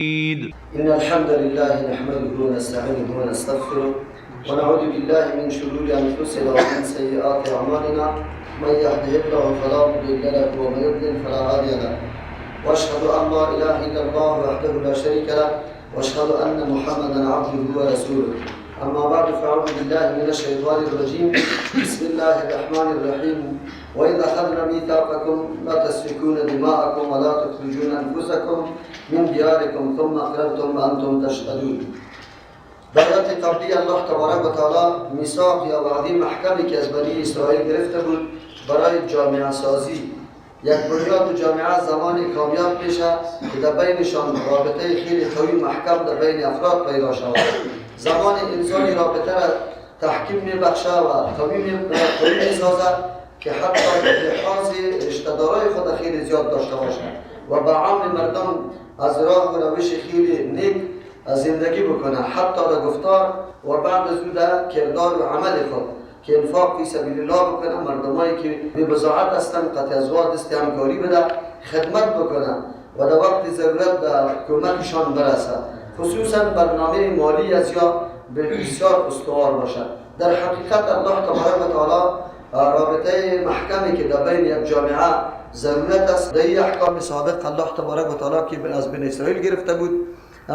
إن الحمد لله نحمده ونستعينه ونستغفره ونعوذ بالله من شرور أنفسنا ومن سيئات أعمالنا من يهده الله فلا مضل له ومن يضلل فلا هادي له وأشهد أن لا إله إلا الله وحده لا شريك له وأشهد أن محمدا عبده ورسوله أما بعد فأعوذ بالله من الشيطان الرجيم بسم الله الرحمن الرحيم وإذا أخذنا ميثاقكم لا تسفكون دماءكم ولا تخرجون أنفسكم من دياركم ثم أقررتم وأنتم تشهدون. در آیات قبلی الله تبارک و تعالی میثاق یا وعده محکمی که از بنی اسرائیل گرفته بود برای جامعه سازی، یک بنیاد جامعه زمان کامیاب میشه که در بینشان رابطه خیلی قوی محکم در بین افراد پیدا شود. زمان انسانی رابطه را تحکیم میبخشه و قوی میسازه که حتی لحاظ رشته‌دارای خود خیلی زیاد داشته باشه و به عام مردم از راه و روش خیلی نیک زندگی بکنه، حتی در گفتار و بعد از او در کردار و عمل خود که انفاق فی سبیل الله بکنه، مردمایی که به بضاعت هستن قطع از واد دست همکاری بده، خدمت بکنه و در وقت ضرورت به کمکشان برسه، خصوصا برنامه مالی از یا بسیار استوار باشد. در حقیقت الله تبارک و تعالی رابطه محکمی که در بین یک جامعه ضرورت است در این احکام سابق الله تبارک و تعالی که از بنی اسرائیل گرفته بود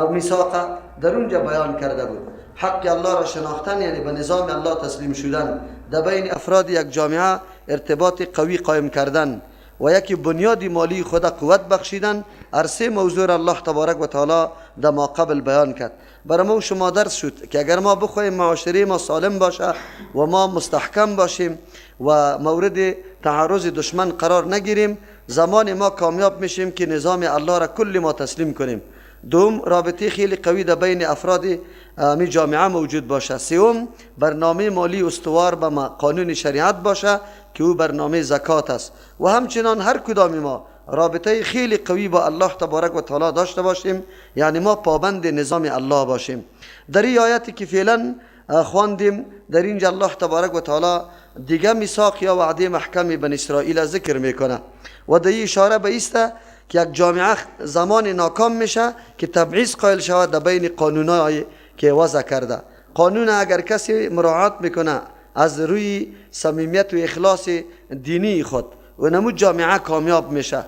میثاق در اونجا بیان کرده بود. حق الله را شناختن یعنی به نظام الله تسلیم شدن، در بین افراد یک جامعه ارتباط قوی قائم کردن و یکی بنیاد مالی خود قوت بخشیدن. هر سه موضوع الله تبارک و تعالی در ما قبل بیان کرد. برای ما شما درس شد که اگر ما بخوایم معاشره ما سالم باشه و ما مستحکم باشیم و مورد تعرض دشمن قرار نگیریم، زمان ما کامیاب میشیم که نظام الله را کل ما تسلیم کنیم. دوم، رابطه خیلی قوی در بین افراد می جامعه موجود باشه. سوم، برنامه مالی استوار به قانون شریعت باشه که او برنامه زکات است. و همچنان هر کدام ما رابطه خیلی قوی با الله تبارک و تعالی داشته باشیم، یعنی ما پابند نظام الله باشیم. در این آیاتی که فعلا خواندیم در اینجا الله تبارک و تعالی دیگه میثاق یا وعده محکم بنی اسرائیل ذکر میکنه و در این اشاره به ایسته که یک جامعه زمان ناکام میشه که تبعیض قائل شود در بین قانونایی که وضع کرده. قانون اگر کسی مراعات میکنه از روی صمیمیت و اخلاص دینی خود و نمود جامعه کامیاب میشه.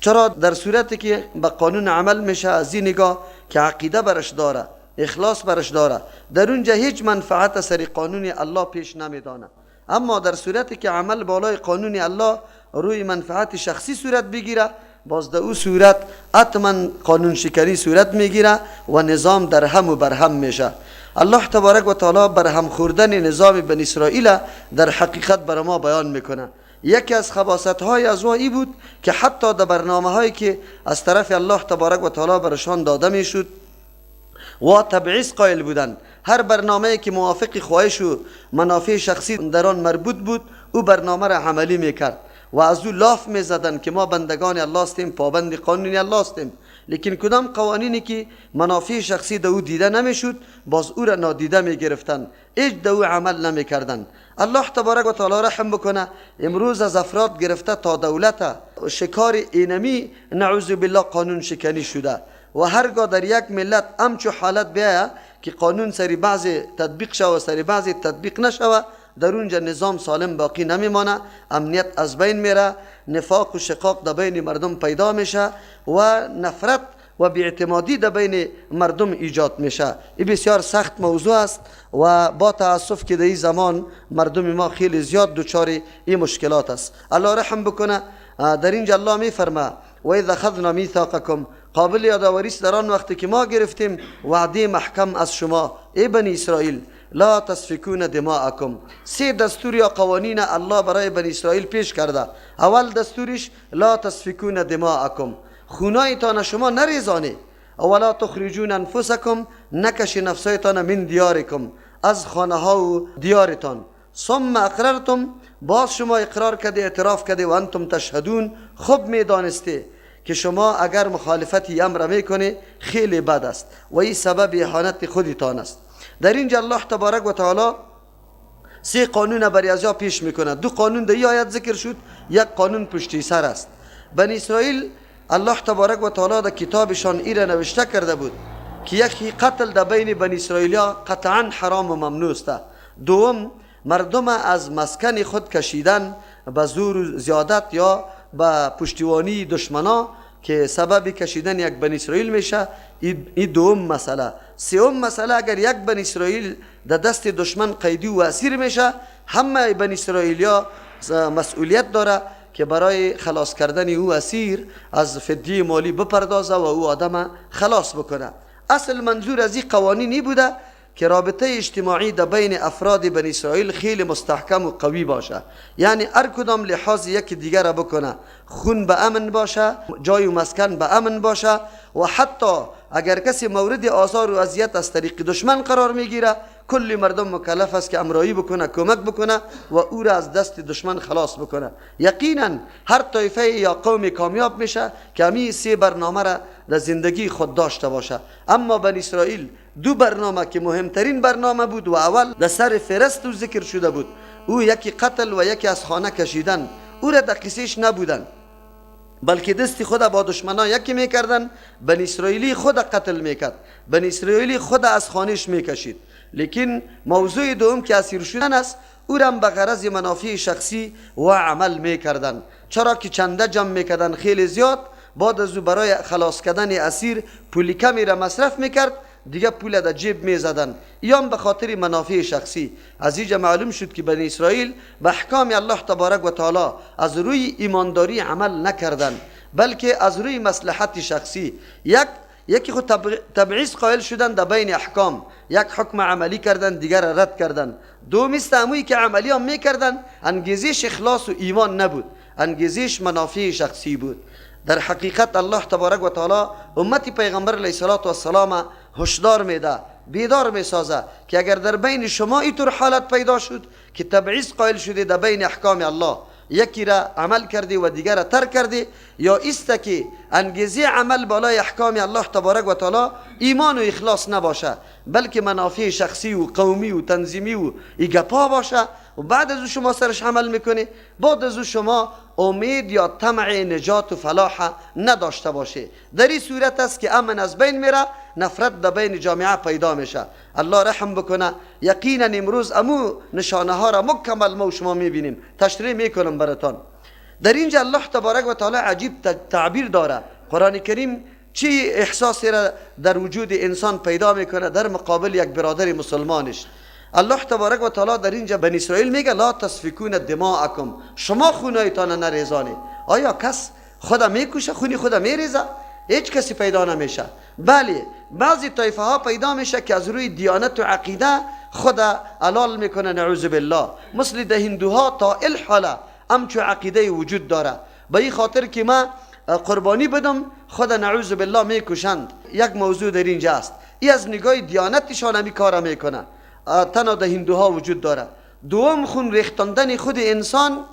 چرا؟ در صورتی که به قانون عمل میشه از این نگاه که عقیده برش داره، اخلاص برش داره، در اونجا هیچ منفعت سر قانون الله پیش نمیدانه. اما در صورتی که عمل بالای قانون الله روی منفعت شخصی صورت بگیره، باز در او صورت حتما قانون شکنی صورت میگیره و نظام در هم و برهم میشه. الله تبارک و تعالی برهم خوردن نظام بنی اسرائیل در حقیقت برای ما بیان میکنه. یکی از خباثت های از ای بود که حتی در برنامه هایی که از طرف الله تبارک و تعالی برشان داده میشد و تبعیض قائل بودند. هر برنامه‌ای که موافق خواهش و منافع شخصی در آن مربوط بود او برنامه را عملی میکرد و از او لاف میزدند که ما بندگان الله هستیم، پابند قانون الله هستیم. لیکن کدام قوانینی که منافع شخصی در او دیده نمیشد باز او را نادیده میگرفتند، هیچ در او عمل نمیکردند. الله تبارک و تعالی رحم بکنه، امروز از افراد گرفته تا دولت شکار اینمی نعوذ بالله قانون شکنی شده و هرگاه در یک ملت همچو حالت بیاید که قانون سری بعضی تطبیق شود و سری بعضی تطبیق نشود، در اونجا نظام سالم باقی نمیمانه، امنیت از بین میره، نفاق و شقاق در بین مردم پیدا میشه و نفرت و بی‌اعتمادی در بین مردم ایجاد میشه. این بسیار سخت موضوع است و با تاسف که در این زمان مردم ما خیلی زیاد دچار این مشکلات است. الله رحم بکنه. در اینجا الله میفرمه و اذا اخذنا میثاقکم، قابل یادآوری است در آن وقتی که ما گرفتیم وعده محکم از شما ای بنی اسرائیل، لا تسفکون دماءکم. سه دستور یا قوانین الله برای بنی اسرائیل پیش کرده. اول دستورش لا تسفکون دماءکم، خونایتان شما نریزانی، ولا تخرجون انفسکم، نکشی نفسایتان من دیارکم، از خانه ها و دیارتان. ثم اقررتم، باز شما اقرار کرده، اعتراف کرده و انتم تشهدون، خوب میدانسته که شما اگر مخالفتی امر میکنه خیلی بد است و این سبب اهانت خودتان است. در اینجا الله تبارک و تعالی سه قانون برای ازیا پیش میکنه. دو قانون در این آیت ذکر شد، یک قانون پشتی سر است. بنی اسرائیل الله تبارک و تعالی در کتابشان ایره نوشته کرده بود که یکی قتل در بین بنی اسرائیلیا قطعا حرام و ممنوع است. دوم، مردم از مسکن خود کشیدن به زور و زیادت یا به پشتیبانی دشمنا که سبب کشیدن یک بنی اسرائیل میشه. این دوم مسئله. سوم مسئله، اگر یک بنی اسرائیل در دست دشمن قیدی و اسیر میشه، همه بنی اسرائیلیا مسئولیت داره که برای خلاص کردن او اسیر از فدیه مالی بپردازه و او آدم خلاص بکنه. اصل منظور از این قوانینی بوده که رابطه اجتماعی در بین افراد بنی اسرائیل خیلی مستحکم و قوی باشه، یعنی هر کدام لحاظ یکی دیگر را بکنه، خون به امن باشه، جای و مسکن به امن باشه، و حتی اگر کسی مورد آزار و اذیت از طریق دشمن قرار میگیره، کل مردم مکلف است که امرایی بکنه، کمک بکنه و او را از دست دشمن خلاص بکنه. یقینا هر طایفه یا قوم کامیاب میشه که همین سه برنامه را در زندگی خود داشته باشه. اما بنی اسرائیل دو برنامه که مهمترین برنامه بود و اول در سر فهرست ذکر شده بود، او یکی قتل و یکی از خانه کشیدن، او را در قصهش نبودن، بلکه دستی خود با دشمنان یکی میکردن. بنی اسرائیلی خود قتل میکرد، بنی اسرائیلی خود از خانهش میکشید. لیکن موضوع دوم که اسیر شدن است، او را به غرض منافع شخصی و عمل میکردن، چرا که چنده جمع میکردن خیلی زیاد، بعد از او برای خلاص کردن اسیر پول کمی را مصرف میکرد، دیگه پول در جیب میزدن، یا به خاطر منافع شخصی. از اینجا معلوم شد که بنی اسرائیل به احکام الله تبارک و تعالی از روی ایمانداری عمل نکردن، بلکه از روی مصلحت شخصی. یکی خود تبعیض قائل شدن در بین احکام، یک حکم عملی کردن دیگر رد کردن. دومی استعمویی که عملی هم میکردن انگیزش اخلاص و ایمان نبود، انگیزش منافع شخصی بود. در حقیقت الله تبارک و تعالی امتی پیغمبر علیه السلام هشدار میده، بیدار میسازه که اگر در بین شما اینطور حالت پیدا شد که تبعیض قائل شده در بین احکام الله، یکی را عمل کردی و دیگر را ترک کردی، یا است که انگیزه عمل بالای احکام الله تبارک و تعالی ایمان و اخلاص نباشه، بلکه منافع شخصی و قومی و تنظیمی و ایگپا باشه، و بعد از شما سرش عمل میکنی، بعد از شما امید یا طمع نجات و فلاح نداشته باشه. در این صورت است که امن از بین میره، نفرت در بین جامعه پیدا میشه. الله رحم بکنه. یقینا امروز امو نشانه ها را مکمل ما و شما میبینیم. تشریح میکنم براتان. در اینجا الله تبارک و تعالی عجیب تعبیر داره. قرآن کریم چی احساسی را در وجود انسان پیدا میکنه در مقابل یک برادر مسلمانش. الله تبارک و تعالی در اینجا بنی اسرائیل میگه لا تسفکون دماءکم، شما خونایتان نریزانی. آیا کس خدا میکشه، خونی خدا میریزه؟ هیچ کسی پیدا نمیشه. بله بعضی طایفه ها پیدا میشه که از روی دیانت و عقیده خدا علال میکنه، نعوذ بالله. مثل ده هندوها تا الحاله همچو عقیده وجود داره، به این خاطر که ما قربانی بدم خدا نعوذ بالله میکشند. یک موضوع در اینجا است، این از نگاه دیانتشان همی کار میکنه، تنها ده هندوها وجود داره. دوم، خون ریختاندن خود انسان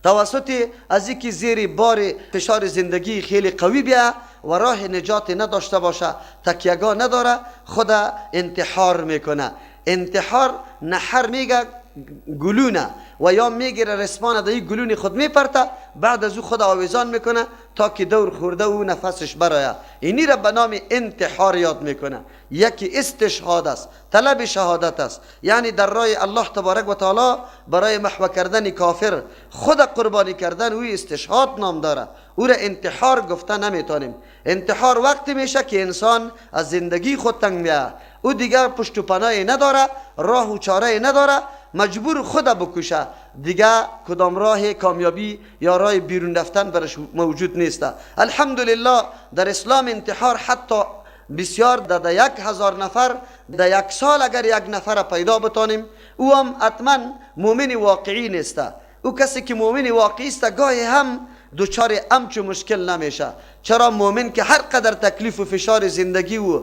توسط از اینکه زیر بار فشار زندگی خیلی قوی بیا و راه نجات نداشته باشه، تکیهگاه نداره، خدا انتحار میکنه. انتحار نحر میگه گلونه، و یا میگیره رسمان در این گلون خود میپرته، بعد از او خدا آویزان میکنه تا که دور خورده و نفسش برایه. اینی را به نام انتحار یاد میکنه. یکی استشهاد است، طلب شهادت است، یعنی در راه الله تبارک و تعالی برای محو کردن کافر خود قربانی کردن، او استشهاد نام داره. او را انتحار گفته نمیتونیم. انتحار وقتی میشه که انسان از زندگی خود تنگ میشه، او دیگر پشت و پناهی نداره، راه و چاره نداره، مجبور خدا بکشه، دیگه کدام راه کامیابی یا راه بیرون رفتن برش موجود نیست. الحمدلله در اسلام انتحار حتی بسیار در 1000 نفر در یک سال اگر یک نفر پیدا بتانیم، او هم حتما مؤمن واقعی نیست. او کسی که مؤمن واقعی است گاهی هم دوچار همچو مشکل نمیشه. چرا؟ مؤمن که هر قدر تکلیف و فشار زندگی و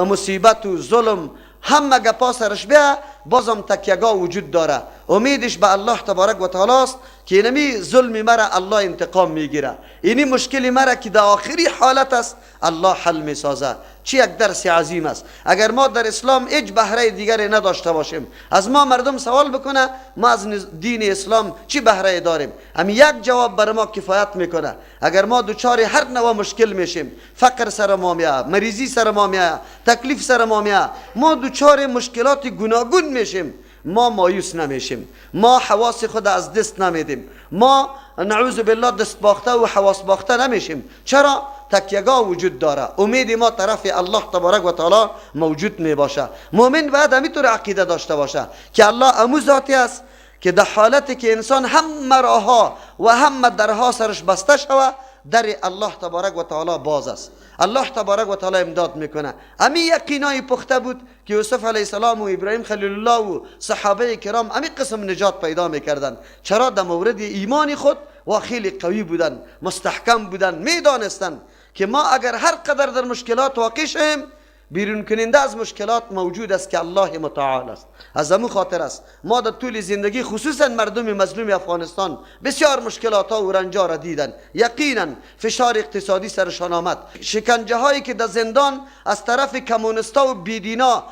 مصیبت و ظلم همه گپا سرش بیا، بازم تکیهگاه وجود داره. امیدش به الله تبارک و تعالی است که اینمی ظلم مرا الله انتقام میگیره، اینی مشکلی مرا که در آخری حالت است الله حل میسازه. چی یک درس عظیم است. اگر ما در اسلام هیچ بهره دیگری نداشته باشیم، از ما مردم سوال بکنه ما از دین اسلام چی بهره داریم، همین یک جواب بر ما کفایت میکنه. اگر ما دوچار هر نوع مشکل میشیم، فقر سر ما میاد، مریضی سر ما میاد، تکلیف سر ما میاد، ما دوچار مشکلات گوناگون میشیم، ما مایوس نمیشیم، ما حواس خود از دست نمیدیم، ما نعوذ بالله دست باخته و حواس باخته نمیشیم. چرا؟ تکیهگاه وجود داره، امید ما طرف الله تبارک و تعالی موجود می باشه. مؤمن باید همینطور عقیده داشته باشه که الله امو ذاتی است که در حالتی که انسان همه راهها و همه درها سرش بسته شوه، در الله تبارک و تعالی باز است. الله تبارک و تعالی امداد میکنه. همین یقینای پخته بود که یوسف علیه السلام و ابراهیم خلیل الله و صحابه کرام همین قسم نجات پیدا میکردن. چرا؟ در مورد ایمان خود و خیلی قوی بودن، مستحکم بودن، میدانستن که ما اگر هر قدر در مشکلات واقع شیم، بیرون کننده از مشکلات موجود است که الله متعال است. از همون خاطر است ما در طول زندگی خصوصا مردم مظلوم افغانستان بسیار مشکلات ها و رنج ها را دیدن. یقینا فشار اقتصادی سرشان آمد، شکنجه هایی که در زندان از طرف کمونستا و بیدینا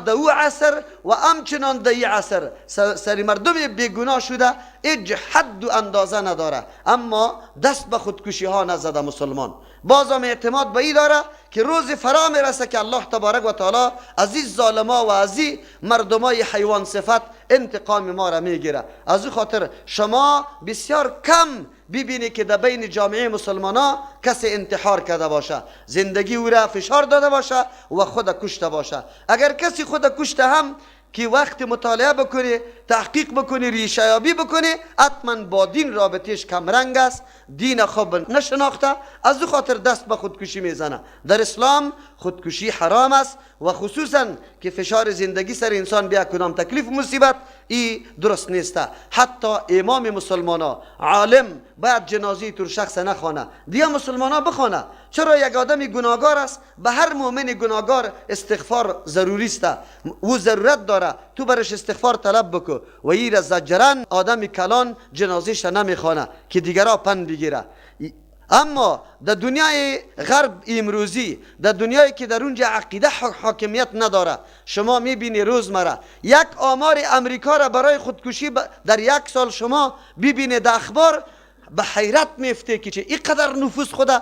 در او عصر و همچنان در این عصر سری مردم بیگناه شده هیچ حد و اندازه نداره، اما دست به خودکشی ها نزده مسلمان. بازم اعتماد به این داره که روز فرا میرسه که الله تبارک و تعالی از این ظالما و از این مردمای حیوان صفت انتقام ما را میگیره. از این خاطر شما بسیار کم ببینی که در بین جامعه مسلمانا کسی انتحار کرده باشه، زندگی او را فشار داده باشه و خود کشته باشه. اگر کسی خود کشته هم که وقت مطالعه بکنی، تحقیق بکنی، ریشه یابی بکنی، حتما با دین رابطش کم رنگ است، دین خوب نشناخته، از او خاطر دست به خودکشی میزنه. در اسلام خودکشی حرام است و خصوصا که فشار زندگی سر انسان بیا کدام تکلیف و مصیبت ای درست نیسته. حتی امام مسلمانا عالم باید جنازه تور شخص نخوانه، دیگه مسلمانا بخوانه. چرا؟ یک آدمی گناهگار است، به هر مؤمن گناهگار استغفار ضروری است، او ضرورت داره تو برش استغفار طلب بکو و این زجران آدم کلان جنازهش نمیخوانه که دیگرها پند بگیره. اما در دنیای غرب امروزی، در دنیایی که در اونجا عقیده حاکمیت نداره، شما میبینی روزمره یک آمار امریکا را برای خودکشی در یک سال شما ببینید در اخبار، به حیرت میفته که چه اینقدر نفوس خدا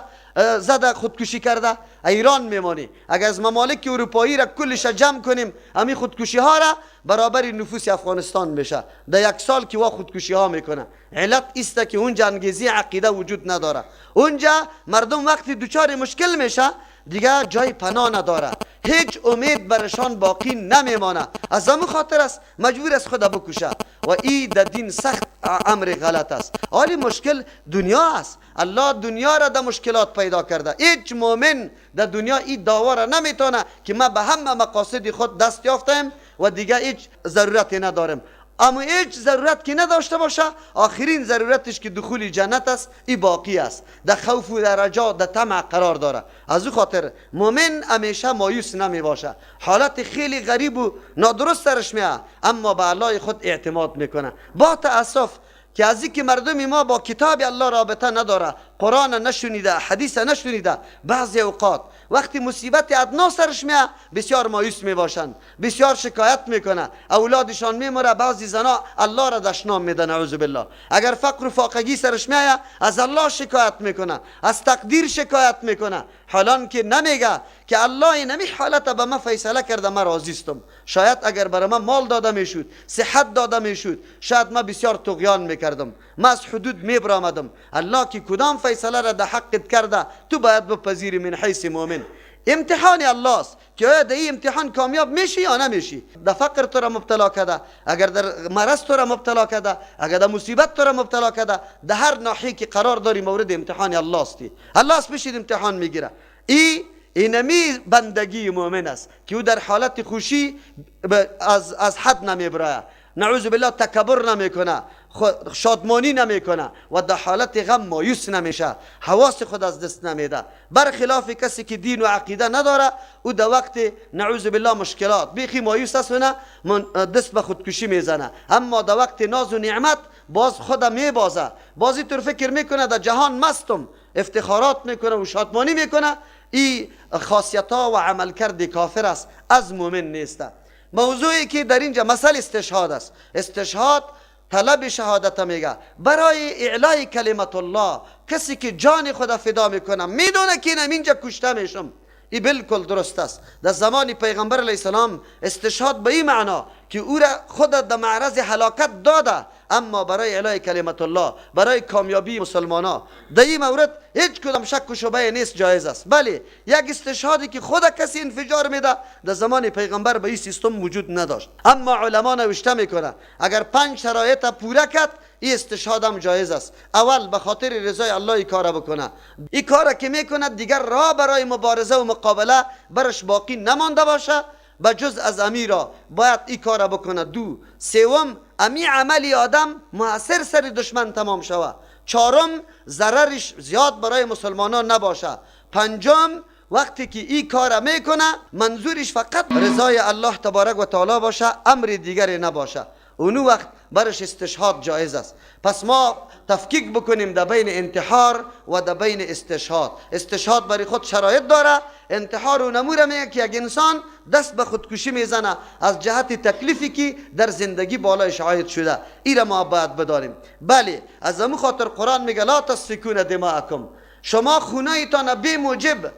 زده خودکشی کرده. ایران میمانی اگر از ممالک اروپایی را کلش جمع کنیم، همین خودکشی ها را برابر نفوس افغانستان میشه در یک سال که وا خودکشی ها میکنه. علت است که اونجا انگیزی عقیده وجود نداره، اونجا مردم وقتی دوچار مشکل میشه دیگه جای پناه نداره، هیچ امید برشان باقی نمیمانه. از همون خاطر است مجبور است خدا بکشه و این در دین سخت امر غلط است. حالی مشکل دنیا است، الله دنیا را در مشکلات پیدا کرده. هیچ مؤمن در دنیا این دعوا را نمیتونه که ما به همه مقاصد خود دست یافتیم و دیگه هیچ ضرورتی نداریم. اما هیچ ضرورت که نداشته باشه، آخرین ضرورتش که دخول جنت است، این باقی است، در خوف و در رجا در طمع قرار داره. از او خاطر مؤمن همیشه مایوس نمی باشه، حالت خیلی غریب و نادرست سرش میاد اما به الله خود اعتماد میکنه. با تأسف که از اینکه مردم ما با کتاب الله رابطه نداره، قرآن نشنیده، حدیث نشنیده، بعضی اوقات وقتی مصیبت ادنا سرش میاد بسیار مایوس میباشند، بسیار شکایت میکنه، اولادشان میمره، بعضی زنا الله را دشنام میدن نعوذ بالله. اگر فقر و فاقگی سرش میاد از الله شکایت میکنه، از تقدیر شکایت میکنه، حالان که نمیگه که الله اینمی حالت به من فیصله کرده، من راضی استم. شاید اگر برای من مال داده میشد، صحت داده میشد، شاید من بسیار طغیان میکردم، من از حدود میبرامدم. الله که کدام فیصله را در حقت کرده تو باید بپذیری من حیث مؤمن. امتحان الله است که آیا در این امتحان کامیاب میشی یا نمیشی. در فقر تو را مبتلا کرده، اگر در مرض تو را مبتلا کرده، اگر در مصیبت تو را مبتلا کرده، در هر ناحیه که قرار داری مورد امتحان الله استی. الله است بشید امتحان میگیره. اینمی بندگی مؤمن است که او در حالت خوشی از حد نمیبره، نعوذ بالله تکبر نمیکنه، شادمانی نمیکنه و در حالت غم مایوس نمیشه، حواس خود از دست نمیده. برخلاف کسی که دین و عقیده نداره، او در وقت نعوذ بالله مشکلات بیخی مایوس است و نه دست به خودکشی میزنه، اما در وقت ناز و نعمت باز خود میبازه، بازی طور فکر میکنه در جهان مستم، افتخارات میکنه و شادمانی میکنه. این خاصیت ها و عملکرد کافر است، از مؤمن نیست. موضوعی که در اینجا مسئله استشهاد است. استشهاد طلب شهادت میگه برای اعلای کلمت الله. کسی که جان خدا فدا میکنه میدونه که اینجا کشته میشم، این بالکل درست است. در زمان پیغمبر علیه السلام استشهاد به این معنا که او را خود در معرض هلاکت داده، اما برای اعلای کلمت الله، برای کامیابی مسلمانان، در این مورد هیچ کدام شک و شبهه نیست، جایز است. بله، یک استشهادی که خود کسی انفجار میده در زمان پیغمبر به این سیستم وجود نداشت، اما علما نوشته میکنه اگر 5 شرایط پوره کرد این استشهاد هم جایز است. اول به خاطر رضای الله این کار بکنه، این کار که میکنه دیگر راه برای مبارزه و مقابله برش باقی نمانده باشه به جز از امیرا باید این کار بکنه. 2. سوم، امی عملی آدم مؤثر سر دشمن تمام شوه. 4. ضررش زیاد برای مسلمانان نباشه. 5. وقتی که این کار میکنه منظورش فقط رضای الله تبارک و تعالی باشه، امر دیگری نباشه، اونو وقت برش استشهاد جایز است. پس ما تفکیک بکنیم در بین انتحار و در بین استشهاد. استشهاد برای خود شرایط داره، انتحار و نموره میگه که یک انسان دست به خودکشی میزنه از جهت تکلیفی که در زندگی بالایش عاید شده. این را ما باید بداریم. بله، از همون خاطر قرآن میگه لا تسفکون دماءکم، شما خونایتان بی موجب،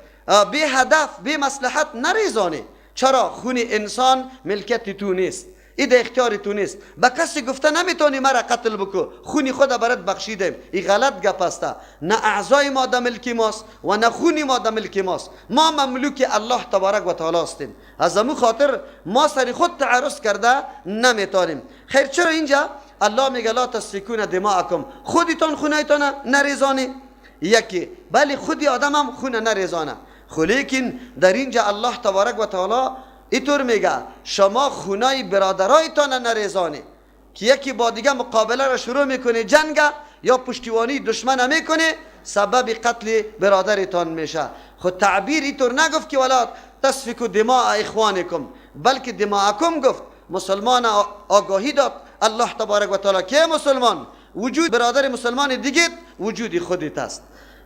بی هدف، بی مصلحت نریزانی. چرا؟ خون انسان ملکت تو نیست، این در اختیار تو نیست. به کسی گفته نمیتونی مرا قتل بکو، خونی خود برات بخشیدیم. این غلط گپ است. نه اعضای ما در ملک ماست و نه خونی ما در ملک ماست. ما مملوک الله تبارک و تعالی هستیم. از همون خاطر ما سر خود تعرض کرده نمیتونیم. خیر، چرا اینجا الله میگه لا تسفکون دماءکم، خودتون خونایتون نریزانی؟ یکی، بله خودی آدم هم خون نریزانه، لیکن در اینجا الله تبارک و تعالی اینطور میگه شما خونای برادرایتان نریزانی که یکی با دیگه مقابله را شروع میکنه، جنگ یا پشتیبانی دشمن میکنه، سبب قتل برادرتان میشه. خود تعبیر اینطور نگفت که ولا تسفکوا دماء اخوانکم، بلکه دماءکم گفت. مسلمان آگاهی داد الله تبارک و تعالی که مسلمان وجود برادر مسلمان دیگه وجودی خودت است،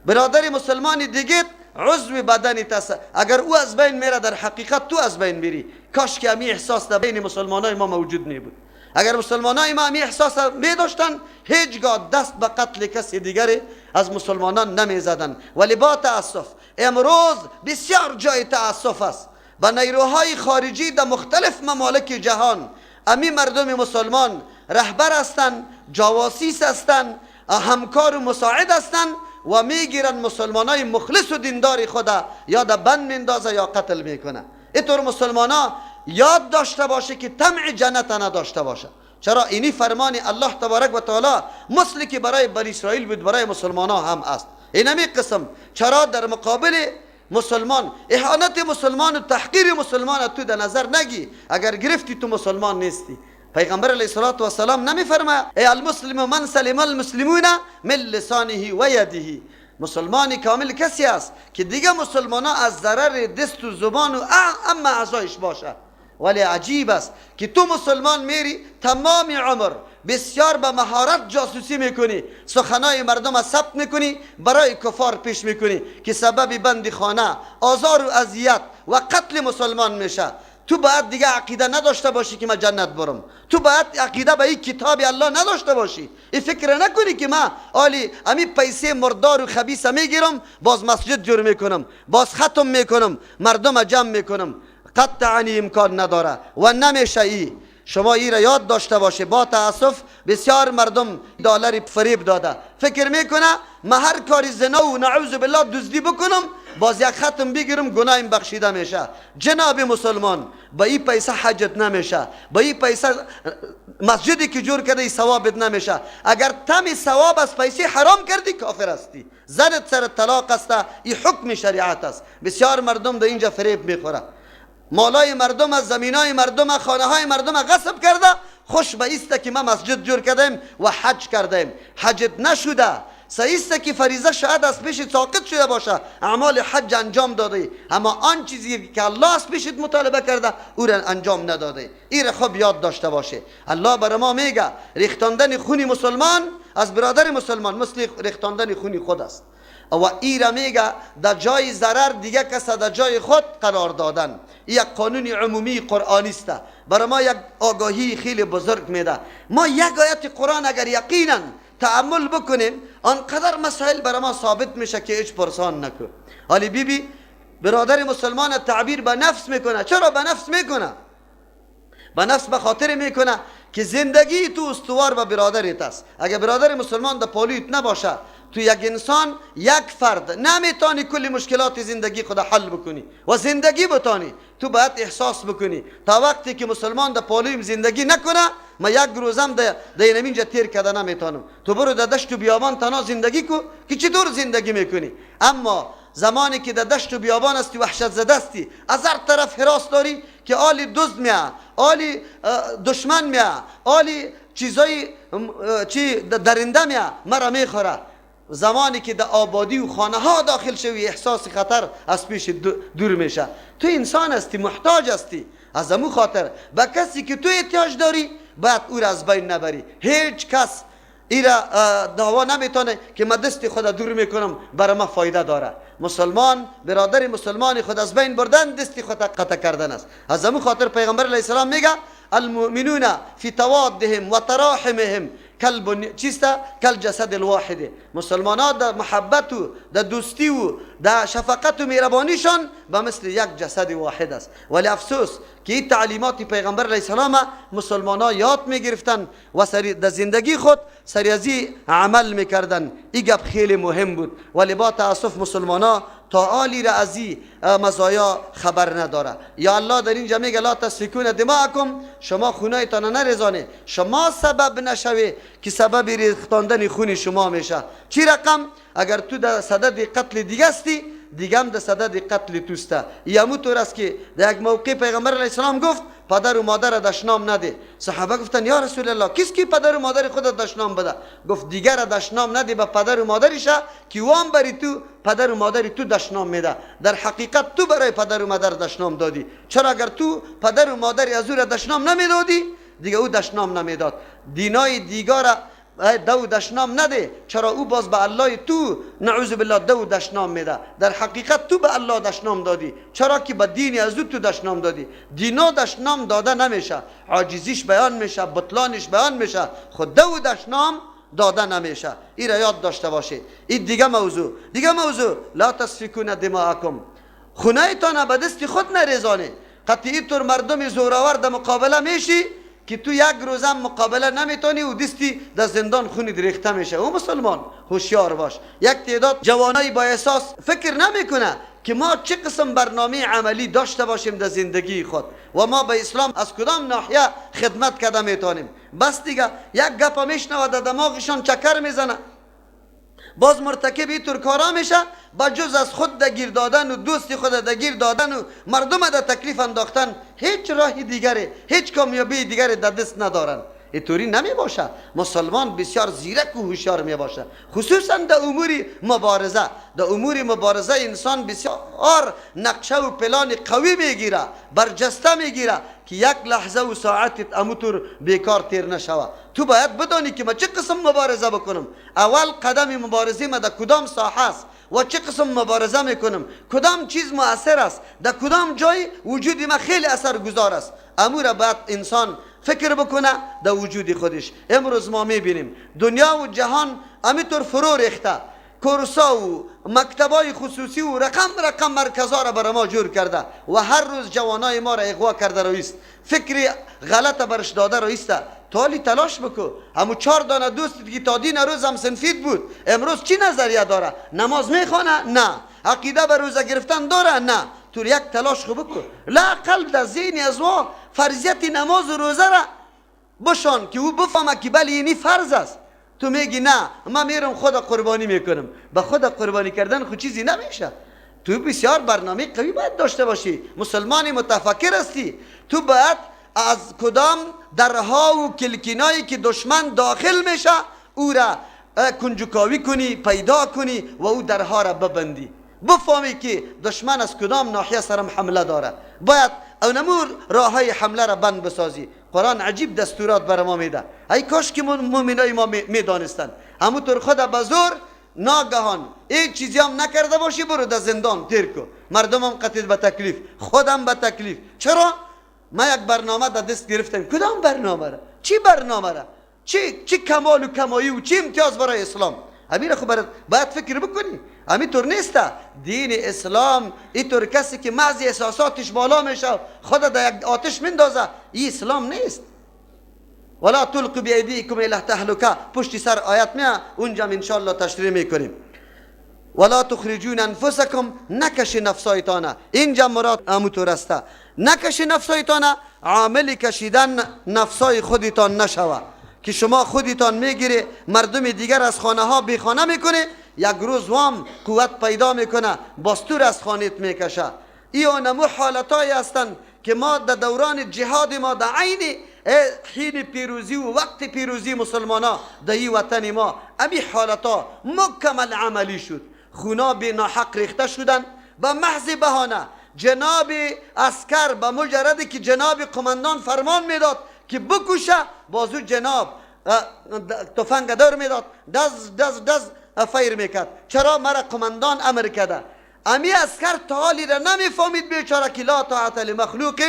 برادر مسلمان دیگه عضو بدنت است. اگر او از بین میره در حقیقت تو از بین میری. کاش که امی احساس در بین مسلمانای ما موجود نبود. اگر مسلمانای ما امی احساس می داشتن هیچگاه دست به قتل کسی دیگری از مسلمانان نمی زدن. ولی با تاسف امروز بسیار جای تاسف است با نیروهای خارجی در مختلف ممالک جهان امی مردم مسلمان رهبر هستند، جواسیس هستند، همکار و مساعد هستند و میگیرن مسلمانای مخلص و دیندار خدا یا در بند میندازه یا قتل میکنه. اینطور مسلمانا یاد داشته باشه که طمع جنت نداشته باشه. چرا؟ اینی فرمان الله تبارک و تعالی مثلی که برای بنی اسرائیل بود برای مسلمانا هم است. اینمی قسم. چرا در مقابل مسلمان اهانت مسلمان و تحقیر مسلمان تو در نظر نگی. اگر گرفتی تو مسلمان نیستی. پیغمبر علیه الصلاة والسلام نمیفرماید ای المسلم من سلم المسلمون من لسانه و یده، مسلمانی کامل کسی است که دیگه مسلمانا از ضرر دست و زبان و اما اعضایش باشه. ولی عجیب است که تو مسلمان میری تمام عمر بسیار به مهارت جاسوسی میکنی، سخنای مردم را ثبت میکنی، برای کفار پیش میکنی که سبب بند خانه، آزار و اذیت و قتل مسلمان میشه. تو باید دیگه عقیده نداشته باشی که من جنت برم. تو باید عقیده به این کتاب الله نداشته باشی. این فکر نکنی که من آلی امی پیسه مردار و خبیثه میگیرم باز مسجد جور میکنم، باز ختم میکنم، مردم جمع میکنم. قطعا امکان نداره و نمیشه. ای شما ای را یاد داشته باشه. با تاسف بسیار مردم دلار فریب داده، فکر میکنه من هر کاری زنا و نعوذ بالله دزدی بکنم باز یک ختم بگیرم گناهیم بخشیده میشه. جناب مسلمان با این پیسه حجت نمیشه، با این پیسه مسجدی که جور کرده ثوابت نمیشه. اگر تم ثواب از پیسه حرام کردی کافر هستی، زنت سر طلاق است. این حکم شریعت است. بسیار مردم در اینجا فریب میخوره. مالای مردم، زمینای مردم، خانه های مردم غصب کرده، خوش به ایسته که ما مسجد جور کردیم و حج کردیم. حجت نشده، سایسته که فریضه شاید از پیشت ساقط شده باشه، اعمال حج انجام داده، اما آن چیزی که الله از پیشت مطالبه کرده او را انجام نداده. این را خوب یاد داشته باشه. الله بر ما میگه ریختاندن خون مسلمان از برادر مسلمان مثل ریختاندن خون خود است. و این را میگه در جای ضرر دیگه کس در جای خود قرار دادن. یک قانون عمومی قرآنی است، برای ما یک آگاهی خیلی بزرگ میده. ما یک آیت قرآن اگر یقینا تأمل بکنیم آنقدر مسائل برای ما ثابت میشه که هیچ پرسان نکن. حالی بی برادر مسلمان تعبیر به نفس میکنه. چرا به نفس میکنه؟ به نفس به خاطر میکنه که زندگی تو استوار به برادرت است. اگر برادر مسلمان در پالیت نباشه، تو یک انسان یک فرد نمیتونی کل مشکلات زندگی خود حل بکنی و زندگی بتانی. تو باید احساس بکنی تا وقتی که مسلمان در پالویم زندگی نکنه، ما یک روزم در اینجا تیر کده نمیتونم. تو برو در دشت و بیابان تنها زندگی کو که چطور زندگی میکنی. اما زمانی که در دشت و بیابان هستی، وحشت زده هستی، از هر طرف حراس داری که آلی دزد میاد، آلی دشمن میاد، آلی چیزای درنده میاد مرا میخوره. زمانی که در آبادی و خانه ها داخل شوی احساس خطر از پیش دور میشه. تو انسان هستی، محتاج هستی. از امو خاطر به کسی که تو احتیاج داری باید او را از بین نبری. هیچ کس این را دعوا نمیتونه که من دست خود دور میکنم برای ما فایده داره. مسلمان برادر مسلمان خود از بین بردن دست خود قطع کردن است. از امو خاطر پیغمبر علیه السلام میگه المؤمنون فی توادهم و تراحمهم کل جسد الواحد. مسلمانان در محبت و در دوستی و در شفقت و مهربانیشان به مثل یک جسد واحد است. ولی افسوس که این تعلیمات پیغمبر علیه السلام مسلمانان یاد میگرفتن و در زندگی خود سریازی عمل میکردن. این گپ خیلی مهم بود، ولی با تاسف مسلمانان تا آلی را از این مزایا خبر نداره. یا الله در اینجا میگه لا تسفکون دماءکم، شما خونایتان نریزانه، شما سبب نشوی که سبب ریختاندن خون شما میشه. چی رقم؟ اگر تو در صدد قتل دیگه استی، دیگه هم در صدد قتل توسته. یمو طور است که در یک موقع پیغمبر علیه السلام گفت پدر و مادر دشنام نده. صحابه گفتن یا رسول الله کس کی پدر و مادر خود دشنام بده؟ گفت دیگر دشنام نده به پدر و مادرش که وام بری تو پدر و مادر تو دشنام میده. در حقیقت تو برای پدر و مادر دشنام دادی. چرا اگر تو پدر و مادر از او را دشنام نمیدادی دیگه او دشنام نمیداد. دینای دیگر دو دشنام نده. چرا او باز به الله تو نعوذ بالله دو دشنام میده. در حقیقت تو به الله دشنام دادی. چرا که به دین از او تو دشنام دادی. دینا دشنام داده نمیشه، عاجزیش بیان میشه، بطلانش بیان میشه، خود دو دشنام داده نمیشه. این را یاد داشته باشه. این دیگه موضوع لا تسفکون دماءکم، خونه‌تان به دست خود نریزانه. قطعی طور مردم زورآور در مقابله میشی که تو یک روزم مقابله نمیتونی و دستی در زندان خونی ریخته میشه. او مسلمان هوشیار باش. یک تعداد جوانای با احساس فکر نمیکنه که ما چه قسم برنامه عملی داشته باشیم در زندگی خود و ما به اسلام از کدام ناحیه خدمت کرده میتونیم. بس دیگه یک گپ میشنوه در دماغشان چکر میزنه، باز مرتکب اینطور کارا میشه، با جز از خود دگیر دادن و دوستی خود دگیر دادن و مردم در تکلیف انداختن هیچ راهی دیگره، هیچ کامیابی دیگره در دست ندارن. اینطوری نمی باشه. مسلمان بسیار زیرک و هوشیار می باشه، خصوصا در امور مبارزه انسان بسیار نقشه و پلان قوی میگیره، برجسته میگیره که یک لحظه و ساعتت اموتور بیکار تیر نشوه. تو باید بدانی که ما چه قسم مبارزه بکنم، اول قدم مبارزه ما در کدام ساحه است و چه قسم مبارزه میکنم، کدام چیز مؤثر است، در کدام جای وجود ما خیلی اثرگذار است. امور باید انسان فکر بکنه در وجود خودش. امروز ما میبینیم دنیا و جهان همینطور فرو ریخته، کورسا و مکتبای خصوصی و رقم مرکزا را برای ما جور کرده و هر روز جوانای ما را اغوا کرده رویست، فکری غلط برش داده رویست. تالی تلاش بکو. همو 4 دانه دوستی که تا دین روز هم سنفید بود امروز چی نظریه داره؟ نماز میخونه؟ نه. عقیده به روزه گرفتن داره؟ نه. تو یک تلاش خوب بکن، لا قلب در ذهن از ما فرضیت نماز و روزه را بشان که او بفهمه که بله اینی فرض است. تو میگی نه من میرم خود قربانی میکنم. به خود قربانی کردن خود چیزی نمیشه. تو بسیار برنامه قوی باید داشته باشی. مسلمانی متفکر هستی. تو باید از کدام درها و کلکینایی که دشمن داخل میشه او را کنجکاوی کنی، پیدا کنی و او درها را ببندی. بفهمی که دشمن از کدام ناحیه سرم حمله داره، باید اونمور راه های حمله را بند بسازی. قرآن عجیب دستورات بر ما میده. ای کاش که مؤمنای ما میدانستند. همونطور خود به زور ناگهان هیچ چیزی هم نکرده باشی برو در زندان تیر کو، مردم هم قتل به تکلیف، خودم به تکلیف. چرا؟ ما یک برنامه در دست گرفتم. کدام برنامه را؟ چی برنامه را؟ چی کمال و کمایی و چی امتیاز برای اسلام؟ امیر خب باید فکر بکنی. همینطور نیست دین اسلام. اینطور کسی که محض احساساتش بالا میشه خود در یک آتش میندازه، این اسلام نیست. ولا تلقوا بأيديكم الى التهلكه، پشت سر آیت میاد، اونجا ان شاء الله تشریح میکنیم. ولا تخرجون انفسکم، نکش نفسایتان. اینجا مراد همونطور است، نکش نفسایتان، عامل کشیدن نفسای خودتان نشوه که شما خودتان میگیری مردم دیگر از خانه ها بی خانه میکنه، یک روز وام قوت پیدا میکنه باستور از خانت میکشه. این نمو حالتایی هستند که ما در دوران جهاد ما در عین حین پیروزی و وقت پیروزی مسلمان ها در این وطن ما امی حالتا مکمل عملی شد. خونا به ناحق ریخته شدن به محض بهانه. جناب عسکر به مجردی که جناب قماندان فرمان میداد که بکشه، بازو جناب تفنگ دور میداد، دز فیر میکرد. چرا؟ مرا قماندان امر کرده. امی عسکر تا حالی را نمیفهمید بیچاره که لا طاعت لمخلوق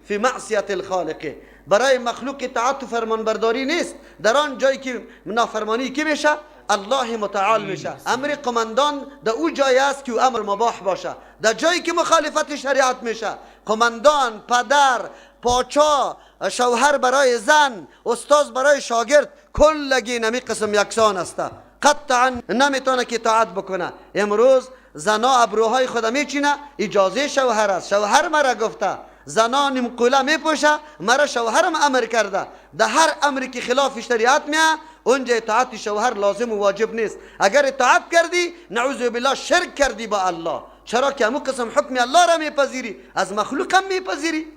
فی معصیت الخالق. برای مخلوق اطاعت و فرمانبرداری نیست. در آن جایی که نافرمانی کی میشه؟ الله متعال میشه. امر قماندان در او جایی است که امر مباح باشه. در جایی که مخالفت شریعت میشه، قماندان، پدر، پاچا، شوهر برای زن، استاد برای شاگرد، کلگی نمی قسم یکسان است. قطعا نمیتونه که اطاعت بکنه. امروز زنا ابروهای خود میچینه، اجازه شوهر است. شوهر مرا گفته. زنا نمقوله میپوشه، مرا شوهرم امر کرده. در هر امری که خلاف شریعت میاد اونجا اطاعت شوهر لازم و واجب نیست. اگر اطاعت کردی نعوذ بالله شرک کردی با الله. چرا که همون قسم حکم الله را میپذیری، از مخلوق هم میپذیری.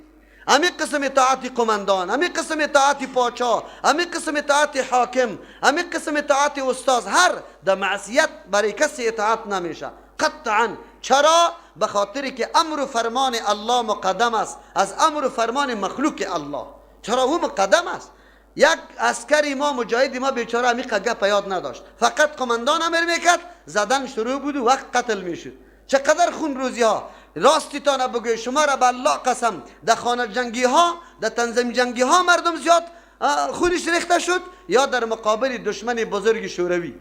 همین قسم اطاعت قماندان، همین قسم اطاعت پاچا، همین قسم اطاعت حاکم، همین قسم اطاعت استاد، هر در معصیت برای کسی اطاعت نمیشه قطعا. چرا؟ به خاطری که امر و فرمان الله مقدم است از امر و فرمان مخلوق الله. چرا او مقدم است؟ یک عسکری ما، مجاهدی ما بیچاره همی گپ یاد نداشت، فقط قماندان امر میکرد، زدن شروع بود و وقت قتل میشد. چقدر خون روزی ها. راستی تا نبگوی شما را به الله قسم در خانه جنگی ها، در تنظیم جنگی ها مردم زیاد خونش ریخته شد یا در مقابل دشمن بزرگ شوروی؟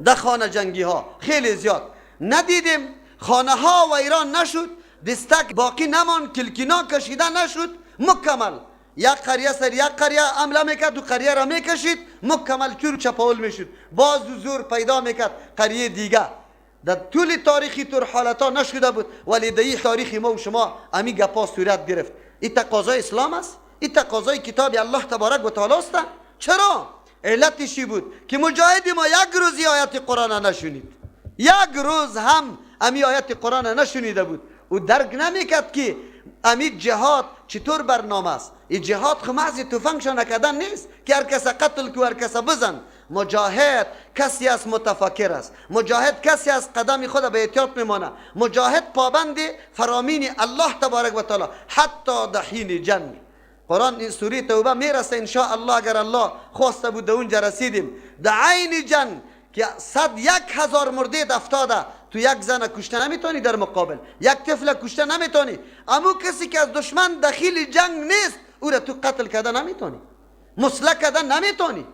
در خانه جنگی ها خیلی زیاد. ندیدیم خانه ها و ایران نشد، دستک باقی نمان، کلکینا کشیده نشد، مکمل یک قریه سر یک قریه حمله میکرد و قریه را میکشید، مکمل چور چپاول میشد، باز زور پیدا میکرد قریه دیگه. در طول تاریخی طور حالتا نشده بود، ولی در این تاریخی ما و شما امی گپا صورت گرفت. این تقاضای اسلام است؟ این تقاضای کتاب الله تبارک و تعالی است؟ چرا؟ علتشی بود که مجاهد ما یک روزی آیت قرآن نشنید، یک روز هم امی آیت قرآن نشنیده بود. او درک نمیکرد که امی جهاد چطور برنامه است. این جهاد خو محض تفنگشان نکردن نیست که هر کس قتل کو، هر کس بزن. مجاهد کسی است متفکر است. مجاهد کسی است قدم خود به احتیاط میمانه. مجاهد پابند فرامین الله تبارک و تعالی حتی در حین جنگ. قرآن این سوره توبه میرسه ان شاء الله، اگر الله خواسته بود در اونجا رسیدیم. در عین جنگ که 101,000 مردید افتاده، تو یک زن کشته نمیتونی در مقابل، یک طفل کشته نمیتونی. اما کسی که از دشمن داخل جنگ نیست او را تو قتل کرده نمیتونی، مسلح کرده نمیتونی.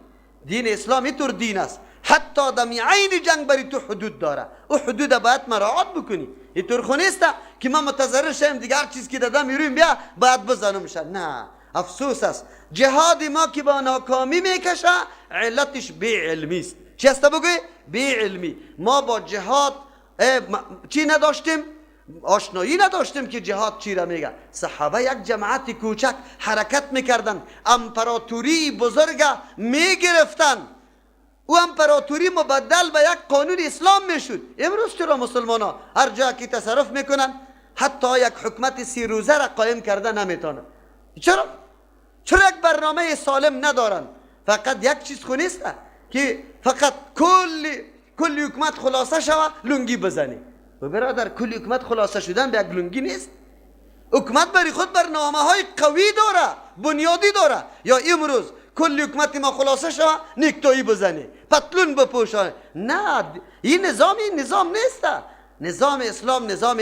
دین اسلام اینطور دین است، حتی در عین جنگ بری تو حدود داره. او حدود باید مراعات بکنی. اینطور خو نیست که ما متضرر شیم دیگه هر چیز که دادم میرویم بیا باید بزنم میشه. نه، افسوس است. جهاد ما که با ناکامی میکشه علتش بی علمی است. چی است بگوی؟ بی علمی. ما با جهاد چی نداشتیم؟ آشنایی نداشتیم که جهاد چی را میگه. صحابه یک جماعت کوچک حرکت میکردن، امپراتوری بزرگ میگرفتن. او امپراتوری مبدل به یک قانون اسلام میشد. امروز چرا مسلمان ها هر جا که تصرف میکنن حتی یک حکومت 30 روزه را قایم کرده نمیتونن؟ چرا یک برنامه سالم ندارن؟ فقط یک چیز خو نیست که فقط کل حکومت خلاصه شوه لنگی بزنی. و برادر کل حکومت خلاصه شدن به یک لنگی نیست. حکومت برای خود برنامه های قوی داره، بنیادی داره. یا امروز کل حکومت ما خلاصه شوه نیکتایی بزنی، پتلون بپوشانه؟ نه، این نظام نیست. نظام اسلام نظام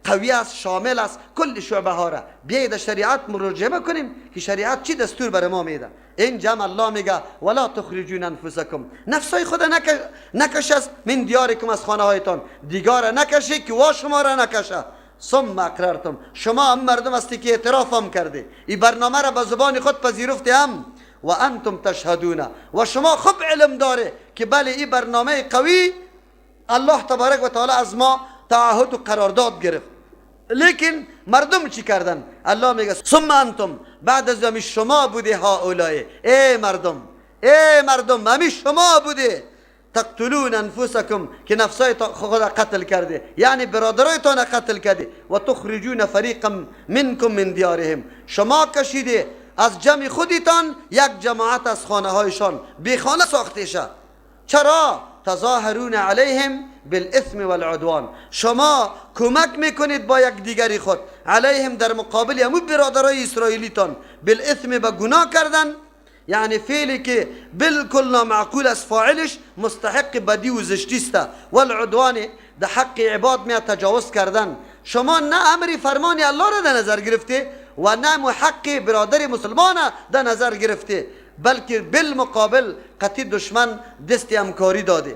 قوی است، شامل است، کل شعبه ها را. بیایید شریعت مراجعه بکنیم که شریعت چی دستور بر ما میده. اینجا الله میگه ولا تخرجون انفسکم، نفسای خود نکش از من دیارکم، از خانه هایتان دیگار نکشی که وا شما را نکشه. ثم اقررتم، شما هم مردم هستی که اعتراف هم کرده، این برنامه را به زبان خود پذیرفته هم. و انتم تشهدون، و شما خوب علم داره که بله این برنامه قوی الله تبارک و تعالی از ما تعهد و قرارداد گرفت. لیکن مردم چی کردن؟ الله میگه ثم انتم، بعد از همی شما بوده هؤلاء، ای مردم همی شما بوده تقتلون انفسکم که نفسای خود قتل کرده، یعنی برادرایتان قتل کرده. و تخرجون فریقا منکم من دیارهم، شما کشیده از جمع خودتان یک جماعت از خانه هایشان بی خانه ساخته شد. چرا؟ تظاهرون علیهم بالاثم والعدوان، شما کمک میکنید با یک دیگری خود علیهم در مقابل همون برادرای اسرائیلیتان بالاثم، به گناه کردن، یعنی فعلی که بالکل نامعقول از فاعلش مستحق بدی و زشتی است، والعدوان در حق عباد می تجاوز کردن. شما نه امر فرمان الله را در نظر گرفته و نه حق برادر مسلمان در نظر گرفته، بلکه بالمقابل قطعی دشمن دست همکاری داده.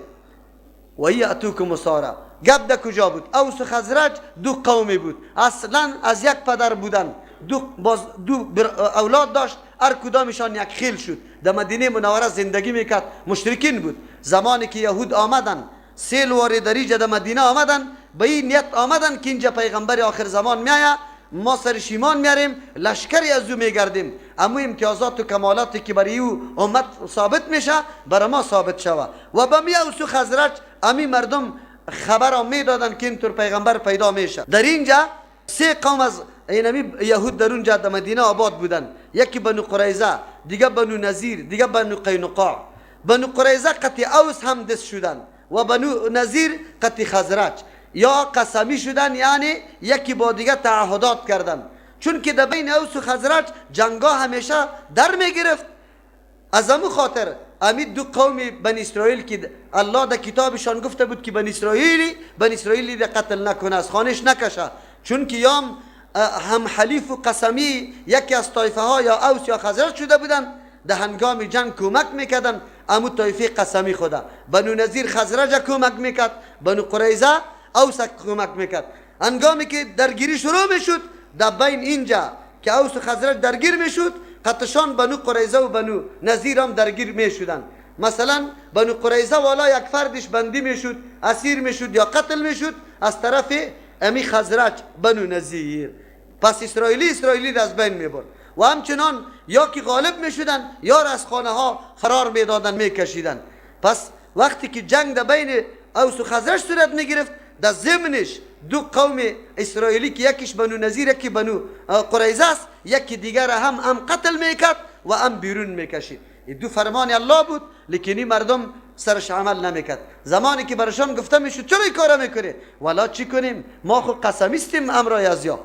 و یأتوکم اسارا، گپ در کجا بود؟ اوس و خزرج دو قومی بود، اصلا از یک پدر بودن، دو اولاد داشت، هر کدامشان یک خیل شد. در مدینه منوره زندگی میکرد، مشرکین بود. زمانی که یهود آمدن، سیل وارداری در مدینه آمدن، به این نیت آمدن که اینجا پیغمبر آخر زمان میآید، ما سرش ایمان میاریم، لشکری از او میگردیم، اما امتیازات و کمالاتی که برای او امت ثابت میشه برای ما ثابت شوه. و به می اوس و خزرج امی مردم خبر هم میدادن که اینطور پیغمبر پیدا میشه. در اینجا 3 قوم از اینمی یهود در اونجا در مدینه آباد بودن، یکی بنو قریظه، دیگه بنو نذیر، دیگه بنو قینقاع. بنو قریظه قطع اوس هم دست شدن و بنو نذیر قطع خزرج، یا قسمی شدن، یعنی یکی با دیگه تعهدات کردن. چون که در بین اوس و خزرج جنگا همیشه در میگرفت. از همون خاطر امی دو قوم بنی اسرائیل که الله در کتابشان گفته بود که بنی اسرائیلی را قتل نکنه، از خانش نکشه، چون که یام هم حلیف و قسمی یکی از طایفه ها یا اوس یا خزرج شده بودن، در هنگام جنگ کمک میکردن امو طایفه قسمی خدا. بنو نذیر خزرج کمک میکرد، بنو قریظه اوس کمک میکرد. هنگامی که درگیری شروع میشد در بین اینجا که اوس و خزرج درگیر میشد، قطشان بنو قریظه و بنو نذیر هم درگیر میشدن. مثلا بنو قریظه والا یک فردش بندی میشد، اسیر میشد یا قتل میشد از طرف امی خزرج بنو نذیر. پس اسرائیلی از بین میبرد. و همچنان یا که غالب میشدن یا از خانه ها فرار میدادن، میکشیدن. پس وقتی که جنگ در بین اوس و خزرج صورت میگرفت، در ضمنش دو قوم اسرائیلی که یکیش بنو نذیر یکی بنو قریظه است، یکی دیگر هم قتل میکرد و هم بیرون میکشید. این دو فرمان الله بود، لیکن این مردم سرش عمل نمیکرد. زمانی که برشان گفته میشد چرا این کارا میکنه؟ والا چی کنیم؟ ما خود قسمیستیم امرای ازیا،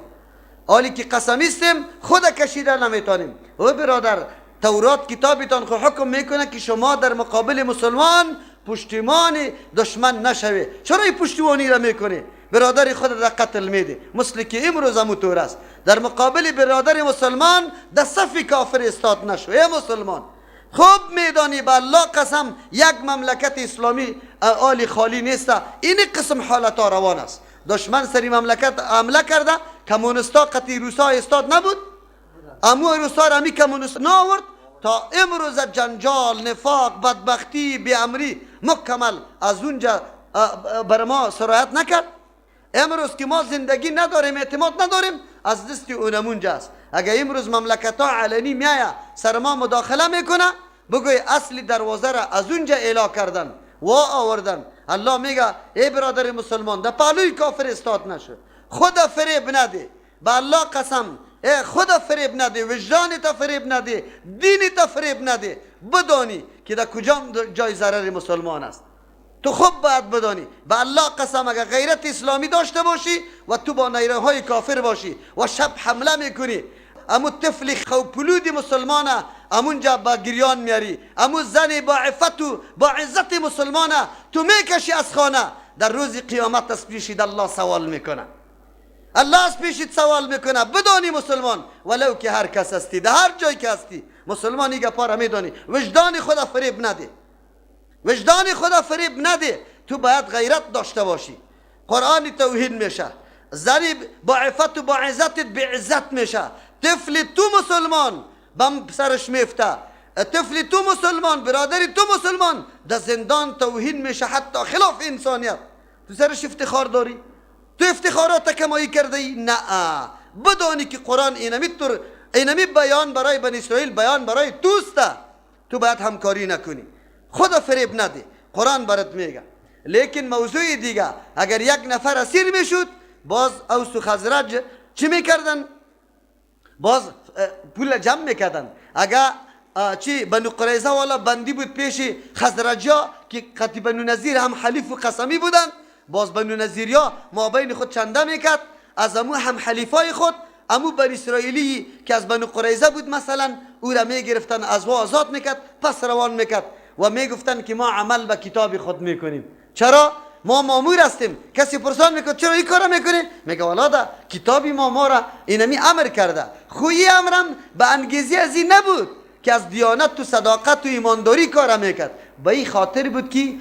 حالی که قسمیستیم خود کشیده نمیتونیم. او برادر، تورات کتابتان خود حکم میکنه که شما در مقابل مسلمان پشتیمان دشمن نشوه. چرا این پشتیبانی را میکنه؟ برادر خود را قتل میده، مثل که امروز هم طور است. در مقابل برادر مسلمان در صف کافر استاد نشو. ای مسلمان، خوب میدانی به الله قسم یک مملکت اسلامی آلی خالی نیست. این قسم حالت ها روان است. دشمن سری مملکت حمله کرده، کمونستا قطعی روسا استاد نبود، امو روسا را همی کمونست ناورد تا امروز جنجال، نفاق، بدبختی، بیامری مکمل از اونجا بر ما سرایت نکرد. امروز که ما زندگی نداریم، اعتماد نداریم، از دست اونمونجا است. اگر امروز مملکت ها علنی میایه سر ما مداخله میکنه، بگوی اصلی دروازه را از اونجا اعلا کردن و آوردن. الله میگه ای برادر مسلمان در پهلوی کافر استاد نشو، خدا فریب نده، با الله قسم خدا فریب نده، وجدان تا فریب نده، دین تا فریب نده. بدانی که در کجا جای ضرر مسلمان است. تو خوب باید بدانی، با الله قسم اگر غیرت اسلامی داشته باشی و تو با نیره های کافر باشی و شب حمله میکنی، امو طفل خوپلود مسلمانه امونجا با گریان میاری، امو زن با عفت و با عزت مسلمانه تو میکشی از خانه، در روز قیامت از پیشید الله سوال میکنه. الله از پیشید سوال میکنه. بدانی مسلمان ولو که هر کس هستی، در هر جای که هستی مسلمانی گپاره میدانی، وجدان خدا فریب نده، وجدان خدا فریب نده. تو باید غیرت داشته باشی. قرآن توحید میشه، زنی با عفت و با عزتت به عزت میشه. طفل تو مسلمان بم سرش میفته، طفل تو مسلمان، برادری تو مسلمان در زندان توهین میشه، حتی خلاف انسانیت. تو سرش افتخار داری؟ تو افتخارات کمایی کرده ای؟ نه. بدانی که قرآن اینمی بیان برای بنی اسرائیل بیان برای توسته. تو باید همکاری نکنی، خدا فریب نده. قرآن برات میگه. لیکن موضوع دیگه، اگر یک نفر اسیر میشد، باز اوس و خزرج چی میکردن؟ باز پول جمع میکردن. اگر چی بنو قریظه والا بندی بود پیش خزرجا که قطی بنو نظیر هم حلیف و قسمی بودن، باز بنو نظیریا ما بین خود چنده میکرد، از امو هم حلیفای خود امو بنی اسرائیلی که از بنو قریظه بود مثلا او را میگرفتن، از وا آزاد میکرد، پس روان میکرد و میگفتن که ما عمل به کتاب خود میکنیم. چرا؟ ما مامور هستیم. کسی پرسان میکنه چرا این کارا میکنی؟ میگه والا کتابی ما را اینمی امر کرده. خویی امرم به انگیزی از این نبود که از دیانت و صداقت و ایمانداری کارا میکرد، به این خاطر بود که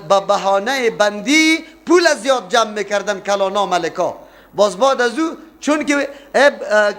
با بهانه بندی پول زیاد جمع میکردن کلانا ملکا. باز بعد از او چون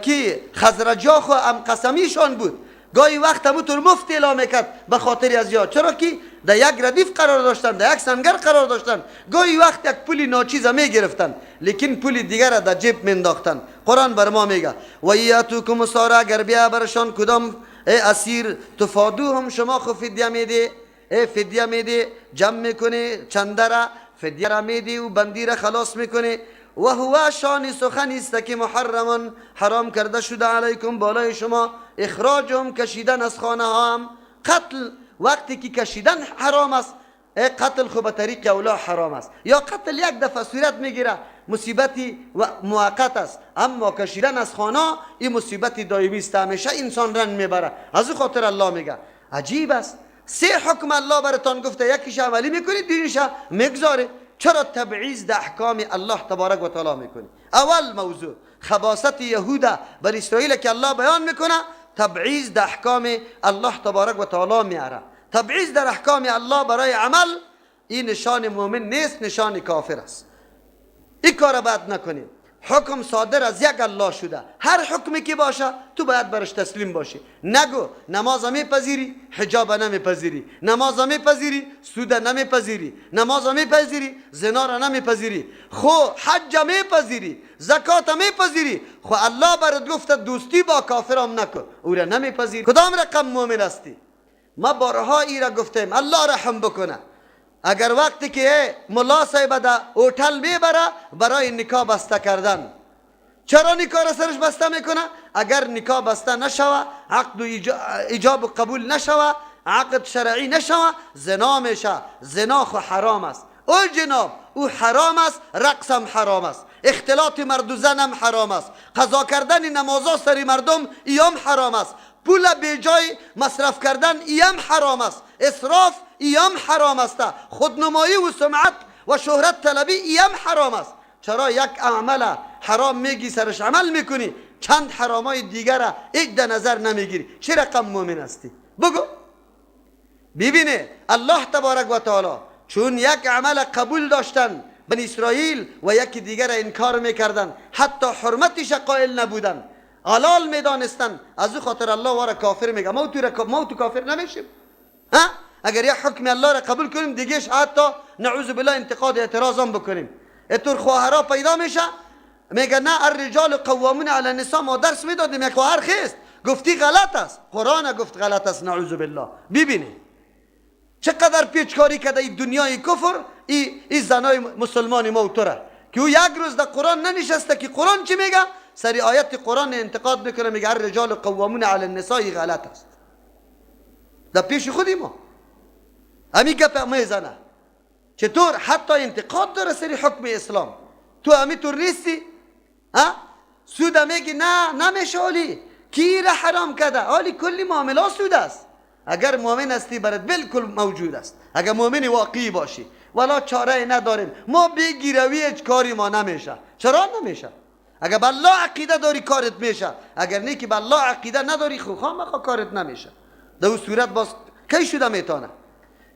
که خزرجا خو هم قسمیشان بود، گاهی وقت همو طور مفت اعلام میکرد به خاطر از یاد. چرا که در یک ردیف قرار داشتن، در یک سنگر قرار داشتن، گاهی وقت یک پولی ناچیزه میگرفتن لیکن پولی دیگر را در جیب مینداختن. قرآن بر ما میگه و ایاتوکم ساره، اگر بیا برشان کدام اسیر تفادو هم شما خو فدیه میده، فدیه میده، جمع میکنه چنده را فدیه را میده و بندی را خلاص میکنه. و هو شان سخنی است که محرمان حرام کرده شده علیکم بالای شما، اخراجهم کشیدن از خانه ها هم. قتل وقتی که کشیدن حرام است، قتل خو به طریق اولا حرام است، یا قتل یک دفعه صورت میگیره مصیبتی و موقت است، اما کشیدن از خانه این مصیبتی دائمی است، همیشه انسان رنج میبره. از او خاطر الله میگه عجیب است، سه حکم الله براتون گفته، یکیش عملی میکنید دیگرش میگذاره. چرا تبعیض در احکام الله تبارک و تعالی میکنی؟ اول موضوع خباثت یهودا بر اسرائیل که الله بیان میکنه، تبعیض در احکام الله تبارک و تعالی میاره. تبعیض در احکام الله برای عمل این نشان مؤمن نیست، نشان کافر است. این کار باید نکنیم. حکم صادر از یک الله شده، هر حکمی که باشه تو باید برش تسلیم باشی. نگو نماز میپذیری حجاب نمیپذیری، نماز میپذیری سود نمیپذیری، نماز میپذیری زنا را نمیپذیری، خو حج میپذیری زکات میپذیری، خو الله برات گفته دوستی با کافرام نکن، او را نمیپذیری. کدام رقم مؤمن هستی؟ ما بارها ای را گفتیم الله رحم بکنه. اگر وقتی که ملا صاحب در هتل میبره برای نکاح بسته کردن، چرا نکاح را سرش بسته میکنه؟ اگر نکاح بسته نشوه، عقد و ایجاب و قبول نشوه، عقد شرعی نشوه، زنا میشه. زنا خو حرام است. او جناب او حرام است، رقص هم حرام است، اختلاط مرد و زن هم حرام است، قضا کردن نمازا سری مردم ایام حرام است، پول به جای مصرف کردن ایام حرام است، اسراف ایام حرام است، خودنمایی و سمعت و شهرت طلبی ایام حرام است. چرا یک عمل حرام میگی سرش عمل میکنی، چند حرامای دیگر را یک در نظر نمیگیری؟ چه رقم مؤمن هستی؟ بگو. ببینه الله تبارک و تعالی چون یک عمل قبول داشتن بنی اسرائیل و یکی دیگر انکار میکردن، حتی حرمتش قائل نبودن، حلال میدانستن، از او خاطر الله واره کافر میگه. ما تو کافر نمیشیم. اگر یک حکم الله را قبول کنیم دیگهش حتی نعوذ بالله انتقاد اعتراض هم بکنیم. اتور خواهرها پیدا میشه، میگه نه الرجال قوامون علی النساء. ما درس میدادیم یک خواهر خیست گفتی غلط است، قرآن گفت غلط است، نعوذ بالله. ببینی چقدر پیچکاری کرده این دنیای کفر، این زنای مسلمان ما و توره که او یک روز در قرآن ننشسته که قرآن چی میگه، سری آیت قرآن انتقاد میکنه، میگه الرجال قوامون علی النساء غلط است. در پیش خودی ما امی گپ میزنه. چطور حتی انتقاد داره سری حکم اسلام، تو امی طور نیستی؟ سود میگی نه نمیشه، اولی کی را حرام کرده؟ اولی کلی معامله سود است. اگر مؤمن هستی برات بالکل موجود است، اگر مؤمن واقعی باشی. ولا چاره نداریم ما بگیروی هیچ کاری ما نمیشه. چرا نمیشه؟ اگر بالله عقیده داری کارت میشه، اگر نه که بالله عقیده نداری خامخا کارت نمیشه. در اون صورت باز کی شده میتونه؟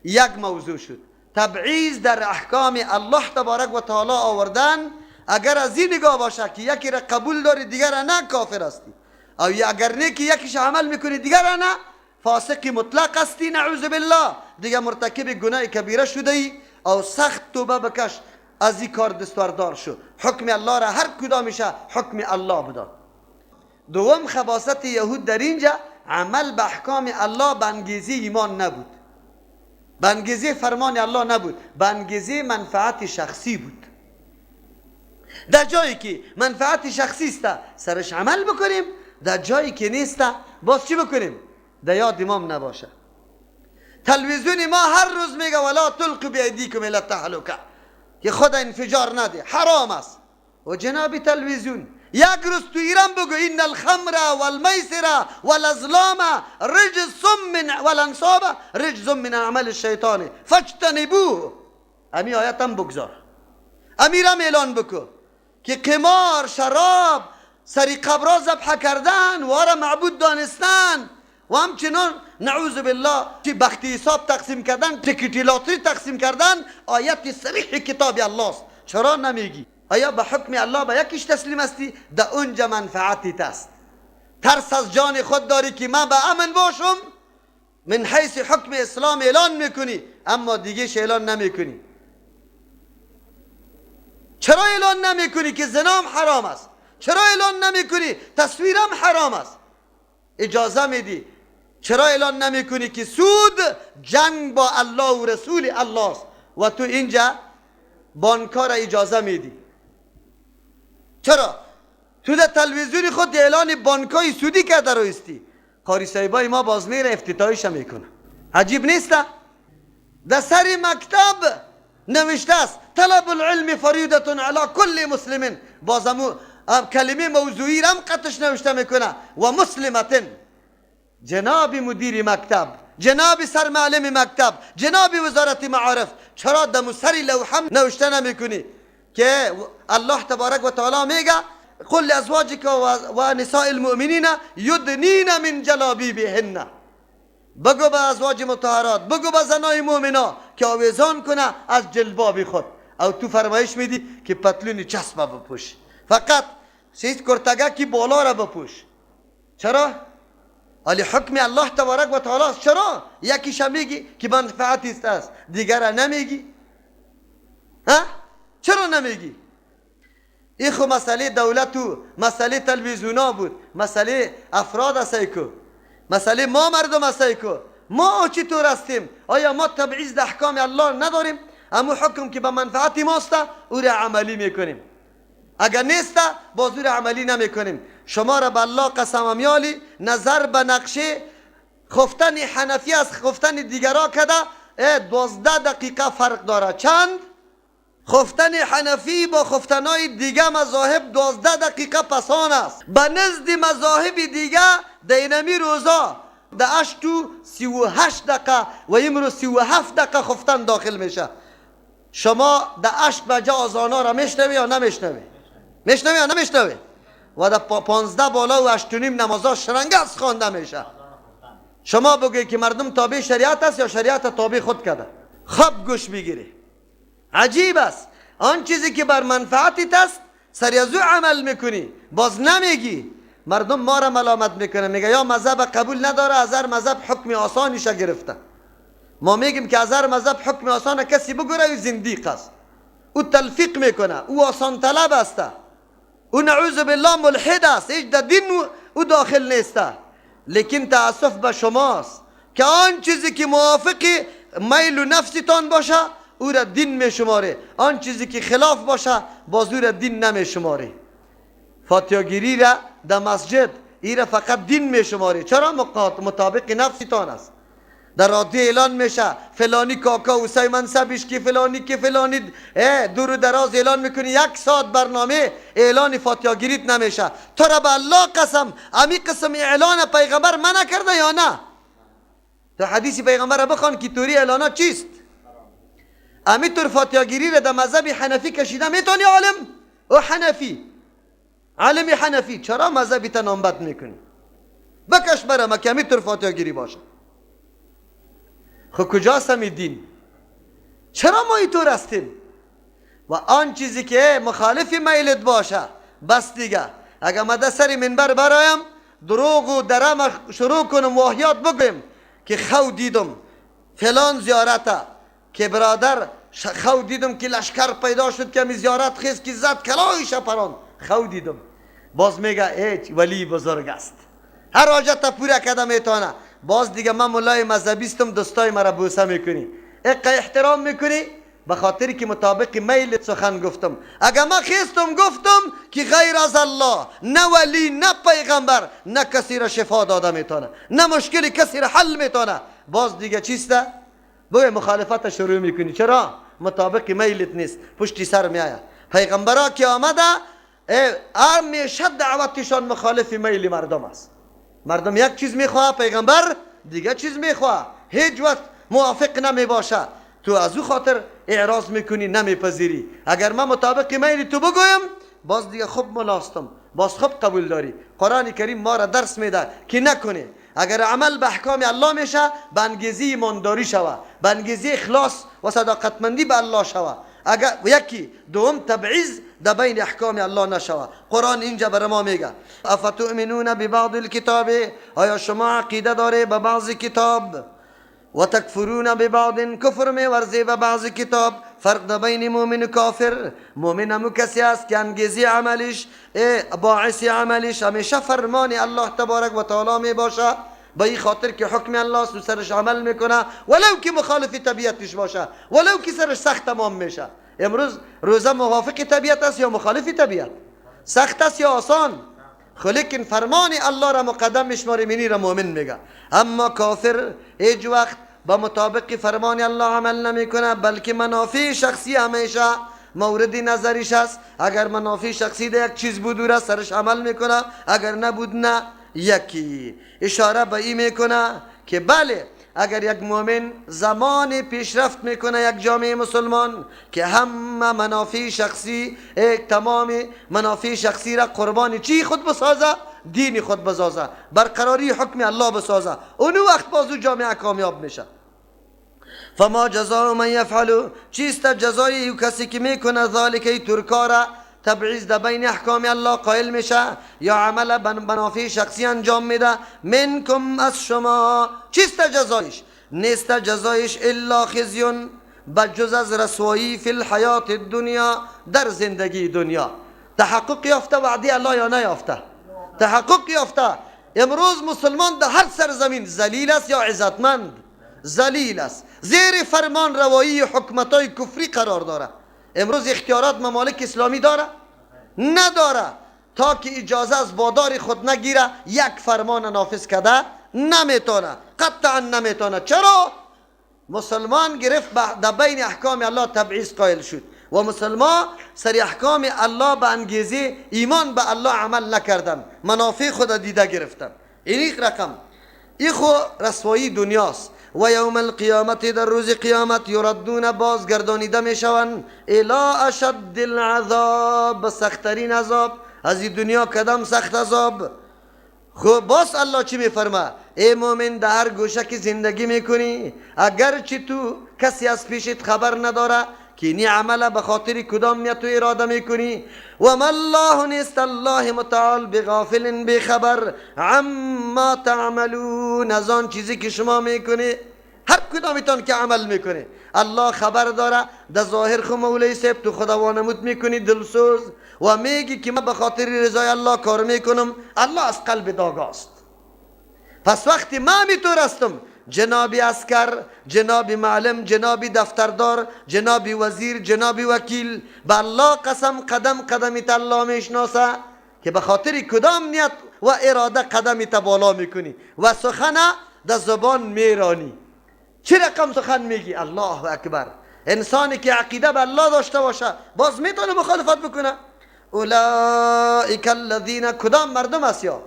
یک موضوع شد تبعیض در احکام الله تبارک و تعالی آوردن. اگر از این نگاه باشه که یکی را قبول داری دیگر را نه، کافر هستی. او اگر نه که یکیش عمل میکنی دیگر را نه، فاسق مطلق هستی، نعوذ بالله، دیگه مرتکب گناه کبیره شده ای. او سخت توبه بکش، از این کار دستوردار شو. حکم الله را هر کدامش حکم الله بدار. دوم خباثت یهود در اینجا عمل به احکام الله به انگیزه ایمان نبود، به انگیزه فرمان الله نبود، به انگیزه منفعت شخصی بود. در جایی که منفعت شخصی است سرش عمل بکنیم، در جایی که نیست باز چی بکنیم؟ در یاد امام نباشه. تلویزیون ما هر روز میگه ولا تلقوا بایدیکم الی التهلکه، که خدا انفجار نده، حرام است. و جناب تلویزیون یک روز تو ایران بگو این الخمر والمیسر والازلام رجس من والانصاب رجس من عمل الشیطان فاجتنبوه. امی آیت هم بگذار، امیرم اعلان بکو که قمار، شراب، سری قبرا ذبح کردن و آره معبود دانستن و همچنان نعوذ بالله چی بختی حساب تقسیم کردن، تکیتی لاتری تقسیم کردن، آیت صریح کتاب الله است. چرا نمیگی؟ آیا به حکم الله به یکیش تسلیم هستی؟ در اونجا منفعتیت است. ترس از جان خود داری که من به امن باشم، من حیث حکم اسلام اعلان میکنی اما دیگهش اعلان نمیکنی. چرا اعلان نمیکنی که زنام حرام است؟ چرا اعلان نمیکنی تصویرم حرام است؟ اجازه میدی. چرا اعلان نمیکنی که سود جنگ با الله و رسول الله است و تو اینجا بانکار اجازه میدی؟ چرا؟ تو در تلویزیون خود اعلان بانکای سودی کرده رویستی. قاری صاحبای ما باز میره افتتاحیش میکنه. عجیب نیست؟ در سر مکتب نوشته است طلب العلم فریضة علی کل مسلم، بازمو کلمه موضوعی رم قطش نوشته میکنه و مسلمتن. جناب مدیر مکتب، جناب سرمعلم مکتب، جناب وزارت معارف، چرا دم سری لوحه نوشته نمیکنی که الله تبارک و تعالی میگه قل لازواجک و نساء المؤمنین یدنین من جلابیبهن، بگو به ازواج مطهرات، بگو به زنای مؤمنا که آویزان کنه از جلباب خود. او تو فرمایش میدی که پتلون چسبه بپوش، فقط سیست کرتگکی بالا را بپوش. چرا؟ علی حکم الله تبارک و تعالی. چرا یکیش میگی که منفعتی است دیگر نمیگی؟ چرا نمیگی؟ این خو مسئله دولت و مسئله تلویزیونا بود، مسئله افراد است کو، مسئله ما مردم است کو. ما چطور هستیم؟ آیا ما تبعیض در احکام الله نداریم؟ اما حکم که به منفعت ماست او را عملی میکنیم، اگر نیست باز او را عملی نمیکنیم. شما را به الله قسم میالی نظر به نقشه خفتن حنفی از خفتن دیگرا کده 12 دقیقه فرق داره. چند؟ خفتن حنفی با خفتنای دیگه مذاهب 12 دقیقه پسان است. به نزد مذاهب دیگه دینمی روزا ده اشتو 38 دقیقه و امرو 37 دقیقه خفتن داخل میشه. شما ده اشت بجا آزانا را میشنوی یا نمیشنوی؟ میشنوی یا نمیشنوی؟ و ده 15 بالا و 8 و نیم نمازا شرنگس خوانده میشه. شما بگوی که مردم تابع شریعت است یا شریعت تابع خود کرده؟ خب گوش بگیری. عجیب است، آن چیزی که بر منفعتت است سری از او عمل میکنی، باز نمیگی. مردم ما را ملامت میکنه، میگه یا مذهب قبول نداره، از هر مذهب حکم آسانیش گرفته. ما میگیم که از هر مذهب حکم آسان کسی بگوره او زندیق است، او تلفیق میکنه، او آسان طلب است، او نعوذ بالله ملحد است، هیچ در دین او داخل نیست. لیکن تأسف به شماست که آن چیزی که موافق میل و نفستان باشه او را دین می شماره، آن چیزی که خلاف باشه باز او را دین نمی شماره. فاتحه‌گیری را در مسجد ای را فقط دین می شماره. چرا؟ مطابق نفستان است. در رادیو اعلان میشه فلانی کاکا و سی منصبش که فلانی دور و دراز اعلان میکنی، 1 ساعت برنامه اعلان فاتحه‌گیریت نمیشه. تو را به الله قسم امی قسم اعلان پیغمبر منع کرده یا نه؟ تو حدیث پیغمبر را بخوان که توری اعلانات چیست. امی طور فاتحه‌گیری را در مذهب حنفی کشیده میتونی عالم او حنفی عالم حنفی چرا مذهبی تا نامبد میکنی؟ بکش برم که امی طور فاتحه‌گیری باشه. خب کجاست همی دین؟ چرا ما اینطور هستیم؟ و آن چیزی که مخالف میلت باشه بس دیگه. اگر من سر منبر برایم دروغ و درم شروع کنم واهیات بگویم که خو دیدم فلان زیارته که برادر خو دیدم که لشکر پیدا شد که می زیارت خیز که زد کلاهش پران خو دیدم، باز میگه ایچ ولی بزرگ است هر حاجت پورا کده میتونه. باز دیگه من مولای مذهبیستم دستای مرا بوسه میکنی، اقا احترام میکنی به خاطری که مطابق میل سخن گفتم. اگر من خیستم گفتم که غیر از الله نه ولی نه پیغمبر نه کسی را شفا داده میتونه نه مشکلی کسی را حل میتونه، باز دیگه چیسته؟ بوی مخالفت شروع میکنی. چرا؟ مطابق میلت نیست، پشتی سر میآید. پیغمبرها که آمده همیشه دعوتشان مخالف میل مردم است. مردم یک چیز میخواه، پیغمبر دیگه چیز میخواه، هیچ وقت موافق نمی باشه. تو از او خاطر اعراض میکنی نمیپذیری. اگر من مطابق میل تو بگویم باز دیگه خوب ملاستم، باز خوب قبول داری. قرآن کریم ما را درس میده که نکنی. اگر عمل به احکام الله میشه به انگیزه ایمانداری شوه، به انگیزه اخلاص و صداقتمندی به الله شوه. اگر یکی دوم تبعیض در بین احکام الله نشوه. قرآن اینجا بر ما میگه افتؤمنون ببعض الکتاب، آیا شما عقیده داره به بعض کتاب؟ و تکفرون ببعض، کفر میورزی به بعض کتاب. فرق در بین مؤمن و کافر، مؤمن همو کسی است که انگیزه عملش باعث عملش همیشه فرمان الله تبارک و تعالی می باشه، به این خاطر که حکم الله است و سرش عمل میکنه ولو که مخالف طبیعتش باشه، ولو که سرش سخت تمام میشه. امروز روزه موافق طبیعت است یا مخالف طبیعت؟ سخت است یا آسان؟ لیکن فرمان الله را مقدم میشماره، منی را مؤمن میگه. اما کافر هیچ وقت با مطابق فرمان الله عمل نمیکنه، بلکه منافع شخصی همیشه مورد نظرش است. اگر منافع شخصی ده یک چیز بود را سرش عمل میکنه، اگر نبود نه. یکی اشاره به این میکنه که بله اگر یک مؤمن زمان پیشرفت میکنه یک جامعه مسلمان که همه منافع شخصی تمام منافع شخصی را قربانی چی خود بسازه؟ دین خود بسازه، برقراری حکم الله بسازه، اون وقت بازو جامعه کامیاب میشه. فما جزاء من یفعل، چیست جزای او کسی که میکنه ذالک ای ترکارا تبعیض در بین احکام الله قائل میشه یا عمل منافع شخصی انجام میده. منکم از شما چیست جزایش؟ نیست جزایش الا خزیون، بجز از رسوایی فی الحیات الدنیا، در زندگی دنیا. تحقق یافته وعده الله یا نیافته؟ تحقق یافته. امروز مسلمان در هر سرزمین ذلیل است یا عزتمند؟ ذلیل است، زیر فرمان روایی حکومت‌های کفری قرار داره. امروز اختیارات ممالک اسلامی داره؟ نداره. تا که اجازه از بادار خود نگیره یک فرمان نافذ کرده نمیتونه، قطعا نمیتونه. چرا؟ مسلمان گرفت در بین احکام الله تبعیض قائل شد و مسلمان سر احکام الله به انگیزه ایمان به الله عمل نکردن، منافع خود دیده گرفتن. این رقم این خو رسوایی دنیاست. و یوم القیامت، در روز قیامت، یردون بازگردانیده میشوند الی اشد العذاب، سختترین عذاب. از این دنیا کدام سخت عذاب؟ خب باز الله چی میفرما؟ ای مومن در هر گوشه که زندگی میکنی اگرچه تو کسی از پیشت خبر نداره که این عمله به خاطر کدام نیت و اراده میکنی. و ما الله، نیست الله متعال بغافل بخبر عما تعملون، از آن چیزی که شما میکنی. هر کدامتان که عمل میکنه الله خبر داره. در ظاهر خو مولای صاحب تو خدا وانمود میکنی دلسوز و میگی که من به خاطر رضای الله کار میکنم، الله از قلب داگاست. پس وقتی من میطور هستم، جناب اسکر، جناب معلم، جناب دفتردار، جناب وزیر، جناب وکیل، به الله قسم قدم قدمیت الله میشناسه که به خاطر کدام نیت و اراده قدمیت بالا میکنی و سخن در زبان میرانی. چه رقم سخن میگی؟ الله اکبر. انسانی که عقیده به الله داشته باشه باز میتونه مخالفت بکنه. اولئک الذین، کدام مردم است؟ یا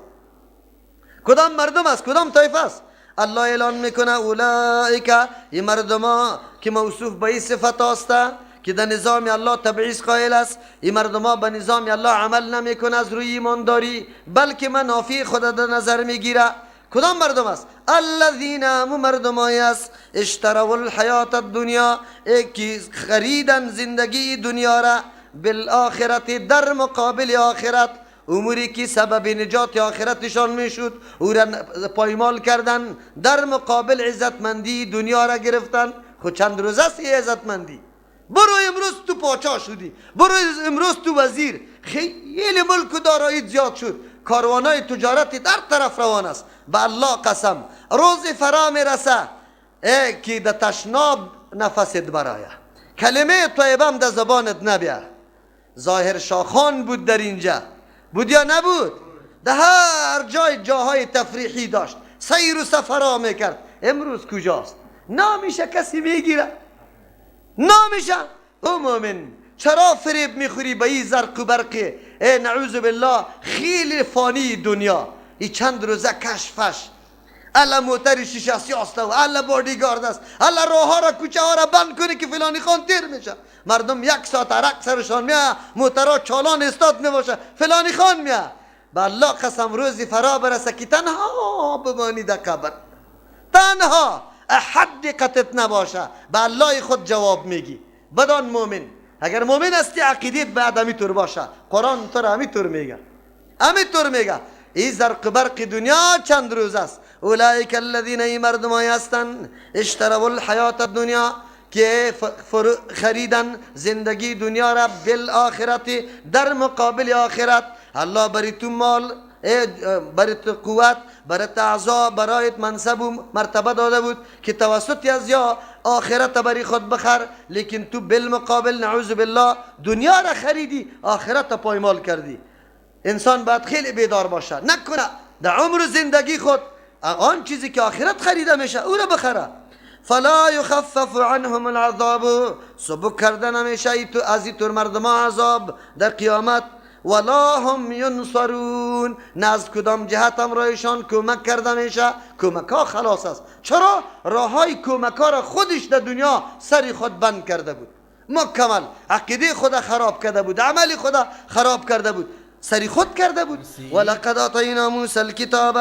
کدام مردم است؟ کدام طایفه است؟ الله اعلان میکنه اولئک، این مردما که موصوف به این صفت است که در نظام الله تبعیض قائل است. این مردما به نظام الله عمل نمیکنه از روی ایمانداری، بلکه منافع خود در نظر میگیره. کدام مردم است؟ الذین، هم مردمایی است اشتروا الحیات الدنیا، که خریدن زندگی دنیا را، بالآخرت، در مقابل آخرت. اموری که سبب نجات آخرتشان میشد او را پایمال کردن، در مقابل عزتمندی دنیا را گرفتن. خود چند روز است یه عزتمندی؟ برو امروز تو پاچا شدی، برو امروز تو وزیر، خیلی ملک و دارایی زیاد شد، کاروانای تجارتی در طرف روان است. به الله قسم روز فرا میرسه که در تشناب نفست برایه، کلمه طیبه هم در زبانت نبیه. ظاهر شاخان بود در اینجا، بود یا نبود؟ در هر جای جاهای تفریحی داشت، سیر و سفرها میکرد. امروز کجاست؟ نامیشه کسی میگیره؟ نامیشه؟ او مومن چرا فریب میخوری به این زرق و برقی؟ نعوذ بالله خیلی فانی دنیا. این چند روزه کشفش، الا موتر شیشه سیاسته و الا بادیگارد است، الا راه ها را کوچه ها را بند کنی که فلانی خان تیر میشه. مردم یک ساعت عرق سرشان میاد، موترها چالان استاد میباشه، فلانی خان میاد. به الله قسم روزی فرا برسه که تنها بمانی در قبر، تنها احد دقتت نباشه، به الله خود جواب میگی. بدان مومن، اگر مومن هستی عقیدت بعد همیطور باشه. قرآن تو را همیطور میگه، همیطور میگه. این زرق برق دنیا چند روز است. اولئک الذین، ای مردمایی هستند اشتروا الحیات الدنیا، که خریدن زندگی دنیا را، بالآخرت، در مقابل آخرت. الله بری تو مال، برای تو قوت، برای تو اعضا، برایت منصب و مرتبه داده بود که توسط از یا آخرت برای خود بخر، لیکن تو بالمقابل نعوذ بالله دنیا را خریدی، آخرت پایمال کردی. انسان باید خیلی بیدار باشه، نکنه در عمر زندگی خود آن چیزی که آخرت خریده میشه او را بخره. فلا یخفف عنهم العذاب، سبک کردن نمیشه از این طور مردمان عذاب در قیامت. ولا هم ینصرون، نه از کدام جهت هم رایشان کمک کرده میشه. کمک ها خلاص است. چرا؟ راه های کمک ها را خودش در دنیا سری خود بند کرده بود، مکمل عقیده خود خراب کرده بود، عمل خود خراب کرده بود، سری خود کرده بود. ولقد آتینا موسی الکتاب،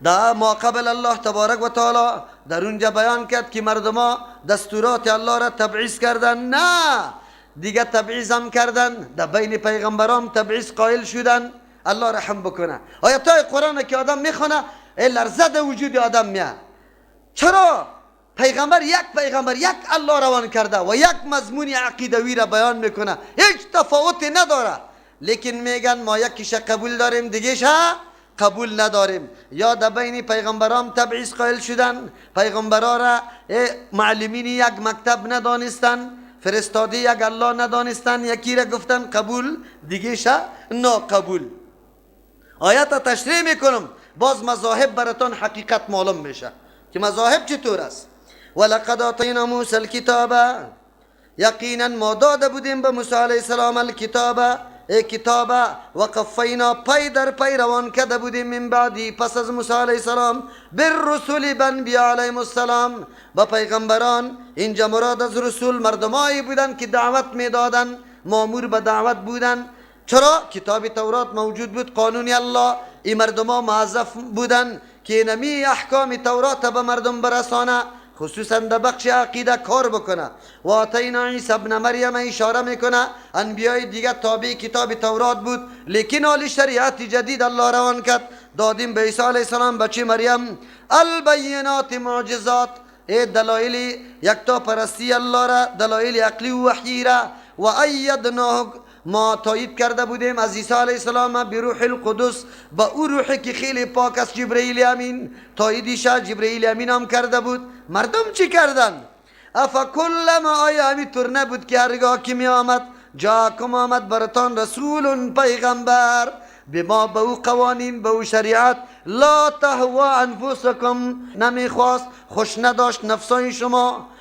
دا ما قبل الله تبارک و تعالی در اونجا بیان کرد که مردما دستورات الله را تبعیض کردن. نه، دیگه تبعیض هم کردن، در بین پیغمبران تبعیض قائل شدن. الله رحم بکنه. آیاتای قرآن که آدم میخونه لرزه در وجود آدم میاد. چرا؟ پیغمبر یک الله روان کرده و یک مضمون عقیدوی را بیان میکنه، هیچ تفاوتی نداره. لیکن میگن ما یکیش قبول داریم دیگهش قبول نداریم. یا در بین پیغمبران تبعیض قائل شدن، پیغمبران را معلمین یک مکتب ندانستن، فرستاده یک الله ندانستن، یکی را گفتن قبول دیگهش ناقبول. آیت تشریح میکنم، باز مذاهب براتون حقیقت معلوم میشه که مذاهب چطور است. ولقد آتینا موسی الکتاب، یقینا ما داده بودیم به موسی علیه السلام الکتاب، کتاب، و قفینا، پی در پی روان کرده بودیم، من بعدی، پس از موسی علیه السلام، بالرسول، بانبیا علیهم السلام، با پیغمبران. اینجا مراد از رسول مردمایی بودن که دعوت میدادن، مامور به دعوت بودن. چرا؟ کتاب تورات موجود بود، قانون الله. این مردما موظف بودن که نمی احکام تورات به مردم برسانه، خصوصا در بخش عقیده کار بکنه. و آتینا عیسی ابن مریم، اشاره میکنه انبیای دیگه تابع کتاب تورات بود، لیکن آل شریعت جدید الله روان کرد، دادیم به عیسی علیه السلام بچه مریم البینات، معجزات، دلایل یکتا پرستی الله را، دلایل عقلی و وحی را. و ایدناه، ما تایید کرده بودیم از عیسی علیه السلام به روح القدس، با او روحی که خیلی پاک است، جبرئیل امین. تاییدش جبرئیل امین هم کرده بود. مردم چی کردن؟ افکلما، آیا همینطور نبود که هرگاه که می آمد جاکم آمد برتان رسول پیغمبر به ما، به او قوانین، به او شریعت، لا تهوا انفسکم، نمیخواست، خوش نداشت نفسای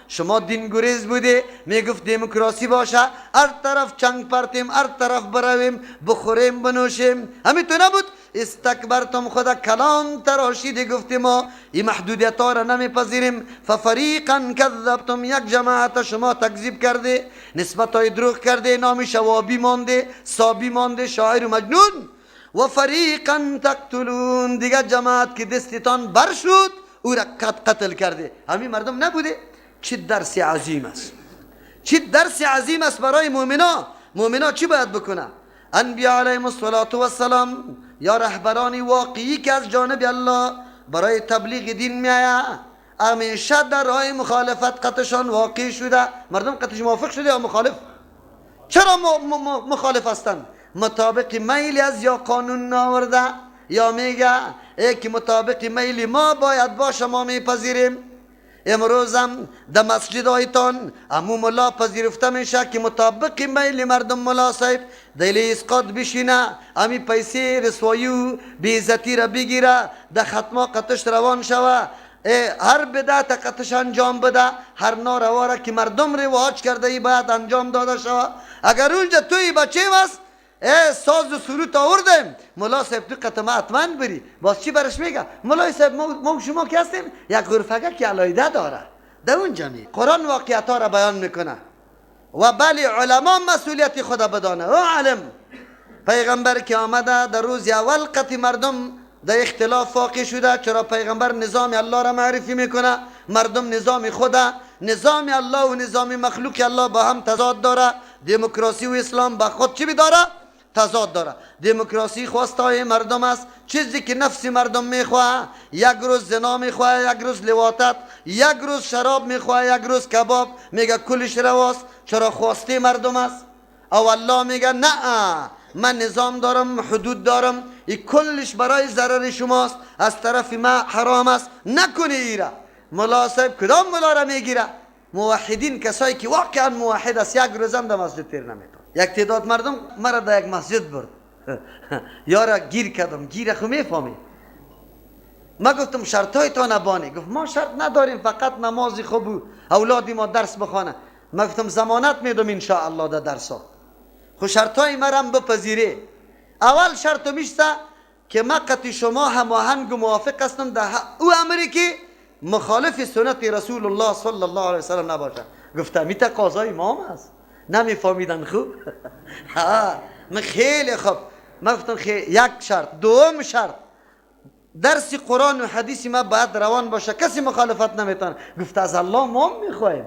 شما دین گریز بوده، میگفت دموکراسی باشه، هر طرف چنگ پرتیم، هر طرف برویم، بخوریم بنوشیم. همینطور نبود؟ استکبرتم، خدا کلام تراشیده، گفتیم ما این محدودیت ها را نمیپذیریم. ففریقا کذبتم، یک جماعت شما تکذیب کرده، نسبت های دروغ کرده، نام شوابی مانده، صابی مانده، شاعر و مجنون. و فریقا تقتلون، دیگر جماعت که دستتان بر شد او را قتل کرده. همین مردم نبوده؟ چه درس عظیم است، چه درس عظیم است برای مؤمنا چی باید بکنه؟ انبیاء علیهم السلام یا رهبران واقعی که از جانب الله برای تبلیغ دین میآید، همیشه در راه مخالفت قطعشان واقع شده. مردم قطعش موافق شده یا مخالف؟ چرا مخالف هستند؟ مطابق میل از یا قانون ناورده یا میگه ای که مطابق میل ما باید باشه، ما میپذیریم. امروز هم در مسجد هایتان امو ملا پذیرفته میشه که مطابق میل مردم ملا صاحب دیل اسقاط بشینه، امی پیسه رسوایی و بیعزتی را بگیره، در ختمه قطش روان شوه، هر بدعت قطش انجام بده، هر ناروا را که مردم رواج کرده ای باید انجام داده شوه. اگر اونجا توی بچه است ساز و سرود آوردیم، ملا صاحب تو قطمه حتما بری، باز چی برش میگه؟ ملا صاحب ما شما که هستیم یک غرفه که علایده داره، در اونجا می قرآن واقعیت ها را بیان میکنه. و بلی علما مسئولیت خدا بدانه. او علم پیغمبر که آمده در روز اول قطع مردم در اختلاف واقع شده، چرا پیغمبر نظام الله را معرفی میکنه، مردم نظام خدا، نظام الله و نظام مخلوق الله با هم تضاد داره. دموکراسی و اسلام با خود چی داره؟ تضاد داره. دموکراسی خواستای مردم است، چیزی که نفس مردم میخواه، یک روز زنا میخواه، یک روز لواطت، یک روز شراب میخواه، یک روز کباب، میگه کلش رواست، چرا خواسته مردم است. او الله میگه نه، من نظام دارم، حدود دارم، این کلش برای ضرر شماست، از طرف ما حرام است، نکنی ایره. ملا صاحب کدام ملا را میگیره؟ موحدین، کسایی که واقعا موحد است، یک روزم در مسجد تیر نمیتون. یک تعداد مردم مرا در یک مسجد برد یارا گیر کردم، گیر خو میفهمی. ما گفتم شرطای تا نبانی؟ گفت ما شرط نداریم، فقط نمازی خوب اولادی ما درس بخوانه. ما گفتم ضمانت میدم ان شاء الله در درس ها، خو شرطای مرم بپذیره. اول شرط میشته که ما قطع شما هماهنگ و موافق هستم در او امری که مخالف سنت رسول الله صلی الله علیه وسلم نباشه. گفتم این تقاضای امام است، نمیفهمیدن خوب؟ من خیلی خوب. من گفتم یک شرط. دوم شرط درس قرآن و حدیث ما باید روان باشه، کسی مخالفت نمیتونه. گفت از الله ما میخوایم.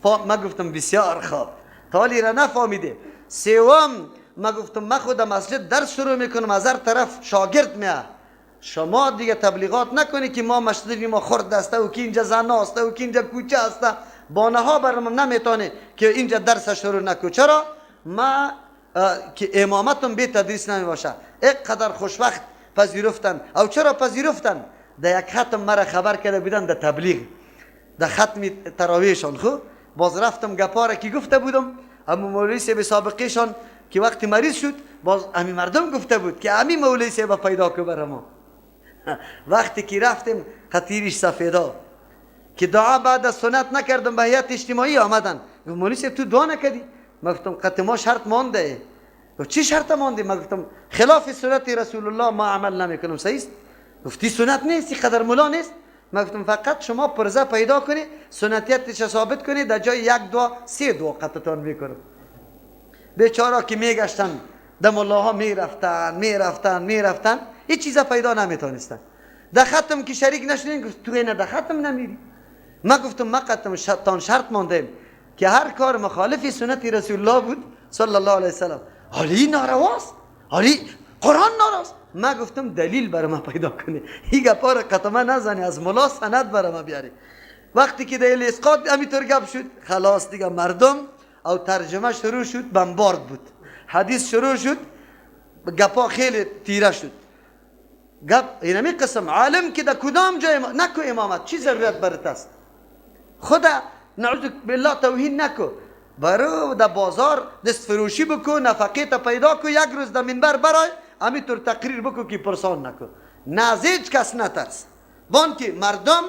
ما گفتم بسیار خوب، تالی را نفهمیده. سوم ما گفتم ما خود مسجد درس شروع میکنم، از هر طرف شاگرد میاد، شما دیگه تبلیغات نکنی که ما مسجد ما خرد است و که اینجا زن است و که اینجا کوچه است، بانه ها برام نمیتونه که اینجا درس شروع نکو. چرا؟ ما که امامتون به تدریس نمی باشه. اینقدر خوشوقت پذیرفتن. او چرا پذیرفتن؟ در یک ختم مرا خبر کرده بودن در تبلیغ، در ختم تراویحشان. خب باز رفتم گپاره که گفته بودم، اما مولوی صاحب سابقیشان که وقتی مریض شد، باز امی مردم گفته بود که امی مولوی صاحب پیدا که برای ما. وقتی که رفتیم خطیرش سفیدا که دعا بعد از سنت نکردم، به هیئت اجتماعی آمدن، گفت مولوی صاحب تو دعا نکردی؟ من گفتم قطع ما شرط مانده. گفت چی شرط مانده؟ من گفتم خلاف سنت رسول الله ما عمل نمیکنم. صحیح است؟ گفتی سنت نیست، این قدر مولا نیست. من گفتم فقط شما پرزه پیدا کنی، سنتیتش ثابت کنی، در جای یک دعا 3 دعا قطعتان میکنم. بیچارا که میگشتن در ملاها میرفتن هیچ چیزا پیدا نمیتونستن. در ختم که شریک نشدین، گفت تو اینه در ختم نمیری. من گفتم ما قطعا شرط ماندیم که هر کار مخالف سنت رسول الله بود صلی الله علیه وسلم، حالی نارواست، حالی قرآن ناراست. من گفتم دلیل برای ما پیدا کنی، این گپا را قطعا نزنی، از ملا سند برای ما بیاری. وقتی که دیل اسقاط همینطور گپ شد، خلاص دیگه مردم او ترجمه شروع شد، بمبارد بود. حدیث شروع شد، گپا خیلی تیره شد. گپ اینمی قسم عالم که در کدام جای نکو امامت، چی ضرورت برات است؟ خدا نعوذ بالله توهین نکو، برو در بازار دست فروشی بکو، نفقه تا پیدا کو، یک روز در منبر برای همینطور تقریر بکو که پرسان نکو. نه از هیچ کس نترس. وان که مردم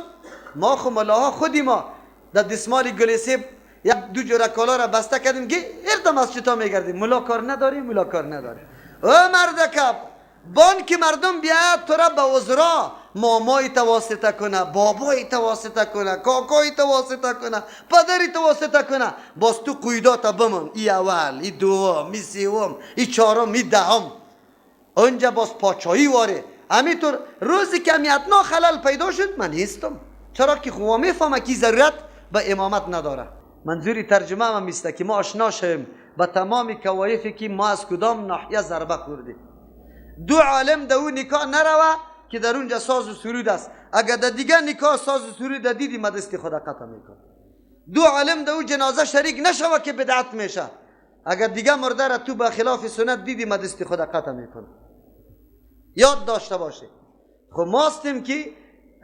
ما خو ملاها خودی ما در دستمال گلیسیب یک دو جوره کالا را بسته کردیم که اردم از چطا میگردیم، ملا کار نداری، ملا کار نداری. او مردکب بان که مردم بیاید تو را به وزرا مامایی تواسطه کنه، بابایی تواسطه کنه، کاکایی تواسطه کنه، پدری تواسطه کنه، باز تو قیدات بمون، ای اول، ای دوم، ای سوم، ای چهارم، ای دهم. اونجا باز پاچایی واره. همینطور روزی که امیتنا خلل پیدا شد من نیستم، چرا که خواه میفهمه که ضرورت به امامت نداره. منظوری ترجمه هم میسته که ما آشنا شیم با تمام کوایفی که ما از کدام ناحیه ضربه خوردیم. دو عالم در اون نکاح نروه که در اونجا ساز و سرود است. اگر در دیگه نکاح ساز و سرود دیدی ما دست خدا قطع میکن. دو عالم در اون جنازه شریک نشوه که بدعت میشه. اگر دیگه مرده را تو با خلاف سنت دیدی ما دست خدا قطع میکن. یاد داشته باشه. خب ما هستیم که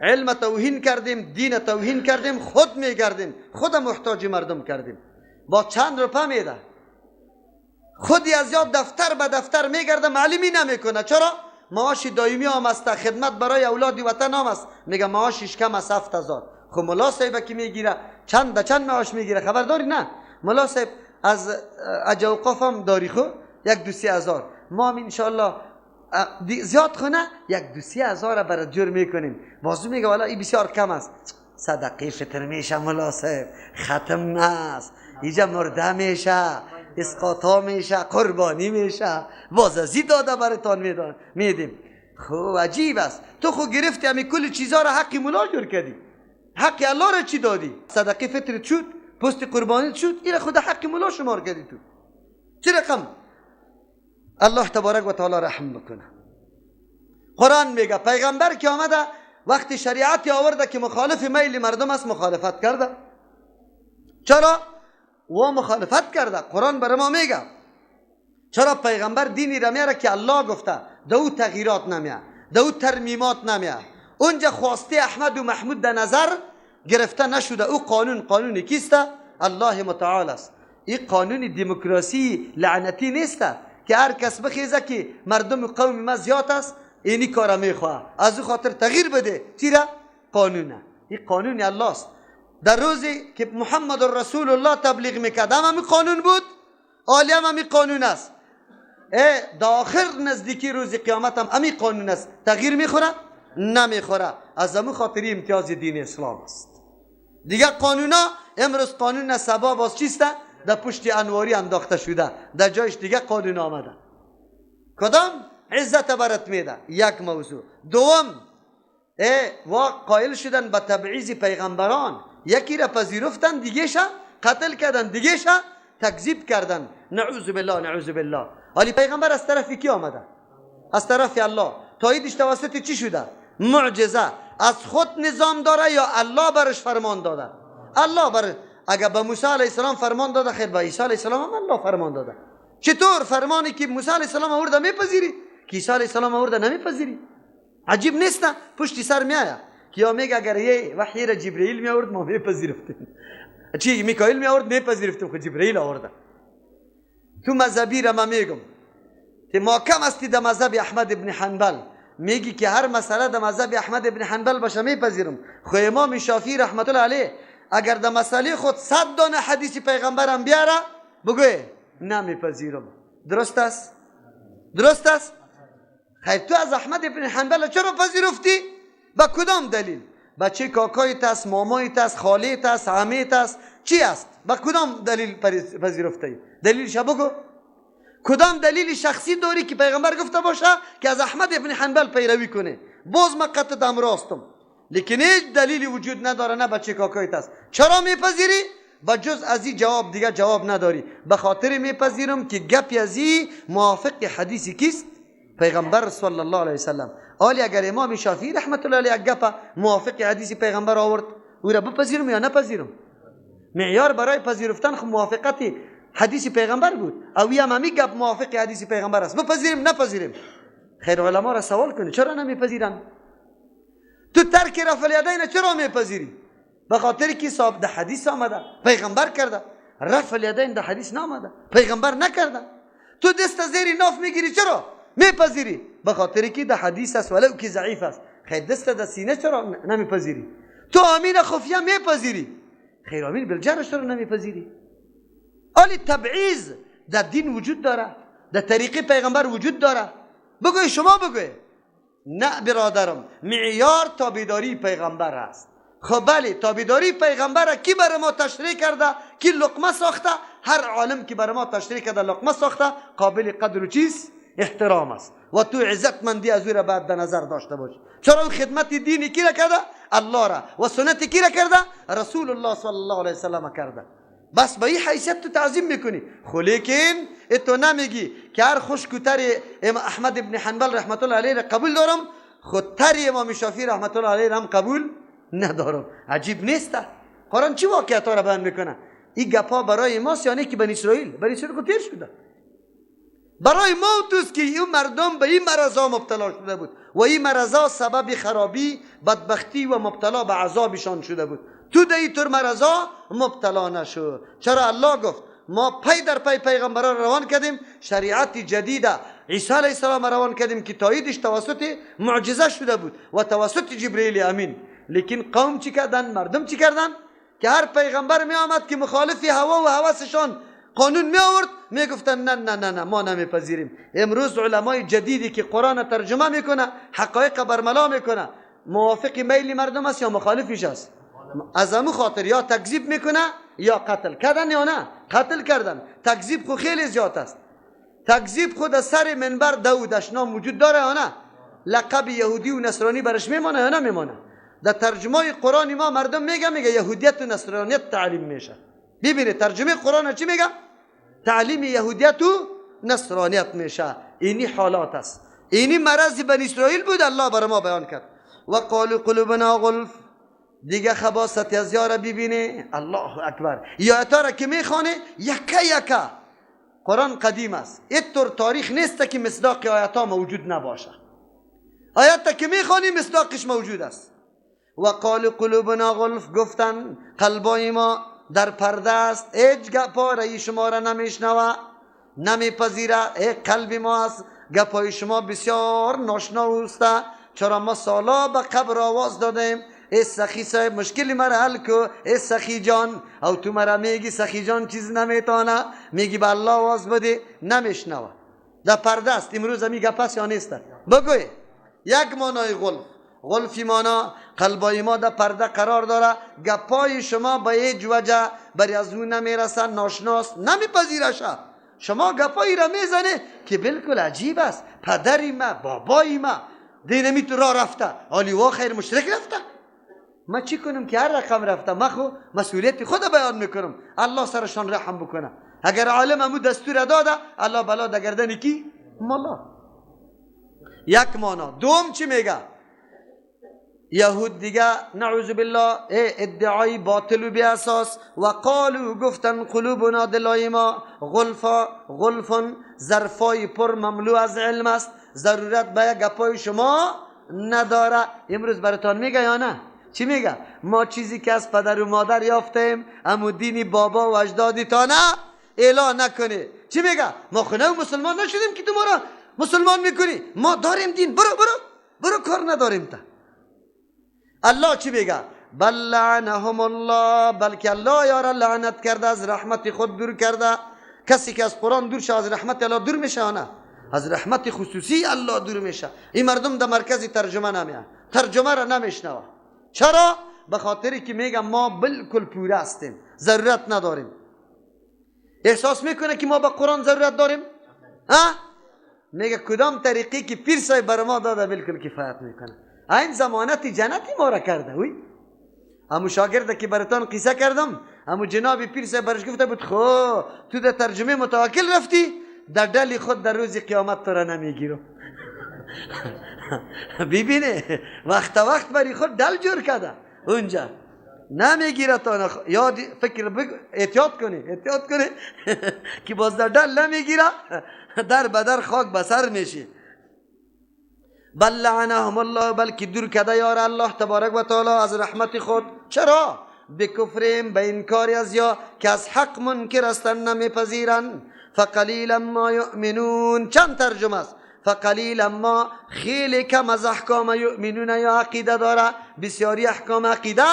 علم توهین کردیم، دین توهین کردیم، خود میگردیم، خود محتاج مردم کردیم. با چند روپه میده، خودی از یاد دفتر به دفتر میگرده، معلمی نمیکنه. چرا؟ معاش دائمی هم است، خدمت برای اولاد وطن هم است، میگه معاشش کم از 7000. خب ملا صاحب که میگیره چند معاش میگیره خبر داری؟ نه، ملا صاحب از اجاوقاف هم داری، خب یک 2-3 هزار. ما هم انشاءالله زیاد خونه یک 2-3 هزار برای جور میکنیم. بازو میگه والا این بسیار کم است. صدقه فطر میشه ملا صاحب، ختم نست، اینجا مرده میشه، اسقاطا میشه، قربانی میشه، باز ازی داده براتان میدیم. خب عجیب است، تو خود گرفتی همین کل چیزها را حق مولا جور کردی، حق الله را چی دادی؟ صدقه فطرت شد، پست قربانیت شد، این خود حق مولا شمار کردی تو. چه رقم؟ الله تبارک و تعالی رحم بکنه. قرآن میگه پیغمبر که آمده وقتی شریعتی آورده که مخالف میل مردم است مخالفت کرده. چرا؟ و مخالفت کرده. قرآن برای ما میگه چرا پیغمبر دینی را میاره که الله گفته، دو تغییرات نمیه، دو ترمیمات نمیه. اونجا خواسته احمد و محمود در نظر گرفته نشده. او قانونی کیسته؟ الله متعال است. این قانون دموکراسی لعنتی نیسته که هر کس بخیزه که مردم قوم ما زیاد است اینی کارا میخواه، از او خاطر تغییر بده. چرا؟ قانونه. این قانون الله است. در روزی که محمد رسول الله تبلیغ میکرد هم قانون بود، عالی هم قانون است. داخل نزدیکی روز قیامت هم همی قانون است. تغییر میخوره؟ نمیخوره. از همون خاطری امتیاز دین اسلام است. دیگه قانونا امروز قانون سبا باز چیسته؟ در پشت انواری انداخته شده، در جایش دیگه قانون آمده. کدام؟ عزت برات میده. یک موضوع. دوم و قائل شدن به تبعیض پیغمبران. یکی را پذیرفتن دیگه شا قتل کردن، دیگه شا تکذیب کردن. نعوذ بالله نعوذ بالله. ولی پیغمبر از طرف کی آمده؟ از طرف الله. تاییدش توسط چی شده؟ معجزه. از خود نظام داره یا الله برش فرمان داده؟ الله برش. اگر به موسی علیه السلام فرمان داده، خیر به عیسی علیه السلام هم الله فرمان داده. چطور فرمانی که موسی علیه السلام آورده میپذیری که عیسی علیه السلام آورده نمیپذیری؟ عجیب نیست نه؟ پشت سر میآید که یا میگه اگر یه وحی را جبرئیل میآورد ما میپذیرفتیم، چی میکائیل میآورد میپذیرفتیم، خود جبرئیل آورده. تو مذهبی را من میگم که ما کم استی در مذهب احمد ابن حنبل میگی که هر مسئله در مذهب احمد ابن حنبل باشه میپذیرم. خو امام شافعی رحمت الله علیه اگر در مسئله خود 100 دانه حدیث پیغمبرم بیاره بگوی نمیپذیرم. درست است؟ درست است؟ خیر تو از احمد ابن حنبل چرا پذیرفتی؟ با کدام دلیل؟ بچه کاکایت است، مامایت است، خالیت است، عمیت است، چی است؟ با کدام دلیل پذیرفتی؟ دلیلش بگو. کدام دلیل شخصی داری که پیغمبر گفته باشه که از احمد ابن حنبل پیروی کنه؟ باز من قطع دم راستم، لیکن هیچ دلیلی وجود نداره. نه بچه کاکایت است. چرا میپذیری؟ با جز از این جواب دیگه جواب نداری. به خاطر میپذیرم که گپی از این موافق حدیثی کیست؟ پیغمبر صلی الله علیه وسلم. حالی اگر امام شافعی رحمت الله علیه گپ موافق حدیث پیغمبر آورد او را بپذیرم یا نپذیرم؟ معیار برای پذیرفتن خب موافقت حدیث پیغمبر بود او همین گپ موافق حدیث پیغمبر است بپذیریم نپذیریم؟ خیر علما را سوال کنی چرا نمیپذیرن؟ تو ترک رفع الیدین چرا میپذیری؟ به خاطر که صاحب ده حدیث آمده پیغمبر کرده. رفع الیدین ده حدیث نامده پیغمبر نکرده. تو دست زیر ناف میگیری چرا میپذیری؟ به خاطر که ده حدیث است ولو که ضعیف است. خیر دست در سینه چرا نمیپذیری؟ تو آمین خفیه میپذیری، خیر آمین بالجهر چرا نمیپذیری؟ آلی تبعیض در دین وجود داره، در طریق پیغمبر وجود داره. بگوی شما بگوی نه برادرم، معیار تابعداری پیغمبر است. خب بله تابعداری پیغمبر کی برای ما تشریح کرده؟ کی لقمه ساخته؟ هر عالم که برای ما تشریح کرده لقمه ساخته قابل قدر و چیز احترام است و تو عزتمندی از او را بعد در نظر داشته باش. چرا اون خدمت دینی کی را کرده؟ الله را. و سنت کی را کرده؟ رسول الله صلی الله علیه وسلم کرده. بس به این حیثیت تو تعظیم میکنی. خو لیکن تو نمیگی که هر خوشکوتر احمد ابن حنبل رحمت الله علیه را قبول دارم، خودتر امام شافعی رحمت الله علیه را هم قبول ندارم. عجیب نیست؟ قرآن چی واقعیت ها را بیان میکنه؟ این گپا برای ماست یعنی که بنی اسرائیل کو تیر شده. برای ما توست که این مردم به این مرضا مبتلا شده بود و این مرضا سبب خرابی، بدبختی و مبتلا به عذابشان شده بود. تو در این طور مرضا مبتلا نشو. چرا الله گفت ما پی در پی پیغمبران روان کردیم، شریعت جدیده عیسی علیه السلام روان کردیم که تاییدش توسط معجزه شده بود و توسط جبرئیل امین. لیکن قوم چی کردن؟ مردم چی کردن؟ که هر پیغمبر می آمد که مخالف هوا و هوسشان قانون می آورد می گفتن نه نه نه نه ما نمیپذیریم. امروز علمای جدیدی که قرآن ترجمه میکنه، حقایق برملا میکنه، موافق میل مردم است یا مخالفش است؟ از همون خاطر یا تکذیب میکنه یا قتل کردن یا نه قتل کردن. تکذیب خود خیلی زیاد است. تکذیب خود از سر منبر داودش نام وجود داره یا نه؟ لقب یهودی و نصرانی برش میمانه یا نمیمانه؟ در ترجمه قرآن ما مردم میگه یهودیت و نصرانیت تعلیم میشه. ببینید ترجمه قرآن چی میگه؟ تعلیم یهودیت و نصرانیت میشه. اینی حالات است. اینی مرض بنی اسرائیل بود الله برای ما بیان کرد. و قالوا قلوبنا غلف. دیگه خباست از یار ببینه. الله اکبر. یا را که میخوانه یکا قرآن قدیم است. اینطور تاریخ نیست که مصداق آیات ها موجود نباشه. آیات که میخوانی مصداقش موجود است. و قالوا قلوبنا غلف. گفتن قلبای ما در پرده است، هیچ گپای شما را نمیشنوه نمیپذیره. ای قلب ما است گپای شما بسیار ناشنا است. چرا ما سالا به قبر آواز دادیم ای سخی صاحب مشکلی مرا حل کو ای سخی جان، او تو مرا میگی سخی جان چیز نمیتونه، میگی به الله آواز بده نمیشنوه. در پرده است. امروز همی گپاست یا نیست؟ بگوی یک مانای غلفی مانا قلبای ما در پرده قرار داره. گپای شما به هیچ وجه بری از اون نمیرسن، ناشناست، نمیپذیرش. شما گپایی را میزنه که بالکل عجیب است. پدری ما بابای ما دینمی تو را رفته، حالی وا خیر مشرک رفته. ما چی کنم که هر رقم رفته؟ ما خو مسئولیت خود بیان میکنم. الله سرشان رحم بکنه. اگر عالم همو دستور داده الله بلا در گردن کی؟ مولا. یک مانا. دوم چی میگه؟ یهود دیگه نعوذ بالله ادعای باطل و بی اساس. و قالو گفتن قلوبنا دلای ما غلفن ظرفای پر مملو از علم است، ضرورت به گپای شما نداره. امروز براتون میگه یا نه؟ چی میگه؟ ما چیزی که از پدر و مادر یافتیم امو دینی بابا و اجدادی تا نه اعلان نکنی. چی میگه؟ ما خونه و مسلمان نشدیم که تو ما را مسلمان میکنی. ما داریم دین، برو کار نداریم تا. الله چی میگه؟ بل لعنهم الله. بلکه الله یارا لعنت کرده، از رحمت خود دور کرده. کسی که از قرآن دور شه از رحمت الله دور میشه نه؟ از رحمت خصوصی الله دور میشه. این مردم در مرکز ترجمه نمیان، ترجمه را نمیشنوه. چرا؟ به خاطری که میگم ما بالکل پوره هستیم، ضرورت نداریم. احساس میکنه که ما به قرآن ضرورت داریم؟ میگه کدام طریقی که پیر صاحب بر ما داده بالکل کفایت میکنه. این ضمانت جنتی ما را کرده. وی همو شاگرد که براتون قصه کردم، همو جناب پیر صاحب برش گفته بود خو تو در ترجمه متوکل رفتی، در دل خود در روز قیامت تو را نمیگیرم. ببینه وقت بری خود دل جور کرده اونجا. نمیگیره تا یاد فکر احتیاط کنی که باز در دل نمیگیره در بدر خاک بسر میشه. بل لعنهم الله، بلکه دور کده یار الله تبارک و تعالی از رحمت خود. چرا؟ بکفرهم، به انکاری از یا که از حق منکر هستند نمیپذیرند. فقلیلا ما یؤمنون. چند ترجمه است؟ فقلیلا ما، خیلی کم از احکام یؤمنون یا عقیده داره، بسیاری احکام عقیده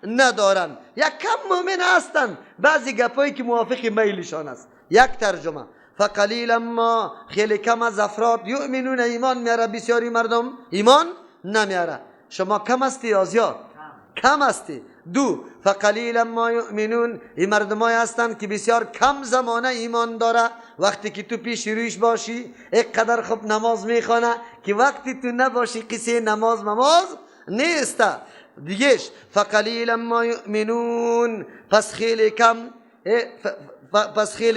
ندارن. یک کم مؤمن هستن، بعضی گپایی که موافق میلشان است. یک ترجمه فقلیلا ما، خیلی کم از افراد یؤمنون ایمان میاره، بسیاری مردم ایمان نمیاره. شما کم هستی یا زیاد؟ کم هستی. دو، فقلیلا ما یؤمنون، این مردمایی هستند که بسیار کم زمانه ایمان داره. وقتی که تو پیش رویش باشی یک قدر خوب نماز میخوانه که وقتی تو نباشی قصه نماز نیست. دیگهش فقلیلا ما یؤمنون، پس خیلی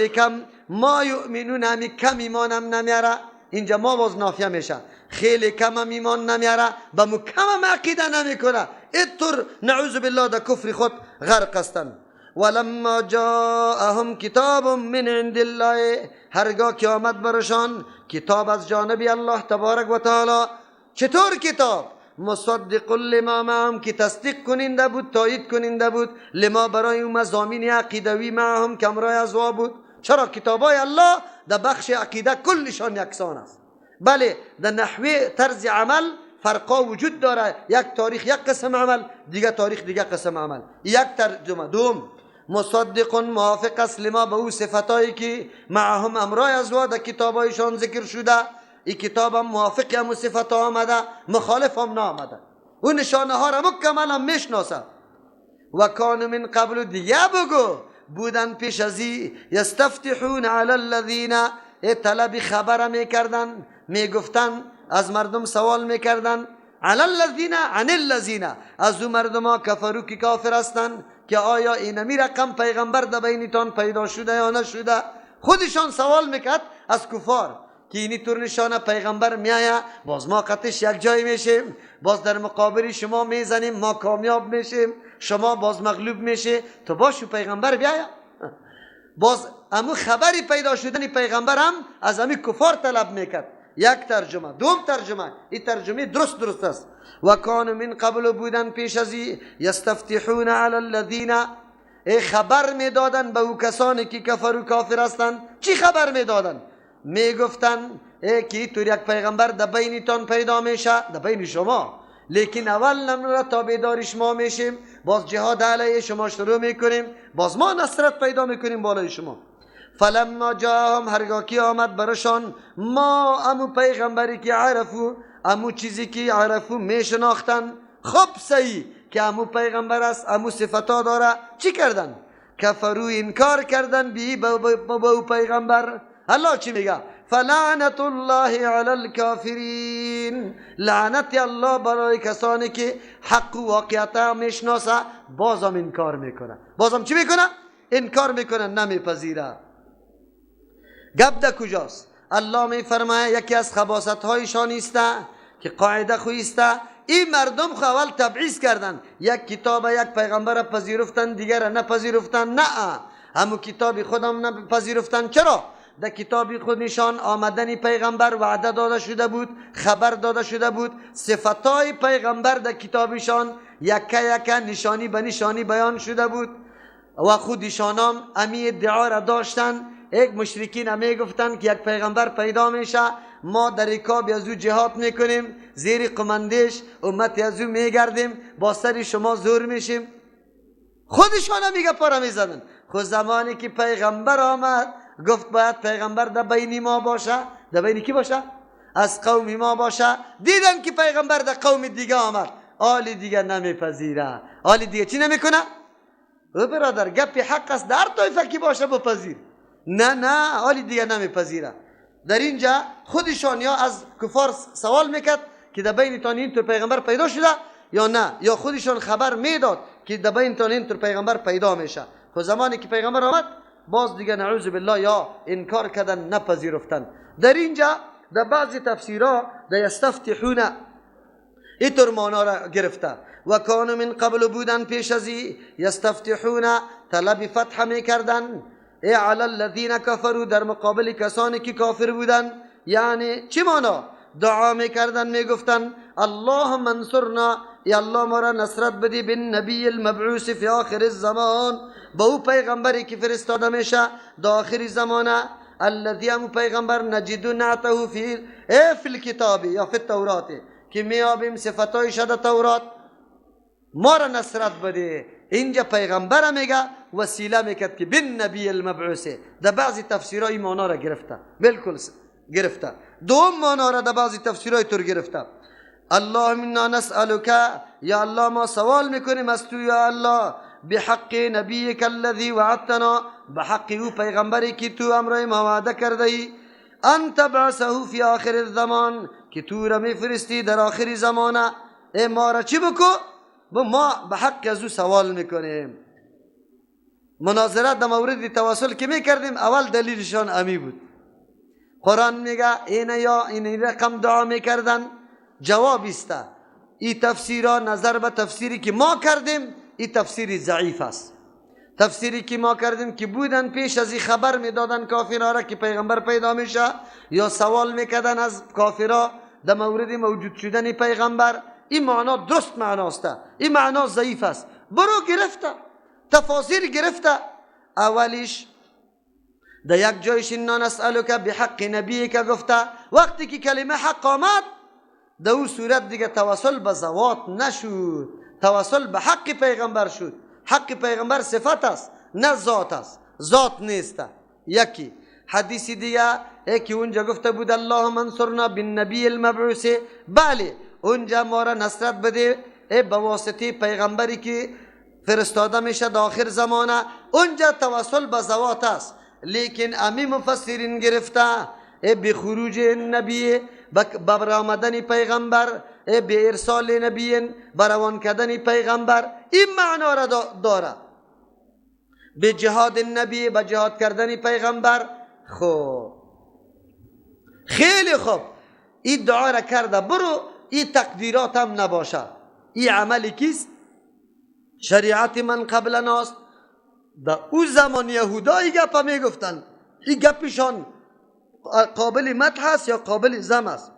کم ما یؤمنون، همی کم ایمان هم نمیاره. اینجا ما باز نافیه میشه، خیلی کم هم ایمان نمیاره، با مکم هم عقیده نمیکنه. اینطور نعوذ بالله در کفر خود غرق هستند. ولما جاءهم کتاب من عند الله، هرگاه که آمد برشان کتاب از جانب الله تبارک و تعالی. چطور کتاب؟ مصدق لما معهم، که تصدیق کننده بود، تایید کننده بود، لما برای اون مضامین عقیدوی معهم که امرای از وا بود. چرا؟ کتابای الله در بخش عقیده کلشان یکسان است. بله در نحوه طرز عمل فرقا وجود داره، یک تاریخ یک قسم عمل، دیگه تاریخ دیگه قسم عمل. یک ترجمه. دوم، مصدق موافق است لما، به او صفتایی که معهم امرای از وا در کتابایشان ذکر شده. این کتاب هم موافق هم صفت آمده، مخالف هم نامده. او نشانه ها را مکمل هم میشناسه. و کان من قبل، دیگه بگو بودن پیش ازی، یستفتحون علی الذین، طلب خبر میکردن، میگفتن از مردم سوال میکردن، علی الذین، عن الذین، از او مردم ها کفرو که کافر هستن، که آیا اینمی رقم پیغمبر در بینتان پیدا شده یا نشده. خودشان سوال میکرد از کفار که اینی طور نشانه پیغمبر میایه، باز ما قطعش یک جای میشیم، باز در مقابل شما میزنیم، ما کامیاب میشیم، شما باز مغلوب میشه، تو باشو پیغمبر بیایه. باز امو خبری پیدا شدن پیغمبر هم از امی کفار طلب میکرد. یک ترجمه. دوم ترجمه، این ترجمه درست است. و کان من قبل، بودن پیش ازی، یستفتحون علی الذین، خبر میدادن به او کسانی که کفر و کافر هستند. چی خبر میدادن؟ میگفتن که طور یک پیغمبر در بینتان پیدا میشه، در بین شما، لیکن اول نمونه تابعدار شما میشیم، باز جهاد علیه شما شروع میکنیم، باز ما نصرت پیدا میکنیم بالای شما. فلما جاءهم، هرگاه که آمد برشان ما، امو پیغمبری که عرفو، امو چیزی که عرفو میشناختن، خب صحیح که امو پیغمبر است، امو صفتا داره، چی کردن؟ کفرو، انکار کردن با او پیغمبر. الله چی میگه؟ فلعنت الله علی الکافرین، لعنت الله برای کسانی که حق و واقعیت میشناسه بازم انکار میکنه. بازم چی میکنه؟ انکار میکنه، نمیپذیره. گپ در کجاست؟ الله میفرماید یکی از خباثت هایشان است که قاعده خویسته، این مردم خو اول تبعیض کردن، یک کتاب یک پیغمبر پذیرفتن، دیگر را نپذیرفتن. نه، همون کتاب خودم نپذیرفتن. چرا؟ در کتاب خود نشان آمدن پیغمبر وعده داده شده بود، خبر داده شده بود، صفتای پیغمبر در کتابشان یکه یکه نشانی به نشانی بیان شده بود و خودشان هم امی ادعا را داشتن. یک مشرکین هم میگفتن که یک پیغمبر پیدا میشه، ما در رکاب از او جهاد میکنیم، زیر قمندش امت از او میگردیم، با سر شما زور میشیم. خودشان هم میگه پارا میزدن. خود زمانی که پیغمبر آمد گفت باید پیغمبر در بین ما باشه. در بین کی باشه؟ از قوم ما باشه. دیدن که پیغمبر در قوم دیگه آمد، آلی دیگه نمیپذیره. آلی دیگه چی نمیکنه؟ او برادر گپی حق است، در طایفه کی باشه بپذیر. نه آلی دیگه نمیپذیره. در اینجا خودشان یا از کفار سوال میکرد که در بینتان این طور پیغمبر پیدا شده یا نه، یا خودشان خبر میداد که در بینتان این طور پیغمبر پیدا میشه. خود زمانی که پیغمبر آمد باز دیگه نعوذ بالله یا انکار کردن، نپذیرفتن. در اینجا در بعضی تفسیرها در یستفتحون اینطور معنا را گرفته. و کانوا من قبل بودن پیش ازی یستفتحون طلب فتح میکردن علی الذین کفروا در مقابل کسانی که کافر بودن. یعنی چی معنا؟ دعا میکردن میگفتن اللهم انصرنا، یا الله ما را نصرت بدی بالنبی المبعوث فی آخر الزمان، با او پیغمبری که فرستاده میشه در آخر زمانه. الذی هم پیغمبر نجد نعته فی الکتاب یا فی التورات، که میابیم صفتای شده تورات. ما را نصرت بده. اینجا پیغمبر میگه وسیله میکرد که بالنبی المبعوث. در بعضی تفسیرهای معنا را گرفته، بالکل گرفته. دوم معنا را در بعضی تفسیرهای طور گرفته. اللهم انا نسألك، یا الله ما سوال میکنیم از تو یا الله، بحق نبیک الذی وعدتنا، بحق او پیغمبری که تو امرای ما وعده کرده ای، ان تبعثه فی آخر الزمان، که تو را میفرستی در آخر زمانه. ما را چی بکو؟ ما به حق از او سوال میکنیم. مناظرات در مورد تواصل که میکردیم اول دلیلشان امی بود. قرآن میگه این رقم دعا میکردن، جواب است. این تفسیرها نظر به تفسیری که ما کردیم این تفسیری ضعیف است. تفسیری که ما کردیم که بودن پیش از این خبر میدادن کافرها را که پیغمبر پیدا میشه، یا سوال میکردن از کافرها در مورد موجود شدن پیغمبر. این معنا درست معناست، این معنا ضعیف است. برو گرفته تفاسیر گرفته. اولیش در یک جایش انا نسألک بحق نبیک گفته، وقتی که کلمه حق آمد در او صورت دیگه توسل به ذوات نشد، توسل به حق پیغمبر شد. حق پیغمبر صفت است نه ذات است، ذات نیست. یکی حدیثی دیگه که اونجا گفته بود اللهم انصرنا بالنبی المبعوث، بله اونجا ما را نصرت بده به واسطه پیغمبری که فرستاده میشه در آخر زمانه. اونجا توسل به ذوات است. لیکن امی مفسرین گرفته به خروج نبی، برآمدن پیغمبر، به ارسال نبی، بروان کردن پیغمبر، این معنا را داره. به جهاد نبی، به جهاد کردن پیغمبر. خوب خیلی خوب، این دعا را کرده. برو این تقدیرات هم نباشه. این عملی کیست؟ شریعت من قبلناست. در او زمان یهودایی گپ میگفتن، این گپشان قابل مدح است یا قابل ذم است.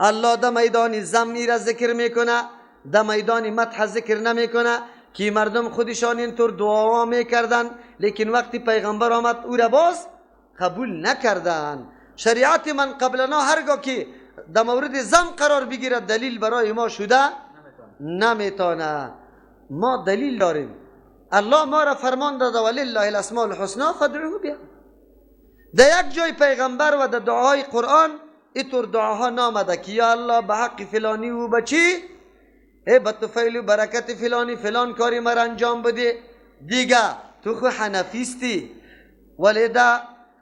الله در میدان ذم را ذکر میکنه، در میدان مدح ذکر نمیکنه، که مردم خودشان اینطور دعا میکردن، لیکن وقتی پیغمبر آمد او را باز قبول نکردن. شریعت من قبلنا هرگاه که در مورد ذم قرار بگیرد دلیل برای ما شده نمیتونه. ما دلیل داریم. الله ما را فرمان داده ولله الاسماء الحسنى فادعوه بها. در یک جای پیغمبر و در دعاهای قرآن اینطور دعاها نامده که یا الله به حق فلانی و بچی به طفیل و برکت فلانی فلان کاری مرا انجام بده. دیگه تو خو حنفیستی، ولی در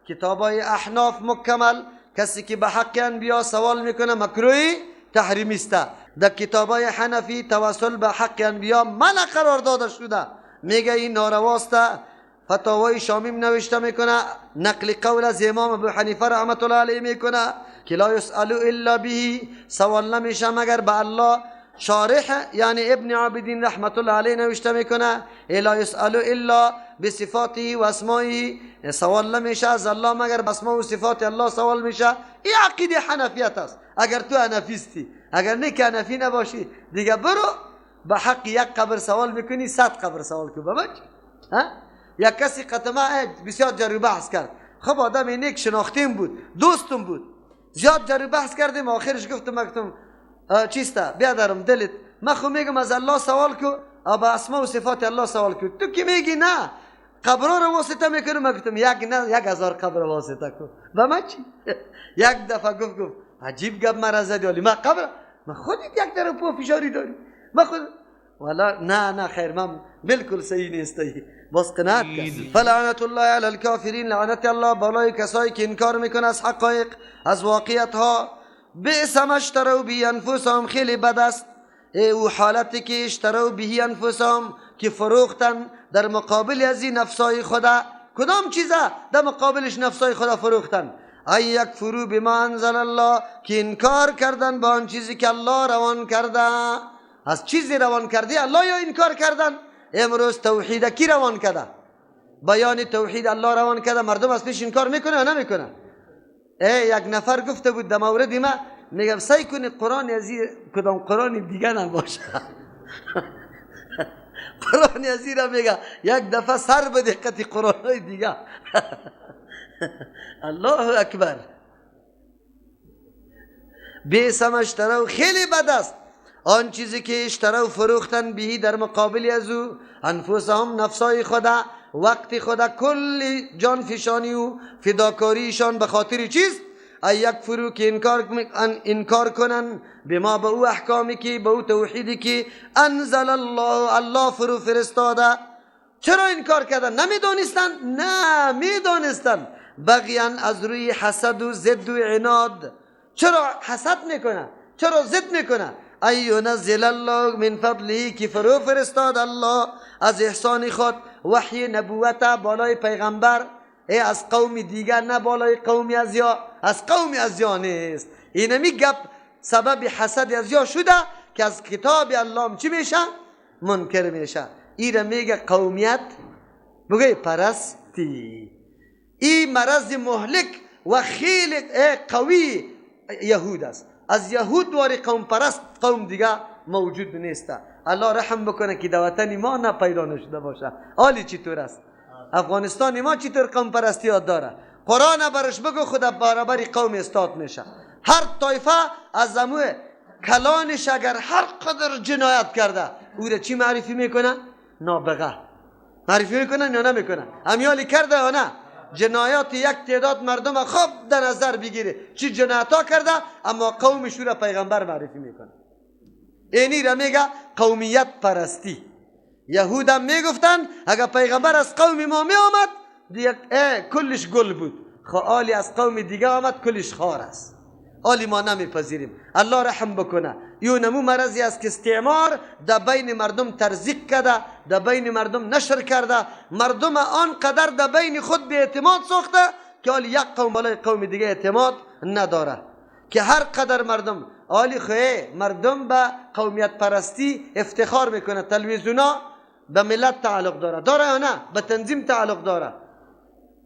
کتابای احناف مکمل کسی که به حق انبیا سوال میکنه مکروهی تحریمیسته. در کتابای حنفی توسل به حق انبیا منع قرار داده شده، میگه این نارواسته. فتاوای شامیم نوشته میکنه، نقل قول از امام ابو حنیفه رحمت الله علیه میکنه که لا یسأل الا به، سوال نمیشه مگر به الله. شارح یعنی ابن عابدین رحمت الله علیه نوشته میکنه لا یسأل الا بصفاته و اسمائه، سوال نمیشه از الله مگر به اسماء و صفات الله سوال میشه. این عقیده حنفیت است. اگر تو حنفیستی، اگر نه که حنفی نباشی، دیگه برو به حق یک قبر سوال میکنی 100 قبر سوال کن. بابا یک کسی قطمه بسیار جر و بحث کرد. خب آدم نیک شناختیم بود، دوستم بود، زیاد جر و بحث کردیم. آخرش گفتم چیسته بیادرم دلت، من خو میگم از الله سوال کو، با اسماء و صفات الله سوال کو. تو که میگی نه قبرها رو واسطه میکنم. من گفتم نه 1000 قبر واسطه کو. و من چی؟ یک دفعه گفت عجیب گپ مرا زدی، ولی من قبر من خودت یک طرف پا فشاری داری. من خود والا نه خیر، من بالکل صحیح نیستی. باز قناعت کرد. فلعنت الله علی الکافرین، لعنت الله بالای کسایی که انکار میکنه از حقایق، از واقعیت ها. بئس ما اشتروا به انفسهم، خیلی بد است او حالتی که اشتروا به انفسهم، که فروختن در مقابل از این نفسای خدا. کدام چیزه در مقابلش نفسای خدا فروختن؟ ای یکفروا بما انزل الله، که انکار کردن با آن چیزی که الله روان کرده. از چیزی روان کرده الله یا انکار کردن؟ امروز توحید کی روان کرده؟ بیان توحید الله روان کرده، مردم از پیش انکار میکنه یا نمیکنه؟ یک نفر گفته بود در مورد ما، میگم سعی کنی قرآن از کدام قرآن دیگه نباشه. قرآن از را میگه یک دفعه سر به دقت قرآن های دیگه. الله اکبر. بیسم اشترو، خیلی بد است آن چیزی که اشترو فروختن بهی در مقابل از او، انفسهم نفسای خدا، وقت خدا، کل جان فشانی و فداکاریشان به خاطر چیز، ای یکفروا، که انکار کنن بما به او احکامی که به او توحیدی که انزل الله، الله فرو فرستاده. چرا انکار کردن؟ نمیدونستن؟ نه میدونستن. بغیان، از روی حسد و ضد و عناد. چرا حسد میکنه؟ چرا ضد میکنه؟ ای ینزل الله من فضله، که فرو فرستاد الله از احسان خود وحی نبوت بالای پیغمبر، از قوم دیگر، نه بالای قومی ازیا، از قوم ازیا نیست. اینمی گپ سبب حسد ازیا شده که از کتاب الله چی میشه؟ منکر میشه. این میگه قومیت بگه پرستی. این مرض مهلک و خیلی قوی یهود است. از یهود واری قوم پرست قوم دیگه موجود نیست. الله رحم بکنه که در وطن ما پیدا نشده باشه. حالی چطور است؟ افغانستان ما چطور قوم پرستی یاد داره؟ قرآن برش بگو خدا برابر قوم استاد میشه. هر طایفه از امو کلانش اگر هر قدر جنایت کرده او را چی معرفی میکنه؟ نابغه معرفی میکنن یا نمیکنن؟ امیالی کرده یا نه؟ جنایات یک تعداد مردم خوب در نظر بگیره چی جنایت ها کرده، اما قومش را پیغمبر معرفی میکنه. اینی را میگه قومیت پرستی. یهود هم میگفتن اگر پیغمبر از قوم ما می آمد دیگه کلش گل بود، آلی از قوم دیگه آمد کلش خار است، آلی ما نمیپذیریم. الله رحم بکنه. یونمو مرضی است که استعمار در بین مردم ترزیق کرده، در بین مردم نشر کرده، مردم آنقدر در بین خود به اعتماد ساخته که آلی یک قوم بالای قوم دیگه اعتماد نداره، که هر قدر مردم آلی مردم به قومیت پرستی افتخار میکنه. تلویزیونا به ملت تعلق داره یا نه؟ به تنظیم تعلق داره،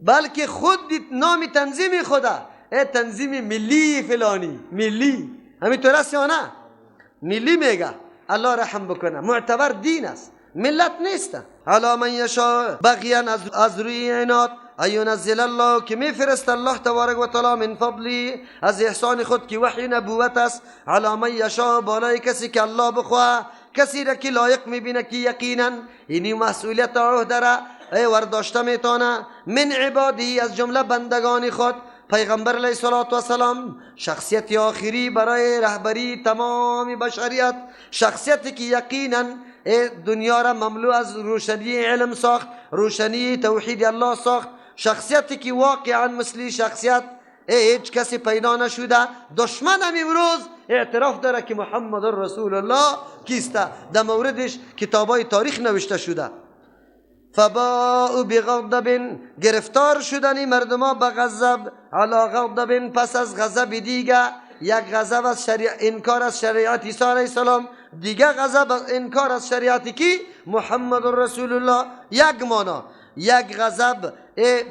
بلکه خود نام تنظیم خدا تنظیم ملی فلانی، ملی همینطور است یا نه؟ ملی میگه. الله رحم بکنه. معتبر دین است، ملت نیست. علی من یشاء بغیان، از روی عناد، ینزل الله، که میفرست الله تبارک و تعالی من فضلی، از احسان خود که وحی نبوت است، علی من یشاء، بالای کسی که الله بخواه، کسی را که لایق میبینه که یقینا اینی مسئولیت عهده را ورداشته میتونه، من عبادی، از جمله بندگان خود. پیغمبر علیه الصلاة والسلام شخصیت آخری برای رهبری تمام بشریت، شخصیتی که یقینا دنیا را مملو از روشنی علم ساخت، روشنی توحید الله ساخت، شخصیتی که واقعا مثلی شخصیت هیچ کسی پیدا نشده. دشمن هم امروز اعتراف داره که محمد رسول الله کیسته، در موردش کتابای تاریخ نوشته شده. فباءوا بغضب، گرفتار شدنی مردما به غضب، علی غضب، پس از غضب دیگه، یک غضب از انکار از شریعت عیسی علیه السلام، دیگه غضب از انکار از شریعتی که محمد رسول الله. یک مانا، یک غضب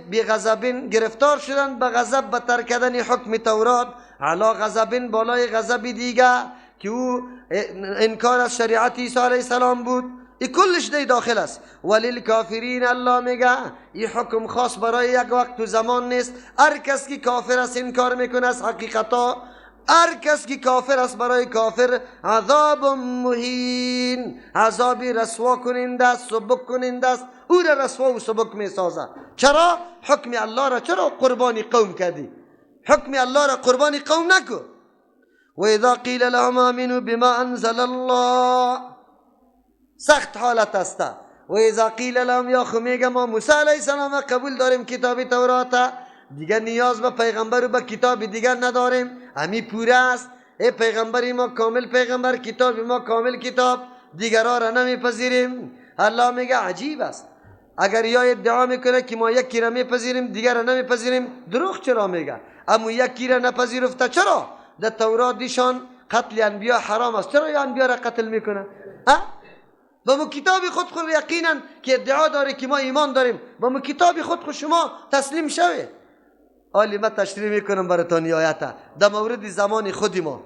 بی غضبین، گرفتار شدن به غضب به ترک کردن حکم تورات، علی غضبین، بالای غضب دیگه که او انکار از شریعت عیسی علیه السلام بود. این کلش دی داخل است. وللکافرین، الله میگه این حکم خاص برای یک وقت و زمان نیست. هر کس که کافر است انکار میکنه از حقیقتا، هر کس که کافر است برای کافر عذاب مهین، عذابی رسوا کننده است، سبک کننده است، او را رسوا و سبک میسازه. چرا؟ حکم الله را چرا قربانی قوم کردی؟ حکم الله را قربانی قوم نکو. و اذا قیل لهم آمنوا بما انزل الله، سخت حالت است. و اذا قیل لهم، یا خو میگه ما موسی علیه السلام قبول داریم کتاب تورات، دیگر نیاز به پیغمبر و به کتاب دیگر نداریم، همی پوره است. پیغمبری ما کامل پیغمبر، کتاب ما کامل کتاب، دیگرها را نمیپذیریم. الله میگه عجیب است. اگر یا ادعا میکنه که ما یکی را میپذیریم دیگر را نمیپذیریم، دروغ چرا میگه؟ اما یکی را نپذیرفته چرا؟ در تورات دیشان قتل انبیا حرام است، چرا یا انبیا را قتل میکنه؟ با مو کتاب خود یقینا که ادعا داره که ما ایمان داریم، با مو کتاب خود شما تسلیم شوید. حالی من تشریح میکنم براتون آیت در مورد زمان خودی ما.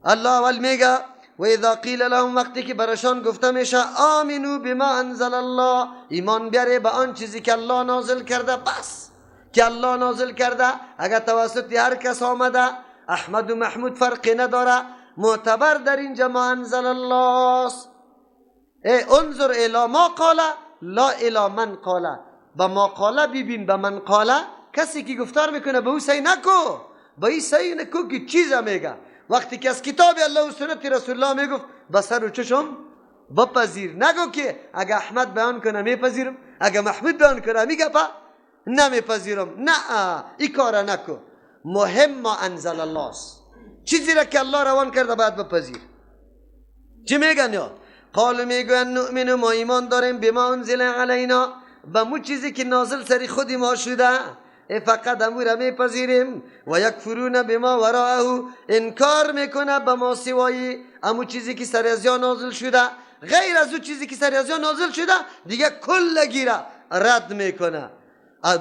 الله اول میگه و اذا قیل لهم، وقتی که برشان گفته میشه آمنو بما انزل الله، ایمان بیاره به آن چیزی که الله نازل کرده. بس که الله نازل کرده اگر توسط هر کس آمده، احمد و محمود فرقی نداره، معتبر در اینجا ما انزل الله است. انظر الی ما قال لا الی من قال، با ما قال ببین، به من قال کسی که گفتار میکنه به او سعی نکو، به این سعی نکو که چیز میگه. وقتی که از کتاب الله و سنت رسول الله میگفت بسر و چشم بپذیر، نگو که اگه احمد بیان کنه میپذیرم، اگه محمود بیان کنه میگه نمیپذیرم. نه، این کار نکو. مهم ما انزل الله است، چیزی را که الله روان کرده باید بپذیر. چی میگن؟ یا قالو میگن نؤمن، ما ایمان داریم بما انزل علینا، به مو چیزی که نازل سری خودی ما شده، فقط امو را میپذیریم. و یکفرون بما وراءه، انکار میکنه به ما سوایی امو چیزی که سر از یا نازل شده، غیر از او چیزی که سر از یا نازل شده دیگه کلگی را رد میکنه.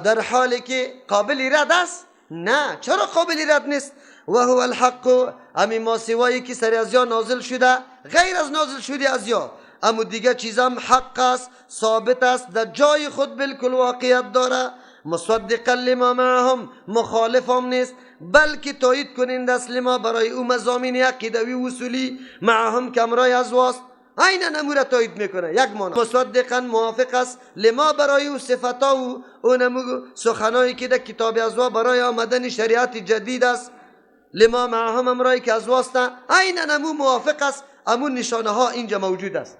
در حالی که قابل رد است؟ نه. چرا قابل رد نیست؟ و هو الحق، امی ما سوایی که سر از یا نازل شده، غیر از نازل شده از یا، اما دیگه چیزام حق است، ثابت است، در جای خود بالکل واقعیت داره. مصدقا لما معهم، مخالف هم نیست، بلکه تایید کننده است لما برای او مضامین عقیدوی اصولی معهم کمرای از واست. عینا نموره تایید میکنه. یک معنی مصدقا موافق است لما برای او صفتا و اونمو سخنایی که در کتاب ازوا برای آمدن شریعت جدید است. لما معهم امرایی که از واسطه عینا نمو موافق است، امون نشانه ها اینجا موجود است.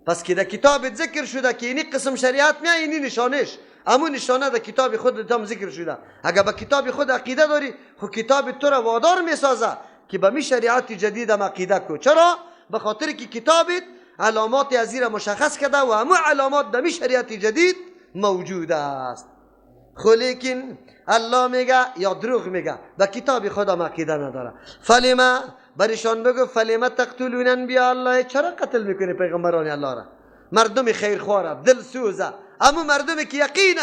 پس که در کتاب ذکر شده که این قسم شریعت میاد، اینی نشانش، امون نشانه در کتاب خود هم ذکر شده. اگر با کتاب خود عقیده داری، خب کتاب تو را وادار میسازه که به می شریعت جدید هم عقیده کو. چرا؟ به خاطر که کتابت علامات از را مشخص کرده و همون علامات در می شریعت جدید موجود است. خو لیکن الله میگه یا دروغ میگه، به کتاب خدا عقیده نداره. فلما، برشان بگو فلما تقتلون انبیاء الله، چرا قتل میکنی پیغمبران الله را؟ مردم خیرخواره، دل سوزه، اما مردمی که یقینا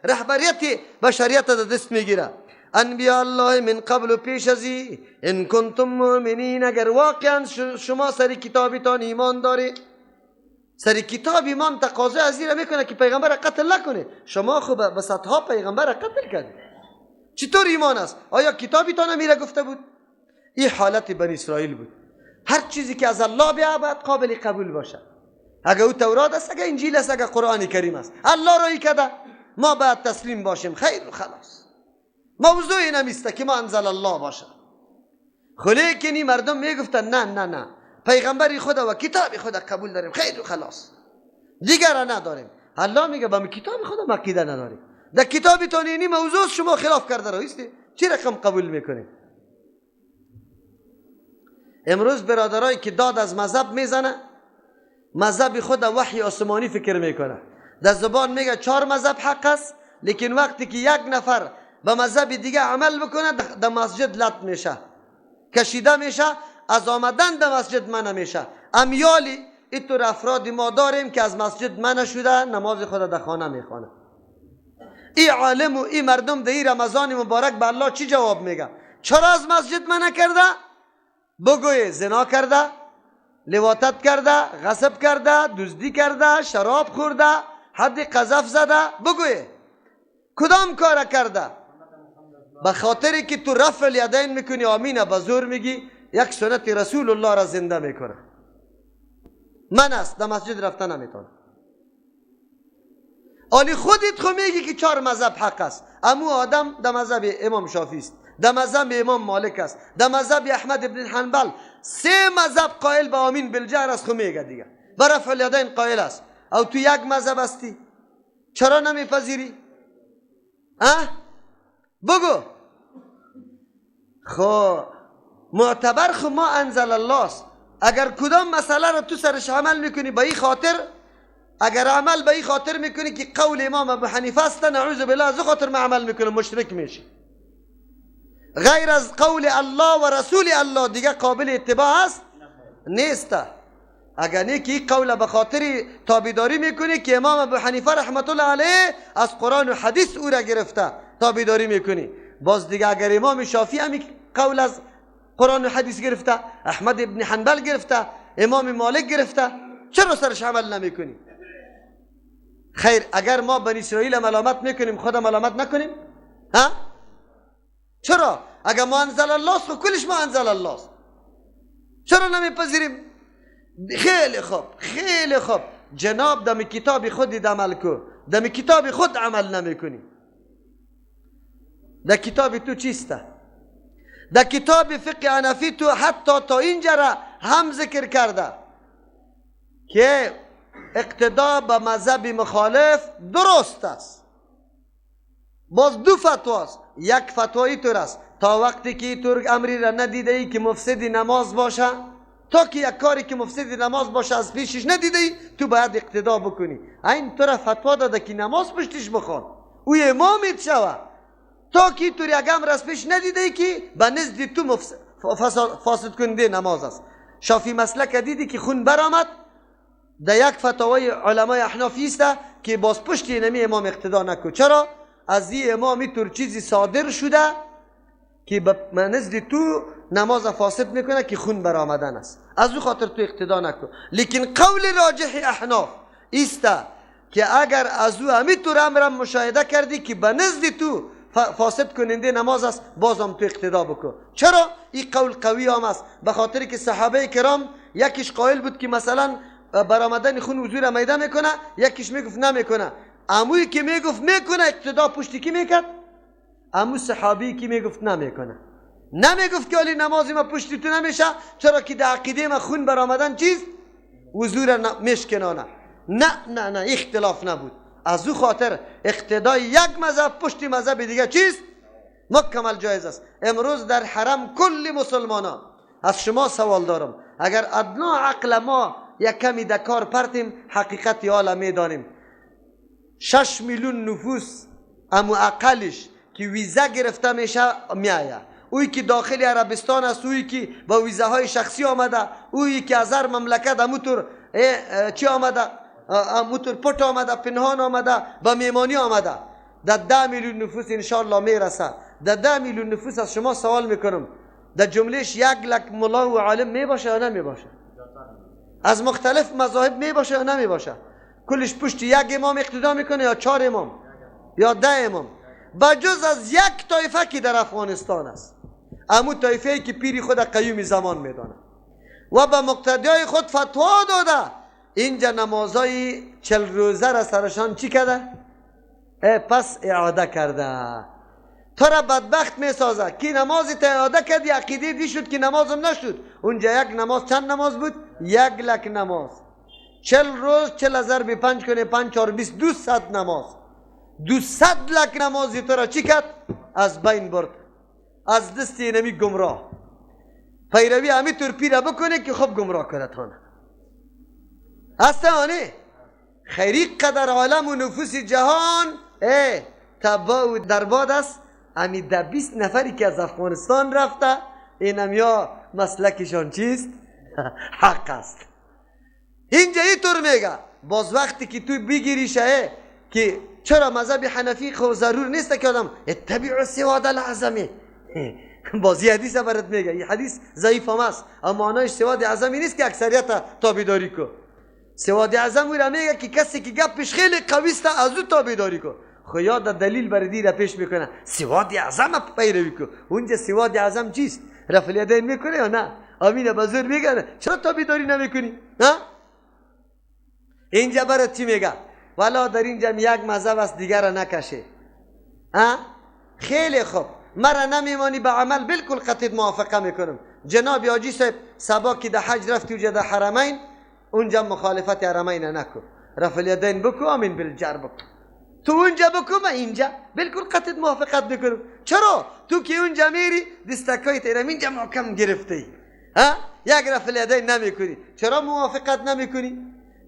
رهبریت بشریت در دست میگیره. انبیاء الله من قبل و پیش ازی، ان کنتم مؤمنین، اگر واقعا شما سری کتابتان ایمان داری، سری کتاب ایمان تقاضا از این میکنه که پیغمبر را قتل نکنه. شما خوب به صدها پیغمبر را قتل کردید، چطور ایمان است؟ آیا کتابتان میره گفته بود؟ این حالت بنی اسرائیل بود. هر چیزی که از الله بیاد باید قابل قبول باشه. اگه او تورات است، اگه انجیل است، اگه قرآن کریم است، الله رایی کرده، ما باید تسلیم باشیم، خیر و خلاص. موضوعی نمیسته که ما انزل الله باشه. خلی کنی مردم میگفتن نه نه نه، پیغمبری خدا و کتاب خدا قبول داریم، خیر و خلاص، دیگر را نداریم. الله میگه با کتاب خدا عقیده نداریم، در کتابتون اینی موضوع شما خلاف کرده رایستی، چی رقم قبول میکنیم؟ امروز برادرایی که داد از مذهب میزنه، مذهب خود وحی آسمانی فکر میکنه، در زبان میگه 4 مذهب حق است، لیکن وقتی که یک نفر به مذهب دیگه عمل بکنه در مسجد لط میشه، کشیده میشه، از آمدن در مسجد منع میشه. امیالی اینطور افرادی ما داریم که از مسجد منع شده، نماز خود در خانه میخوانه. این عالم و این مردم در این رمضان مبارک به الله چی جواب میگه؟ چرا از مسجد منع کرده؟ بگوی زنا کرده، لواطت کرده، غصب کرده، دزدی کرده، شراب خورده، حد قذف زده، بگوی کدام کار کرده؟ به خاطری که تو رفع الیدین میکنی، آمین به زور میگی، یک سنت رسول الله را زنده میکنه. من است در مسجد رفتن نمیتونه. آلی خودت خو میگی که 4 مذهب حق است، اما آدم در مذهب امام شافعی است، در مذهب امام مالک است، در مذهب احمد ابن حنبل، 3 مذهب قائل به آمین بالجهر است. خو میگه دیگه به رفع الیدین قائل است، او تو یک مذهب هستی، چرا نمیپذیری؟ بگو. خو معتبر خو ما انزل الله است. اگر کدام مسئله رو تو سرش عمل میکنی به این خاطر اگر عمل به این خاطر میکنی که قول امام ابو حنیفه است، نعوذ بالله از خاطر ما عمل میکنم، مشرک میشی. غیر از قول الله و رسول الله دیگه قابل اتباع است نیست. اگر نیکی قول به خاطر تابعداری میکنی که امام ابو حنیفه رحمت الله علیه از قرآن و حدیث او را گرفته تابعداری میکنی، باز دیگه اگر امام شافعی هم قول از قرآن و حدیث گرفته، احمد ابن حنبل گرفته، امام مالک گرفته، چرا سرش عمل نمیکنی؟ خیر اگر ما بنی اسرائیل ملامت میکنیم خود ملامت نکنیم؟ ها؟ چرا؟ اگر ما انزل الله است کلش ما انزل الله است، چرا نمیپذیریم؟ خیلی خوب خیلی خوب، جناب دم کتاب خود عمل کو، دم کتاب خود عمل نمیکنی. در کتاب تو چیسته؟ در کتاب فقه حنفی تو حتی تا اینجا را هم ذکر کرده که اقتدا به مذهب مخالف درست است. باز دو فتواست، یک فتوایی طور است تا وقتی که تو امری را ندیده ای که مفسد نماز باشه، تا که یک کاری که مفسد نماز باشه از پیشش ندیده ای تو باید اقتدا بکنی. این طور فتوا داده که نماز پشتش بخوان، او امامت شوه، تا که تو یک امر از پیش ندیده ای که به نزد تو فاسد کننده نماز است. شافی مسلک دیدی که خون برآمد، در یک فتاوای علمای احنافی است که باز پشت نمی امام اقتدا نکن. چرا؟ از این امامی طور چیزی صادر شده که به نزد تو نماز فاسد میکنه که خون برآمدن است، از او خاطر تو اقتدا نکن. لیکن قول راجح احناف است که اگر از او همینطور امرم مشاهده کردی که به نزد تو فاسد کننده نماز است، بازم تو اقتدا بکن. چرا؟ این قول قوی هم است، به خاطر که صحابه کرام یکیش قائل بود که مثلا برآمدن خون وضو را میده میکنه، یکیش میگفت نمیکنه. عمویی که میگفت میکنه اقتدا پشتی کی میکرد؟ عمو صحابی که میگفت نمیکنه، نمیگفت که علی نمازی ما پشتی تو نمیشه، چرا که در عقیده ما خون برآمدن چیز وضو را میشکنانه. نه اختلاف نبود. از او خاطر اقتدای یک مذهب پشتی مذهب دیگه چیز مکمل جایز است. امروز در حرم کل مسلمانان، از شما سوال دارم، اگر ادنا عقل ما یک کمی دکار پرتیم حقیقت عالم میدانیم. 6 میلیون نفوس امو اقلش که ویزا گرفته میشه میایه، اوی که داخل عربستان است، اوی که با ویزه های شخصی آمده، اوی که از هر مملکت اموتور چی آمده، اموتور پت آمده، پنهان آمده، با میمانی آمده، در 10 میلیون نفوس انشاءالله میرسه. در 10 میلیون نفوس از شما سوال میکنم، در جملهش 1 لک ملا و عالم میباشه یا نمیباشه؟ از مختلف مذاهب میباشه یا نمیباشه؟ کلش پشت یک امام اقتدا میکنه یا 4 امام یا 10 امام؟ بجز از یک طایفه که در افغانستان است، امو طایفه که پیری خود قیوم زمان میدانه و به مقتدیای خود فتوا داده اینجا نمازای 40 روزه را سرشان چی کرده؟ پس اعاده کرده. تو را بدبخت میسازه که نمازی تا اعاده کردی، عقیده دی شد که نمازم نشد. اونجا یک نماز چند نماز بود؟ 1 لک نماز. 40 روز 40,000 به 5 کنه 5 4 20 200 نماز. 200 لک نمازی تو را چی کرد؟ از بین برد، از دست اینمی گمراه. پیروی همی طور پیره بکنه که خب گمراه کردتانه هستانه. خیری قدر عالم و نفوس جهان تبا و درباد است. همی 20 نفری که از افغانستان رفته، اینم یا مسلکشان چیست؟ حق است. اینجا ای طور میگه. باز وقتی که توی بگیری شه که چرا مذهب حنفی خو ضرور نیست که آدم اتبعوا سواد العظمه، بازی حدیث برات میگه. این حدیث ضعیف هم است، اما معنایش سواد اعظمی نیست که اکثریت تابعداری کو. سواد اعظم او را میگه که کسی که گپش خیلی قوی است از او تابعداری کو. خو یاد دلیل بردی را پیش میکنه، سواد اعظم پیروی کو. اونجا سواد اعظم چیست؟ رفع الیدین میکنه یا نه؟ امین بزرگ میگه چرا تابعداری نمیکنی؟ ها؟ اینجا برات چی میگه؟ والا در اینجا یک مذهب است دیگر را نکشه. خیلی خوب، مرا نمیمانی به عمل بالکل قطعی موافقه میکنم. جناب حاجی صاحب سبا که در حج رفتی وجه در حرمین، اونجا مخالفت حرمین نکو، رفع الیدین بکو، آمین بالجر بکو. تو اونجا بکو، من اینجا بالکل قطعی موافقت میکنم. چرا؟ تو که اونجا میری دستکای تیرم اینجا محکم گرفته ای، یک رفع الیدین نمیکنی. چرا موافقت نمیکنی؟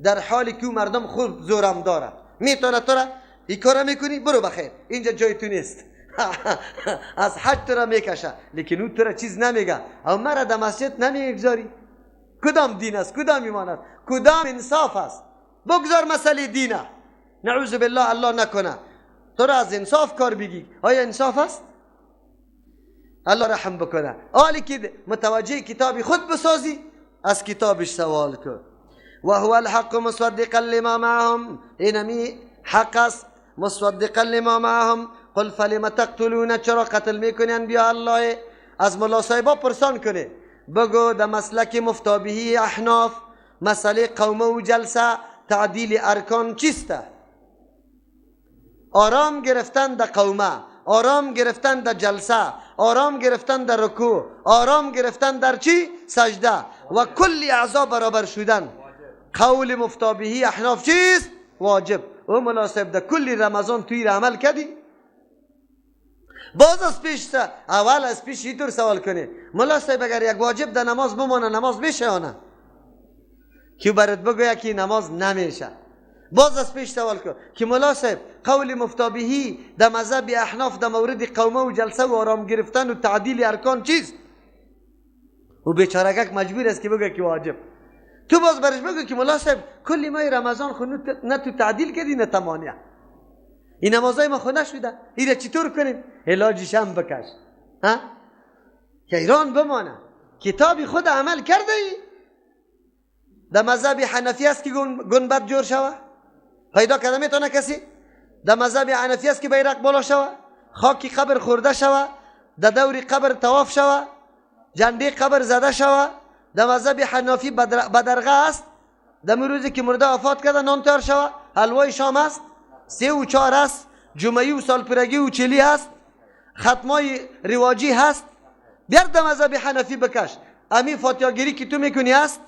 در حالی که مردم خود زورم دارد میتونه تو را این کار میکنی برو بخیر اینجا جای تو نیست از حج تو را میکشه لیکن اون تو را چیز نمیگه او مرا در مسجد نمیگذاری کدام دین است کدام ایمان است کدام انصاف است بگذار مسئله دینه نعوذ بالله الله نکنه تو را از انصاف کار بگی آیا انصاف است الله رحم بکنه حالی که متوجه کتاب خود بسازی از کتابش سوال کن و هو الحق مصدقا لما معهم اینمی حق است مصدقا لما معهم قل فلم تقتلون چرا قتل میکنی انبیاء الله از ملا صاحبا پرسان کنه بگو در مسلک مفتابهی احناف مسئله قومه و جلسه تعدیل ارکان چیسته آرام گرفتن در قومه آرام گرفتن در جلسه آرام گرفتن در رکوع آرام گرفتن در چی؟ سجده و کلی اعضا برابر شدن قول مفتابهی احناف چیست؟ واجب او مناسب در کلی رمضان توی عمل کردی؟ باز از پیش اول از پیش اینطور سوال کنی ملا صاحب اگر یک واجب در نماز بمانه نماز میشه یا نه؟ که برات بگوید که نماز نمیشه باز از پیش سوال کن که ملا صاحب قول مفتابهی در مذهب احناف در مورد قومه و جلسه و آرام گرفتن و تعدیل ارکان چیست؟ و بیچارگک مجبور است که بگه که واجب تو باز برش بگو که ملا صاحب کلی ماه رمضان خو نه تو تعدیل کردی نه تمانیه این نمازای ما خو نشده ایره چطور کنیم؟ علاجش هم بکش ها؟ که ایران بمانه کتابی خود عمل کرده ای؟ در مذهب حنفی است که گنبد جور شوه پیدا کرده میتونه کسی در مذهب حنفی است که بیرق بالا شوه خاکی قبر خورده شوه در دور قبر طواف شوه جنده قبر زده شوه در مذهب حنفی بدرغه است در روزی که مرده وفات کرده نان تیار شوه حلوای شام است 3 و 4 است جمعی و سالپرگی و چلی است ختمای رواجی هست بیار در مذهب حنفی بکش امی فاتحه گیری که تو میکنی است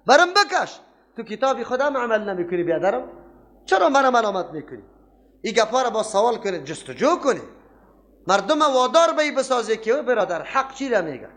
برم بکش تو کتابی خودم عمل نمیکنی بیادرم چرا منم ملامت میکنی این گپا را با سوال کنید جستجو کنید مردم وادار به بسازه که برادر حق چی را میگه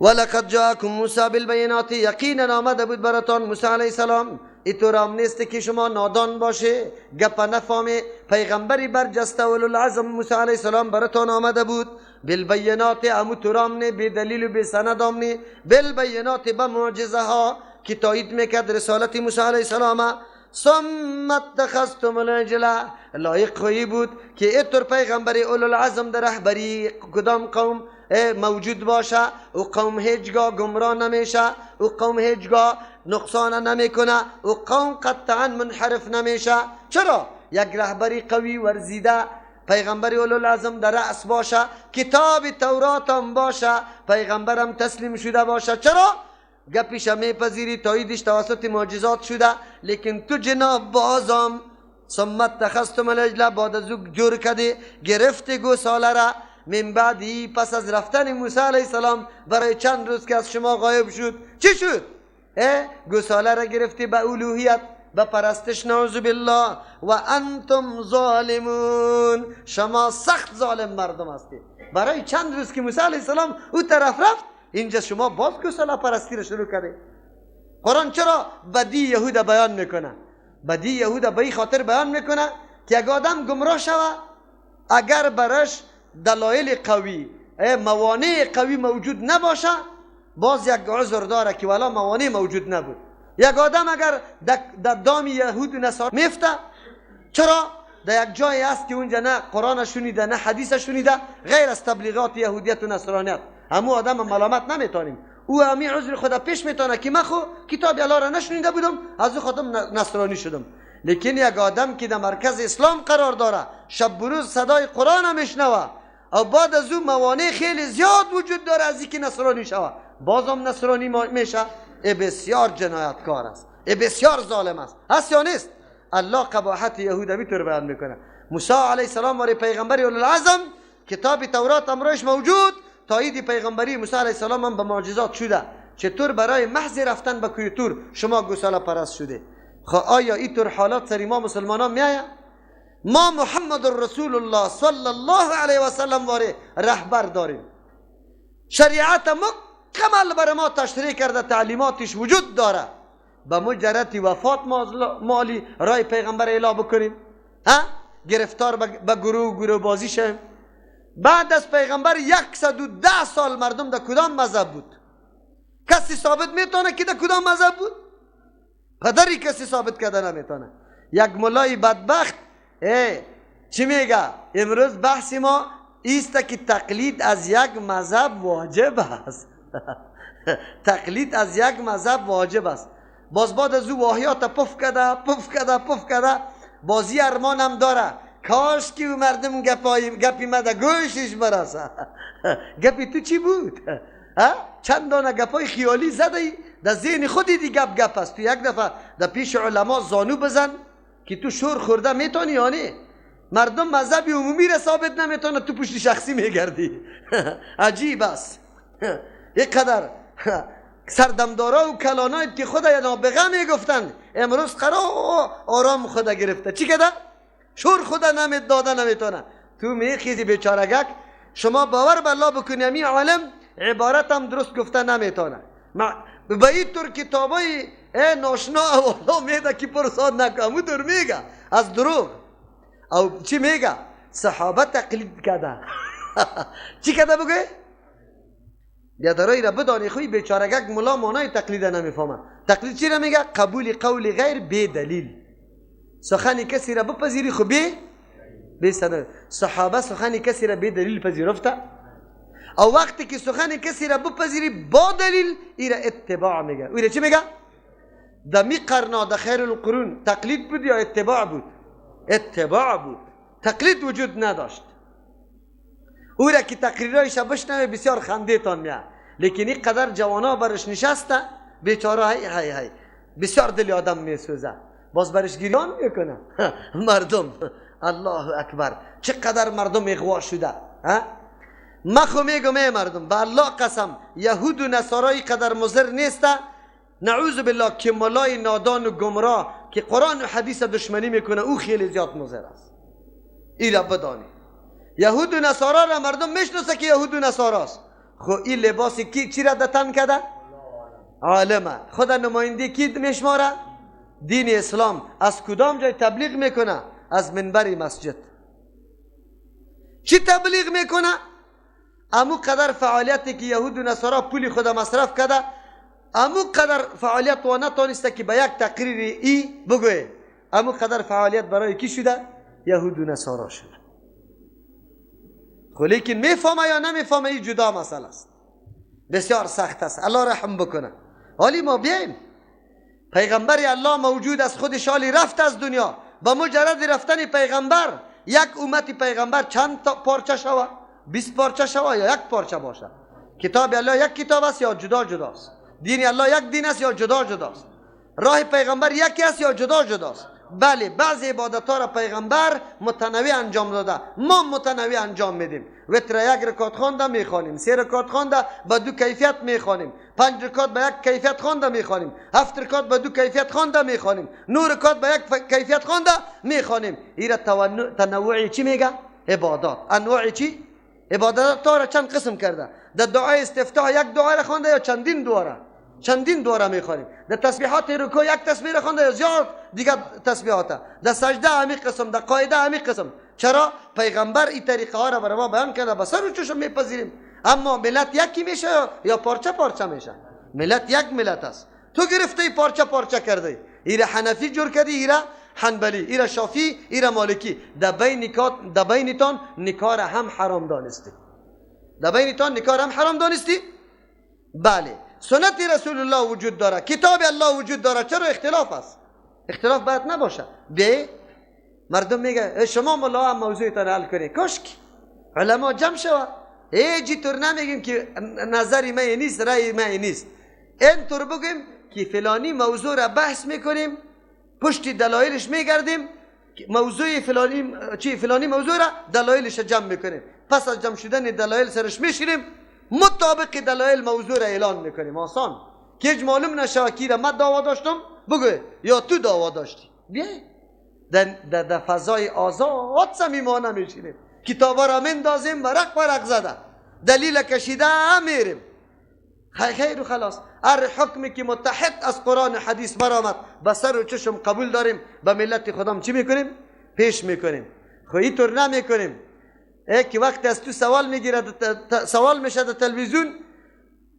ولقد جاءكم موسی بالبينات یقینا آمده بود براتان موسی علیه السلام اینطور هم نیست که شما نادان باشه گپ نفهمه پیغمبری برجسته اولوالعزم موسی علیه السلام براتان آمده بود بالبینات امو ترامنه به دلیل و به سند آمنه بالبینات به معجزه ها که تایید میکرد رسالت موسی علیه السلام ثم اتخذتم العجل لایق خویی بود که اینطور پیغمبری اولوالعزم در رهبری کدام قوم موجود باشه و قوم هیچگاه گمراه نمیشه و قوم هیچگاه نقصان نمیکنه و قوم قطعا منحرف نمیشه چرا؟ یک رهبری قوی ورزیده پیغمبری اولوالعزم در رأس باشه کتاب تورات هم باشه پیغمبرم تسلیم شده باشه چرا؟ گپیش میپذیری تاییدش توسط معجزات شده لیکن تو جناب بازم ثم اتخذتم العجل بعد از او جور کده گرفت گوساله را من بعدی پس از رفتن موسی علیه السلام برای چند روز که از شما غایب شد چی شد؟ گوساله را گرفتی به الوهیت به پرستش نعوذ بالله و انتم ظالمون شما سخت ظالم مردم هستید برای چند روز که موسی علیه السلام او طرف رفت اینجا شما باز گوساله پرستی را شروع کرده قرآن چرا بدی یهود بیان میکنه بدی یهود به این خاطر بیان میکنه که اگر آدم گمراه شوه اگر برش دلایل قوی موانع قوی موجود نباشه باز یک عذر داره که ولا موانع موجود نبود یک آدم اگر در دام یهود و نصارا میفته چرا در یک جایی است که اونجا نه قرآن شنیده نه حدیث شنیده غیر از تبلیغات یهودیت و نصرانیت همو آدم ملامت نمیتونیم او همی عذر خدا پیش میتونه که من خو کتاب الله را نشنیده بودم از او خودم نصرانی شدم لیکن یک آدم که در مرکز اسلام قرار داره شب و روز صدای قرآن میشنوه و بعد از او موانع خیلی زیاد وجود داره از اینکه نصرانی شوه بازم نصرانی میشه بسیار جنایتکار است بسیار ظالم است هست یا نیست الله قباحت یهود میتور بیان میکنه موسی علیه السلام ولی پیغمبری اولوالعزم کتاب تورات امرش موجود تایید پیغمبری موسی علیه السلام هم به معجزات شده چطور برای محض رفتن به کوی طور شما گوساله پرست شده خب آیا اینطور حالات سر ما مسلمانان میآید ما محمد رسول الله صلی الله علیه و سلم واره رهبر داریم شریعت مکمل بر ما تشریح کرده تعلیماتش وجود داره به مجرد وفات مالی رای پیغمبر اعلام بکنیم؟ ها؟ گرفتار به گروه بازی شیم؟ بعد از پیغمبر 110 سال مردم در کدام مذهب بود؟ کسی ثابت میتونه که در کدام مذهب بود؟ پدری کسی ثابت کرده نمیتونه. یک ملای بدبخت چی میگه؟ امروز بحث ما ایست که تقلید از یک مذهب واجب است. تقلید از یک مذهب واجب است. باز بعد از او واهیات پف کده بازی ارمان هم داره، کاش که مردم گپی مده گوشش برسه. گپی تو چی بود؟ چند دانه گپای خیالی زده در ذهن خودی دی گپ است. تو یک دفعه در پیش علما زانو بزن که تو شور خورده میتونی یا نه. مردم مذهبی عمومی را ثابت نمیتونه، تو پشت شخصی میگردی. عجیب است. یک قدر سردمدارا و کلانایی که خدا نابغه میگفتن امروز قرار آرام خدا گرفته. چی کده؟ شور خدا داده نمیتونه. تو میخیزی بیچارگک. شما باور به الله بکنی امی عالم عبارت هم درست گفته نمیتونه. به این طور کتابای ناشنا اولا میده که پرساد نکنم دور میگه از دروغ. او چی میگه؟ صحابه تقلید کده. چی کده بگه؟ بیادرایی را بدانی خوی بیچارگک ملا مانای تقلید نمیفهمه. تقلید چی را میگه؟ قبول قول غیر بی دلیل. سخنی کسی را بپذیری خو بی سند. صحابه سخنی کسی را بی دلیل پذیرفته. او وقتی که سخنی کسی را بپذیری با دلیل ایره اتباع میگه. ایره چی میگه؟ دمی قرنا در خیر القرون تقلید بود یا اتباع بود؟ اتباع بود. تقلید وجود نداشت. او را که تقریرایش بشنوه بسیار خنده تان میاد، لیکن این قدر جوانا برش نشسته بیچاره های بسیار دل آدم میسوزه، باز برش گریان میکنه. مردم الله اکبر چقدر مردم اغوا شده. مخو میگم مردم به الله قسم یهود و نصارای قدر مضر نیسته. نعوذ بالله که ملای نادان و گمراه که قرآن و حدیث دشمنی میکنه او خیلی زیاد مضر است. ایلا بدانی یهود و نصارا را مردم میشناسه که یهود و نصاراست. خو این لباسی کی چی را دتن کرده؟ عالمه. خدا نماینده کی میشماره؟ دین اسلام. از کدام جای تبلیغ میکنه؟ از منبر مسجد. چی تبلیغ میکنه؟ امو قدر فعالیتی که یهود و نصارا پولی خدا مصرف کرده، امو قدر فعالیت و نتونسته که به یک تقریر ای بگوه. امو قدر فعالیت برای کی شده؟ یهود و نصارا شده. خب لیکن میفهمه یا نمیفهمه این جدا مسئله است. بسیار سخت است. الله رحم بکنه. حالی ما بیایم پیغمبر الله موجود از خودش حالی رفت از دنیا. با مجرد رفتن پیغمبر یک امت پیغمبر چند تا پارچه شوه؟ 20 پارچه شوه یا یک پارچه باشه؟ کتاب الله یک کتاب است یا جدا جداست؟ دین الله یک دین است یا جدا جداست؟ راه پیغمبر یکی است یا جدا جداست؟ بله بعضی عبادت ها را پیغمبر متنوع انجام داده، ما متنوع انجام میدیم. وتر یک رکعت خوانده میخوانیم، 3 رکعت خوانده به 2 کیفیت میخوانیم، 5 رکعت به 1 کیفیت خوانده میخوانیم، 7 رکعت به 2 کیفیت خوانده میخوانیم، 9 رکعت به 1 کیفیت خوانده میخوانیم. این تنوعی چی میگه؟ عبادات. انواع چی؟ عبادات را چند قسم کرده. در دعای استفتاح یک دعا را خوانده یا چندین دعا را؟ چندین دعا میخوانیم. در تسبیحات رکوع یک تسبیح را خوانده یا زیاد دیگر تسبیحات. در سجده همین قسم، در قاعده همین قسم. چرا؟ پیغمبر این طریقه ها را برای ما بیان کرده، به سر و چشم میپذیریم. اما ملت یکی میشه یا پارچه پارچه میشه؟ ملت یک ملت است. تو گرفته پارچه پارچه کرده. ایره حنفی جور کردی، ایره حنبلی، ایره شافی، ایره مالکی. در بینتان نکاح هم حرام دانستی. در بینتان نکاح هم حرام دانستی؟ بله. سنت رسول الله وجود داره، کتاب الله وجود داره. چرا اختلاف است؟ اختلاف باید نباشه. به مردم میگه شما ملا هم موضوعتان حل کنید. کشک علما جمع شود. هیچی طور نمیگیم که نظری من نیست، رأی من نیست. این طور بگیم که فلانی موضوع را بحث میکنیم، پشت دلایلش میگردیم، موضوع فلانی موضوع را دلایلش جمع میکنیم. پس از جمع شدن دلایل سرش میشینیم، مطابق دلایل موضوع را اعلان میکنیم. آسان که هیچ معلوم نشه کی را من دعوا داشتم بگوی یا تو دعوا داشتی. بیای در فضای آزاد صمیمانه میشینیم، کتابا را مندازیم ورق ورق زده، دلیل کشیده میریم. خیر و خلاص. هر حکمی که متحد از قرآن حدیث برآمد به سر و چشم قبول داریم، به ملت خودم چی میکنیم؟ پیش میکنیم. خب اینطور نمیکنیم که وقتی از تو سوال میگیره، سوال میشه در تلویزیون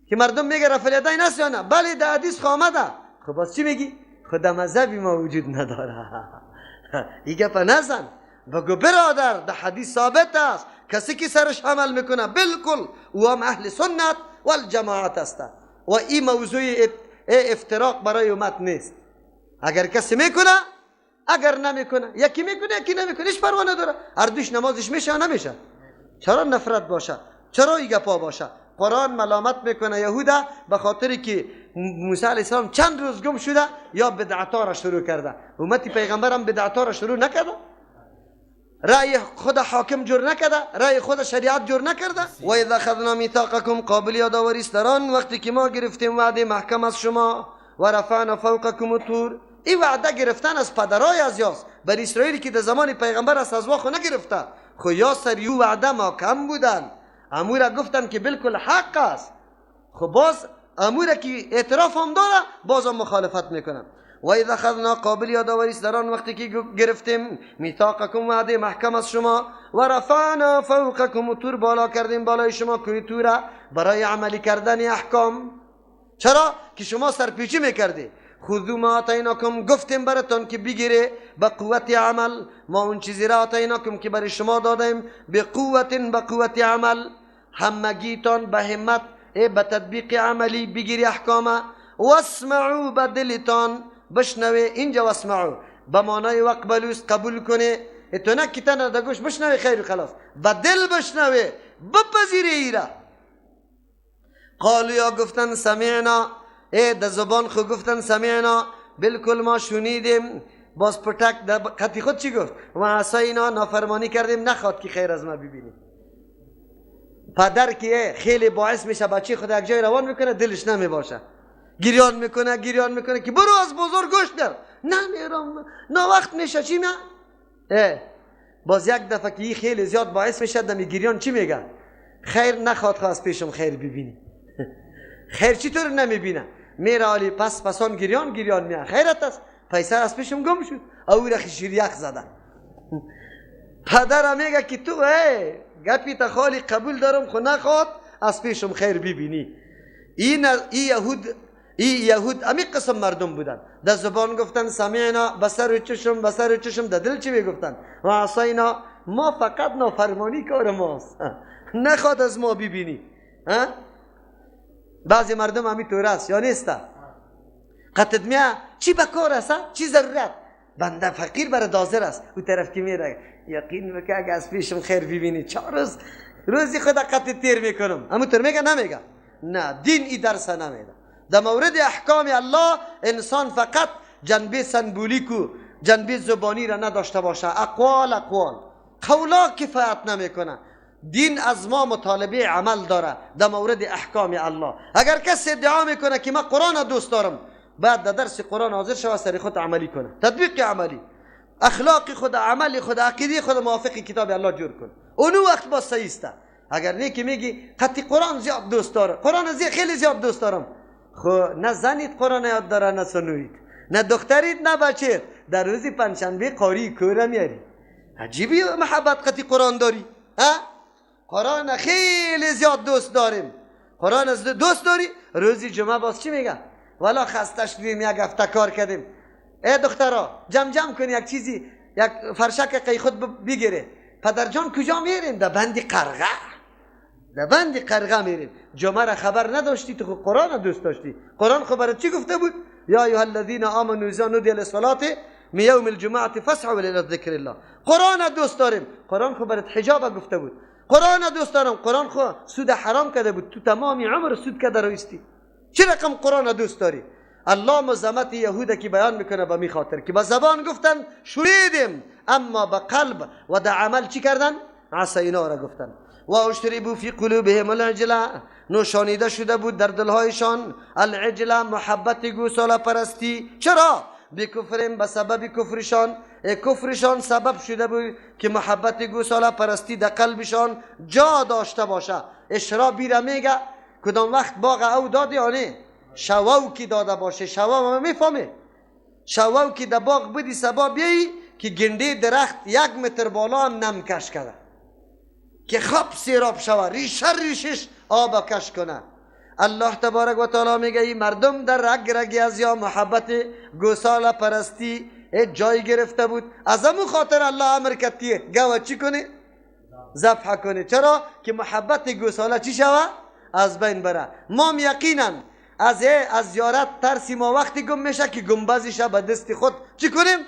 که مردم میگه رفع الیدین است یا نه؟ بله در حدیث آمده. خب باز چی میگی؟ خود مذهبی ما وجود نداره. این گپ نزن، بگو برادر در حدیث ثابت است کسی که سرش عمل میکنه بالکل او هم اهل سنت و الجماعت است و این موضوع افتراق برای امت نیست. اگر کسی میکنه، اگر نمیکنه، یکی میکنه یکی نمیکنه، هیچ پروا نداره. هر دوش نمازش میشه یا نمیشه؟ چرا نفرت باشه؟ چرا این گپا باشه؟ قرآن ملامت میکنه یهودا به خاطری که موسی علیه السلام چند روز گم شده یا بدعتا را شروع کرده. امتی پیغمبر هم بدعتا را شروع نکرده، رأی خود حاکم جور نکرده، رأی خود شریعت جور نکرده. و اذا اخذنا میثاقکم، قابل یادآوری است در آن وقتی که ما گرفتیم وعده محکم از شما، و رفعنا فوقکم الطور. این وعده گرفتن از پدرای از یاس بر اسرائیل که در زمان پیغمبر از واخو نگرفته، خو یا سریو وعده محکم بودن، امورا گفتن که بالکل حق است. خب باز امورا که اعتراف هم داره باز هم مخالفت میکنن. و اذا اخذنا، قابل یادآوری است در آن وقتی که گرفتیم میثاقکم وعده محکم از شما، و رفعنا فوقکم الطور، بالا کردیم بالای شما کوه طور برای عملی کردن احکام. چرا که شما سرپیچی میکردی. خذوا ما آتیناکم، گفتیم براتون که بگیره به قوت عمل ما اون چیزی را آتیناکم که برای شما دادیم، به قوت عمل، همگیتان به همت به تطبیق عملی بگیری احکامه. واسمعوا، به دلتان بشنوه. اینجا واسمعوا به معنای وقبلوا قبول کنه، تو نه که تنها در گوش بشنوه خیر و خلاص، به دل بشنوه بپذیره ایره. قالوا، یا گفتن سمعنا، در زبان خود گفتن سمعنا، بالکل ما شنیدیم. باز پتک در خطی خود چی گفت؟ و عصینا، نافرمانی کردیم، نخواد که خیر از ما ببینیم. پدر که خیلی باعث میشه بچه خود یک جای روان میکنه دلش نمی باشه، گریان میکنه که برو از بزرگ گوش بیار، نمیرم نه وقت میشه چی نه. باز یک دفعه که خیلی زیاد باعث میشه دمی گریان چی میگه؟ خیر نخواد خواست پیشم خیر ببینی. خیر چی طور نمیبینه؟ میره عالی پسان گریان میاد، خیرت است پیسر از پیشم گم شد، او را خشیر یک زده. پدر میگه که تو گپی تا خالی قبول دارم خو نخواد از پیشم خیر ببینی. این یهود امی قسم مردم بودن، در زبان گفتن سمعنا، بسر و چشم، در دل چی میگفتن؟ و عصینا، ما فقط نافرمانی کار ماست، نخواد از ما ببینی. بعضی مردم همی طور است یا نیسته؟ قطعت میه چی بکار است؟ چی ضرورت؟ بنده فقیر برای دازر است. او طرف که میره یقین میکنه اگه از پیشم خیر ببینی 4 روزی خدا قطع تیر میکنم. اما طور میگه نمیگه؟ نه، دین ای درس نمیده. در مورد احکام الله انسان فقط جنبه سمبولیک و جنبه زبانی را نداشته باشه. اقوال قولا کفایت نمیکنه. دین از ما مطالبه عمل داره در مورد احکام الله. اگر کسی ادعا میکنه که من قرآن دوست دارم، بعد در درس قرآن حاضر شوه سری خود عملی کنه، تطبیق عملی، اخلاق خود، عمل خود، عقیده خود موافق کتاب الله جور کن، اونو وقت با صحیح است. اگر نه که میگی قطعی قرآن زیاد دوست داره، قرآن خیلی زیاد دوست دارم، خو نه زنید قرآن یاد داره، نه سنوید، نه دخترید، نه بچید، در روزی پنجشنبه قاری کوره میاری. عجیبی محبت قطعی قرآن داری. قرآن خیلی زیاد دوست داریم. قرآن از دوست داری، روزی جمعه باز چی میگه؟ والا خسته شدیم، یک هفته کار کردیم. ای دخترا جمع کن یک چیزی، یک فرشک قی خود بگیره. پدر جان کجا میریم؟ در بند قرغه میریم. جمعه را خبر نداشتی، تو قرآن دوست داشتی. قرآن خبرت چی گفته بود؟ یا ایها الذین آمنوا اذا نودی للصلاة من یوم الجمعه فاسعوا الی ذکر الله. قرآن دوست داریم. قرآن خبرت حجاب گفته بود. قرآن دوست دارم. قرآن خو سود حرام کرده بود، تو تمام عمر سود کرده رویستی. چه رقم قرآن دوست داری؟ الله مزمت یهودا که بیان میکنه به می خاطر که با زبان گفتن شنیدیم، اما به قلب و در عمل چی کردن؟ عصینا را گفتن. و اشربوا فی قلوبهم العجل، نوشانیده شده بود در دلهایشان العجل، محبت گوساله پرستی. چرا؟ بکفرهم، به سبب کفرشان سبب شده بود که محبت گوساله پرستی در قلبشان جا داشته باشه. اشرا بیره میگه کدام وقت باغ او دادی یا نه؟ شووکی داده باشه. شوو میفهمه؟ شووکی در باغ بدی سبا بیایی که گنده درخت 1 متر بالا هم نم کش کرده که خب سیراب شوه، ریشش آب کش کنه. الله تبارک و تعالی میگه این مردم در رگ رگی از یا محبت گوساله پرستی جای گرفته بود، از همون خاطر الله امر کردیه گوه چی کنه؟ ذبح کنه. چرا؟ که محبت گوساله چی شوه؟ از بین بره. ما یقینا از زیارت ترسی ما وقتی گم میشه که گنبزش به دست خود چی کنیم؟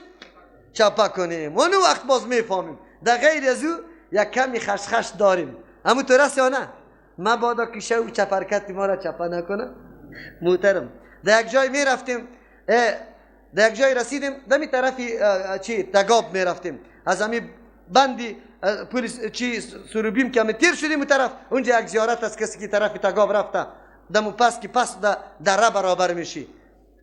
چپا کنیم. اون وقت باز میفهمیم. در غیر از او یک کمی خشخش داریم. اما تو رست یا نه؟ ما بادا که شو چپرکتی ما را چپا نکنه. محترم در یک جای میرفتیم، در یک جای رسیدیم، دمی طرفی تگاب میرفتیم، از همی بندی پلیس سروبیم که همه تیر شدیم طرف اونجا یک زیارت از کسی که طرف تگاب رفته دمو پس که پس دره برابر میشی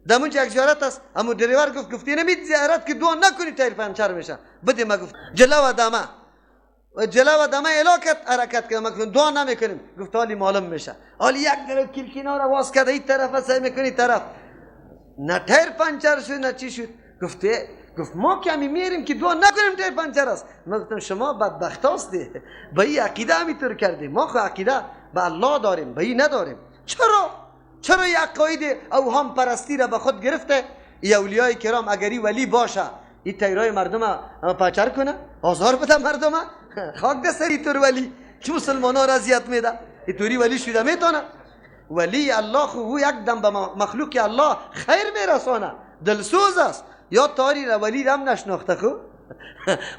دمونجا یک زیارت است. اما دریور گفتی نمید زیارت که دعا نکنی تایر پنچر میشه. بده ما گفت جلو و دمه الاکت حرکت کنم گفت دعا نمیکنیم. گفت حالی معلوم میشه. حالی یک طرف کلکینا را واس کرده این طرف سعی میکنی طرف نه تایر پنچر شد نه چی شد. گفت ما کمی میریم که دعا نکنیم تایر پنچر است. من گفتم شما بدبخت هستی، به این عقیده همینطور کردیم. ما خو عقیده به الله داریم، به این نداریم. چرا یک عقاید اوهام پرستی را به خود گرفته؟ ای اولیای کرام اگری ولی باشه این تیرای مردم پاچر کنه، آزار بده مردم، خاک ده سری تور ولی چه مسلمان ها را اذیت میده. این توری ولی شده میتونه؟ ولی الله خو یک دم به مخلوق الله خیر میرسانه، دلسوز است. یا تاری را ولی هم نشناخته خو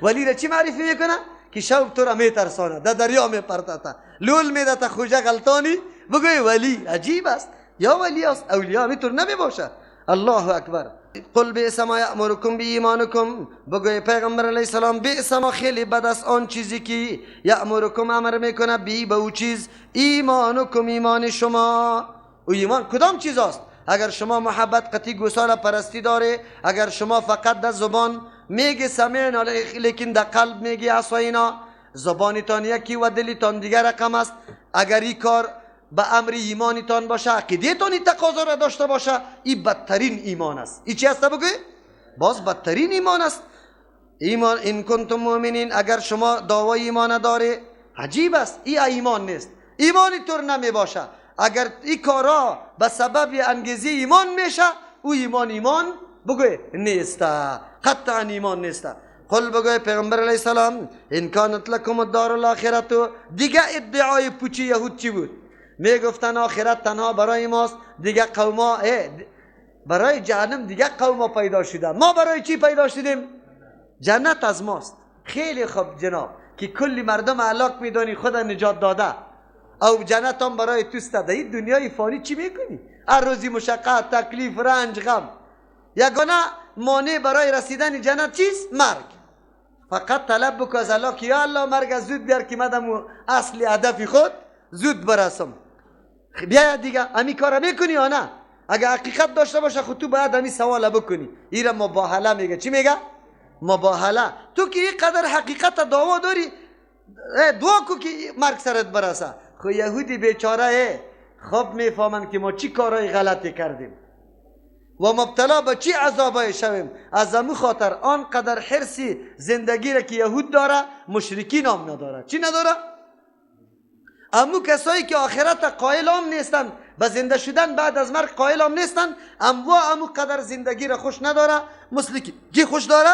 ولی را چی معرفی میکنه؟ که شوق تو را میترسانه، در دریا میپرتته، لول میده تا خوجه غلطانی بگوی ولی. عجیب است. یا ولی است، اولیاء همینطور نمیباشه. الله اکبر. قل بئس ما یأمرکم بایمانکم، بگوی پیغمبر علیه السلام بئس ما خیلی بد است آن چیزی که یأمرکم امر میکنه به او چیز ایمانکم ایمان شما. او ایمان کدام چیز است؟ اگر شما محبت قطعی گوساله پرستی داره، اگر شما فقط در زبان میگی سمعنا لیکن در قلب میگی عصینا، زبانتان یکی و دلتان دیگر رقم است، اگر این کار به امر ایمانتان باشه، عقیدتان این تقاضا را داشته باشه، این بدترین ایمان است. این چی است بگوی؟ باز بدترین ایمان است. ایمان این کنتم مؤمنین، اگر شما دعوای ایمان داره. عجیب است، این ایمان نیست، ایمانی طور نمی باشه. اگر این کارا به سبب انگیزه ایمان میشه، او ایمان بگوی نیست، قطعا ایمان نیست. قل بگوی پیغمبر علیه السلام ان کانت لکم الدار الاخرت. دیگه ادعای پوچی یهود چی بود؟ میگفتن آخرت تنها برای ماست، دیگه قوما برای جهنم دیگه قوما پیدا شدن، ما برای چی پیدا شدیم؟ جنت از ماست. خیلی خوب جناب که کلی مردم علاق میدانی خدا نجات داده او جنت هم برای توست. در این دنیای فانی چی میکنی؟ هر روزی مشقت، تکلیف، رنج، غم. یگانه مانع برای رسیدن جنت چیست؟ مرگ. فقط طلب بکن از الله که یا الله مرگ زود بیار که مدام اصل هدف خود زود برسم. بیا دیگه امی کارا میکنی یا نه؟ اگه حقیقت داشته باشه خود تو باید امی سوال بکنی. ایره مباهله میگه. چی میگه؟ مباهله. تو که این قدر حقیقت دعوا داری دعا کو که مرگ سرت برسه. خو یهودی بیچاره خوب میفهمن که ما چی کارهای غلطی کردیم و مبتلا به چی عذابای شویم. از امو خاطر آنقدر حرسی زندگی را که یهود داره مشرکین هم نداره. چی نداره؟ امو کسایی که آخرت قائل هم نیستن، به زنده شدن بعد از مرگ قائل هم نیستن، امو قدر زندگی را خوش نداره. مسلکی کی خوش داره؟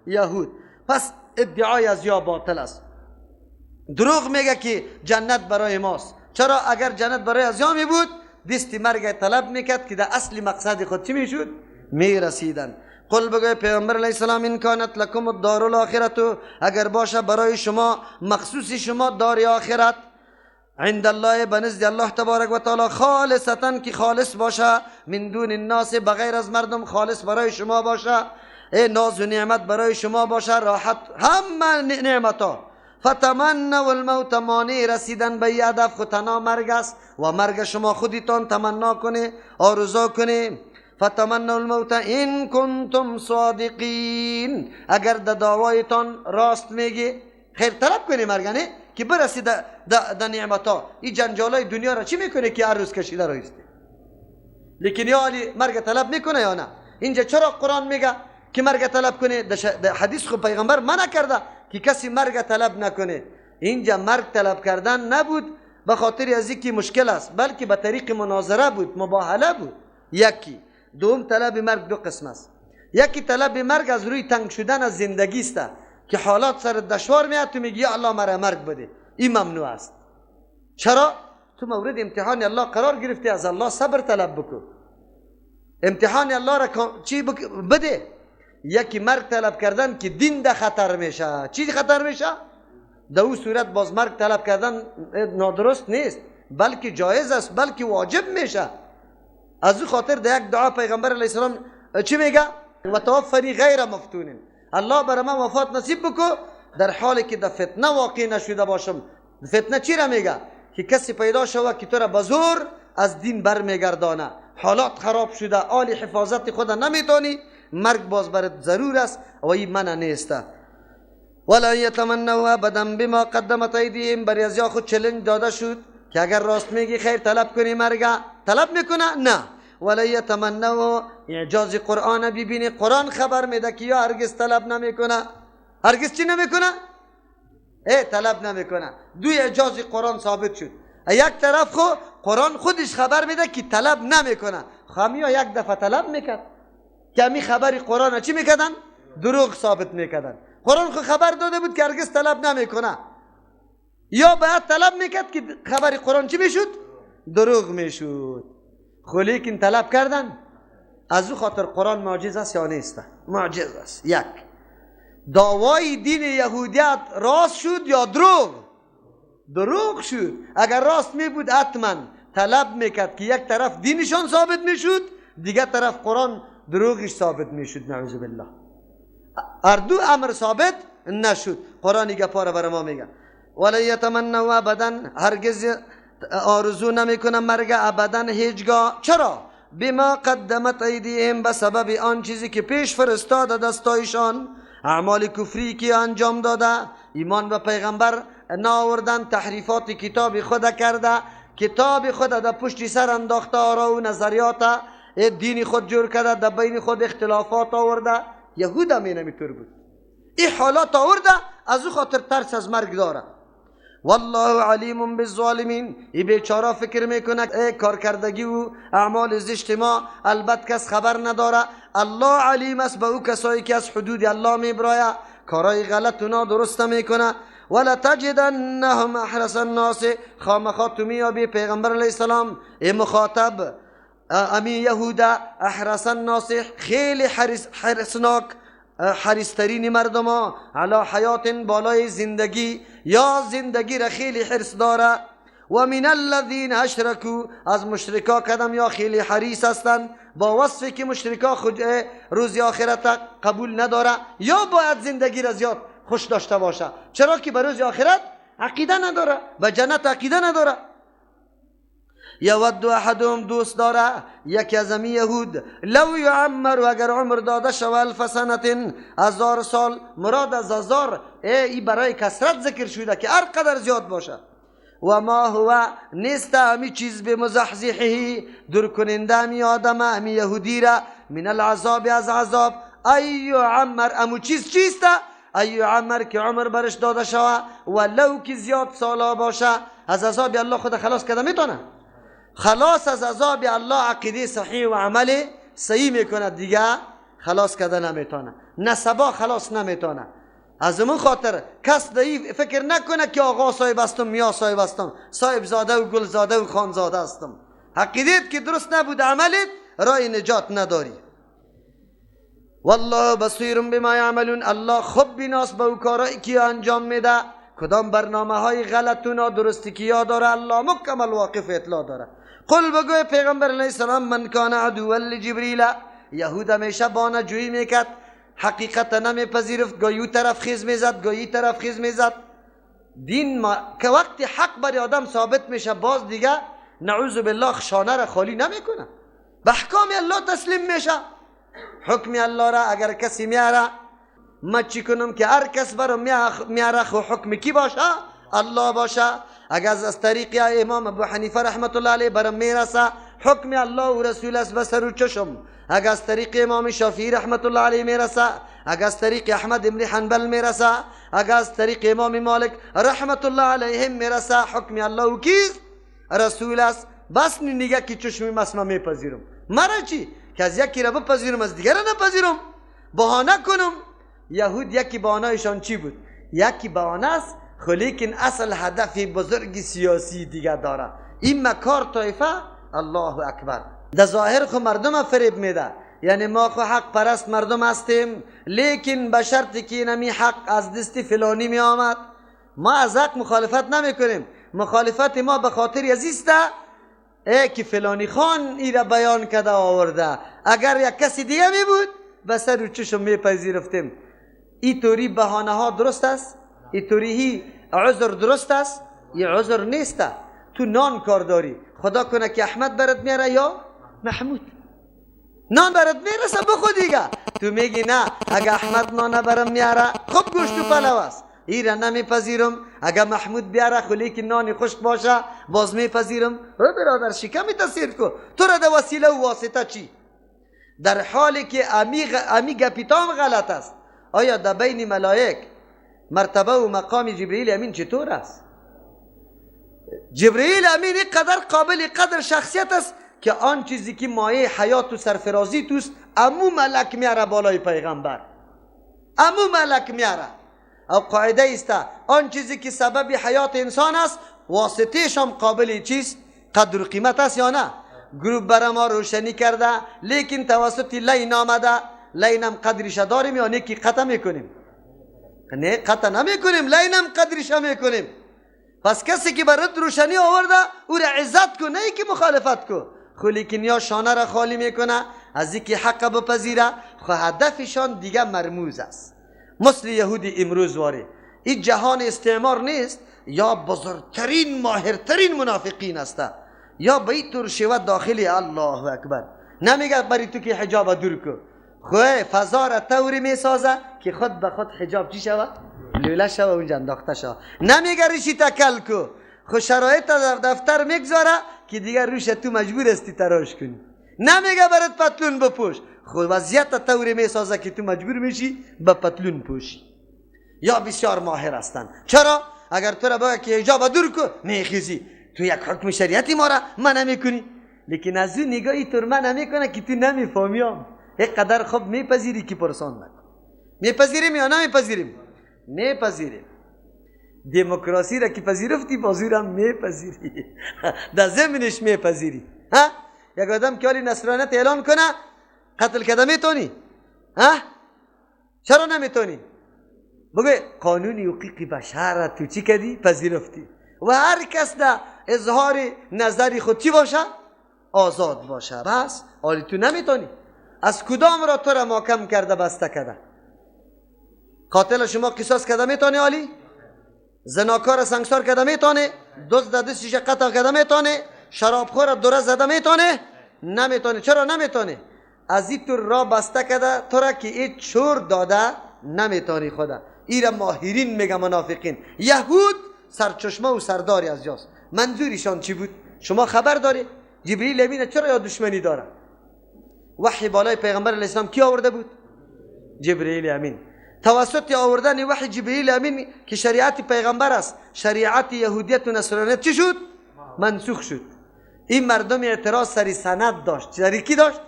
یهود. پس ادعای از یا باطل است. دروغ میگه که جنت برای ماست. چرا؟ اگر جنت برای از یا می بود دست مرگ طلب میکرد که در اصل مقصد خود چی میشد؟ میرسیدن. قل بگوی پیغمبر علیه السلام ان کانت لکم الدار الاخرت، اگر باشه برای شما مخصوص شما دار آخرت، عند الله بنزد الله تبارک و تعالی خالصتا که خالص باشه، من دون الناس بغیر از مردم خالص برای شما باشه، ناز و نعمت برای شما باشه، راحت همه نعمتا. فتمنوا الموت، مانع رسیدن به هدف خود تنها مرگ است و مرگ شما خودتان تمنا کنه، آرزو کنه. فتمنوا الموت ان کنتم صادقین، اگر در دعوایتان راست میگی. خیر طلب کنی مرگ نه که برسی در نعمتا. این جنجالای دنیا را چی میکنه که هر روز کشیده رایسته؟ لیکن یا علی مرگ طلب میکنه یا نه؟ اینجا چرا قرآن میگه که مرگ طلب کنه؟ در حدیث خود پیغمبر منع کرده که کسی مرگ طلب نکنه. اینجا مرگ طلب کردن نبود به خاطر از اینکه مشکل است، بلکه به طریق مناظره بود، مباهله بود. یکی دوم طلب مرگ دو قسم است. یکی طلب مرگ از روی تنگ شدن از زندگی است که حالات سر دشوار میاد، تو میگی یا الله مرا مرگ بده، این ممنوع است. چرا؟ تو مورد امتحان الله قرار گرفتی، از الله صبر طلب بکن، امتحان الله را چی بده. یکی مرگ طلب کردن که دین ده خطر میشه. چی خطر میشه؟ در اون صورت باز مرگ طلب کردن نادرست نیست، بلکه جایز است، بلکه واجب میشه. از او خاطر در یک دعا پیغمبر علیه السلام چی میگه؟ و توفنی غیر مفتونین، الله برای من وفات نصیب بکو در حالی که در فتنه واقع نشده باشم. فتنه چی را میگه؟ که کسی پیدا شود که تو را بزور از دین بر میگردانه، حالات خراب شده، آل حفاظت خود نمیتونی، مرگ باز برات ضرور است و این منع نیسته. ولا یتمنوا ابدا بما قدمت ایدیهم، بر از یا خود چلنج داده شد که اگر راست میگی خیر طلب کنی مرگ طلب میکنه؟ نه. ولا یتمنوا اعجاز قرآن ببینی، قرآن خبر میده که یا هرگز طلب نمیکنه. هرگز چی نمیکنه؟ طلب نمیکنه. دو اعجاز قرآن ثابت شد. یک طرف خو قرآن خودش خبر میده که طلب نمیکنه، خامیا یک دفعه طلب میکرد که امی خبری قرآن چی میکردن؟ دروغ ثابت میکردن. قرآن خو خبر داده بود که هرگز طلب نمیکنه، یا باید طلب میکرد که خبری قرآن چی میشد؟ دروغ میشد. خو لیکن طلب کردن. از او خاطر قرآن معجز است یا نیست؟ معجز است. یک دعوای دین یهودیت راست شد یا دروغ؟ دروغ شد. اگر راست می بود حتما طلب میکرد که یک طرف دینشان ثابت میشد، دیگر طرف قرآن دروغش ثابت میشد. نعوذ بالله. هر دو امر ثابت نشد. قرآن گپا را برای ما میگه ولا یتمنوا ابدا، هرگز آرزو نمیکنه مرگ ابدا هیچگاه. چرا؟ بما قدمت ایدیهم، به سبب آن چیزی که پیش فرستاده دستایشان، اعمال کفری که انجام داده، ایمان به پیغمبر ناوردن، تحریفات کتاب خود کرده، کتاب خود در پشت سر انداخته، آرا و نظریات دین خود جور کرده، در بین خود اختلافات آورده. یهود هم اینطور بود. این حالات آورده، از او خاطر ترس از مرگ داره. والله علیم بالظالمین، این بیچاره فکر میکنه کارکردگی و اعمال زشت ما البته کس خبر نداره. الله علیم است به او کسایی که از حدود الله میبراید، کارای غلط و نادرست میکنه. ولا تجدنهم احرص الناس، خامخا تو میابی پیغمبر علیه السلام مخاطب امی یهودا، احرص الناس خیلی حرصناک، حریصترین مردم ها، علی حیات بالای زندگی، یا زندگی را خیلی حرص داره. و من الذین اشرکوا، از مشرکا کدام یا خیلی حریص هستند، با وصفی که مشرکا خود روز آخرت قبول نداره، یا باید زندگی را زیاد خوش داشته باشه. چرا که به روز آخرت عقیده نداره، به جنت عقیده نداره. یود احدهم، دوست داره یکی از امی یهود، لو یعمر، اگر عمر داده شو 1000 سنه، 1000 سال. مراد از 1000 ای برای کثرت ذکر شده که هر قدر زیاد باشه. و ما هو، نیست امی چیز به مزحزحه، دور کننده امی آدم امی یهودی را، من العذاب، از عذاب. ایو عمر، امو چیز چیست؟ ایو عمر که عمر برش داده شوه، ولو که زیاد سالا باشه، از عذاب الله خود خلاص کده میتونه. خلاص از عذاب الله عقیده صحیح و عمل صحیح میکنه، دیگه خلاص کده نمیتونه. نسبا خلاص نمیتونه. از اون خاطر کس دایی فکر نکنه که آقا صاحب هستم، یا صاحب هستم، صاحب زاده و گل زاده و خان زاده هستم. عقیدت که درست نبود، عملت راه نجات نداری. والله بصیر بما یعملون، الله خوب بیناست به او کارایی که انجام میده، کدام برنامه های غلط و نادرستی که یاد داره، الله مکمل واقف اطلاع داره. قل بگوی پیغمبر علیه السلام، من کان عدوا لجبریل، یهود همیشه بانجویی میکرد، حقیقت نمیپذیرفت، گاهی او طرف خیز میزد، گاهی طرف خیز میزد. دین که وقتی حق بر آدم ثابت میشه، باز دیگه نعوذ بالله شانه را خالی نمیکنه، به احکام الله تسلیم میشه. حکم الله را اگر کسی میاره، ما چی کنم که هر کس برام میاره، خو حکم کی باشه؟ الله باشه. اگر از طریق امام ابو حنیفه رحمت الله علیه برام میرسه، حکم الله و رسول است به سر و چشم. اگر از طریق امام شافعی رحمت الله علیه میرسه، اگر از طریق احمد ابن حنبل میرسه، اگر از طریق امام مالک رحمت الله علیهم میرسه، حکم الله و کیست؟ رسول است. بس نگه که چشمی مسمه میپذیرم. مرا چی؟ که از یکی را بپذیرم از دیگر را نپذیرم، بهانه کنم. یهود یکی بهانه‌شان چی بود؟ یکی بهانه است خو لیکن اصل هدف بزرگ سیاسی دیگه داره. این مکار طایفه الله اکبر در ظاهر خو مردم فریب میده، یعنی ما خو حق پرست مردم هستیم، لیکن به شرطی که نمی حق از دست فلانی می آمد ما از حق مخالفت نمی کنیم. مخالفت ما به خاطر ازیسته که فلانی خان ای را بیان کرده آورده. اگر یک کسی دیگه می بود به سر و چشم می پذیرفتیم. این طوری بهانه ها درست است؟ این طوری عذر درست است؟ یه عذر نیست. تو نان کار داری، خدا کنه که احمد برات میاره یا محمود، نان برات میرسه بخو دیگه. تو میگی نه اگه احمد نان برام میاره خب گوشت و پلو است، این را نمیپذیرم. اگه محمود بیاره خو لیکن نان خشک باشه باز میپذیرم. او برادر شکمی تصیر کو، تو را در وسیله و واسطه چی؟ در حالی که امی گپیتام غلط است. آیا در بین ملائک مرتبه و مقام جبرئیل امین چطور است؟ جبرئیل امین قدر قابل قدر شخصیت است که آن چیزی که مایه حیات و سرفرازی توست امو ملک میاره بالای پیغمبر، امو ملک میاره. او قاعده است آن چیزی که سبب حیات انسان است واسطهش هم قابل چیز قدر و قیمت است یا نه؟ گروه برای ما روشنی کرده لیکن توسط لین آمده، لینم قدرش داریم یا نه که قطع میکنیم؟ نه قطع نمیکنیم، لینم قدرش میکنیم. پس کسی که برات روشنی آورده او را عزت کن، نه که مخالفت کن. خو لیکن یا شانه را خالی میکنه از اینکه حق بپذیره، خو هدفشان دیگه مرموز است. مثل یهودی امروز واره. این جهان استعمار نیست، یا بزرگترین ماهرترین منافقین است، یا به این طور شود داخلی. الله اکبر نمیگه بری تو که حجاب دور کو، خواه فضا را طوری میسازه که خود به خود حجاب چی شود؟ لوله شود اونجا انداخته شود. نمیگه ریشی تکل کو، خو شرایط در دفتر میگذاره که دیگر روش تو مجبور استی تراش کنی. نمیگه برات پتلون بپوش، خو وضعیت طوری میسازه که تو مجبور میشی به پتلون پوشی. یا بسیار ماهر هستن. چرا؟ اگر تو را بگه که حجاب دور کو میخیزی، تو یک حکم شریعتی ما را من نمیکنی، لیکن از اون نگاهی طور من نمیکنه که تو نمیفهمیم. یک قدر خوب میپذیری که پرسان نکن. میپذیریم یا نمیپذیریم؟ میپذیریم. دموکراسی را که پذیرفتی بازورم میپذیری. در زمینش میپذیری. ها؟ یک آدم که حالی نصرانیت اعلان کنه قتل کرده میتونی؟ ها؟ چرا نمیتونی؟ بگوی قانون حقوق بشر را تو چی کردی؟ پذیرفتی. و هر کس در اظهار نظری خود چی باشه؟ آزاد باشه. بس حالی تو نمیتونی. از کدام را تو را محکم کرده بسته کرده؟ قاتل شما قصاص کرده میتونه؟ حالی زناکار سنگسار کرده میتونه؟ دزد دستش قطع کرده میتونه؟ شرابخور دوره زده میتونه؟ نمیتونه. چرا نمیتونه؟ از این طور را بسته کرده تو را که این چور داده نمیتونی. خدا ایرا ماهرین میگه منافقین. یهود سرچشمه و سرداری از جاست. منظورشان چی بود؟ شما خبر داری؟ جبرئیل امین چرا یا دشمنی داره؟ وحی بالای پیغمبر علیه السلام کی آورده بود؟ جبرئیل امین. توسط آوردن وحی جبرئیل امین که شریعت پیغمبر است، شریعت یهودیت و نصرانیت چی شد؟ منسوخ شد. این مردم اعتراض سری سند داشت. سری کی داشت؟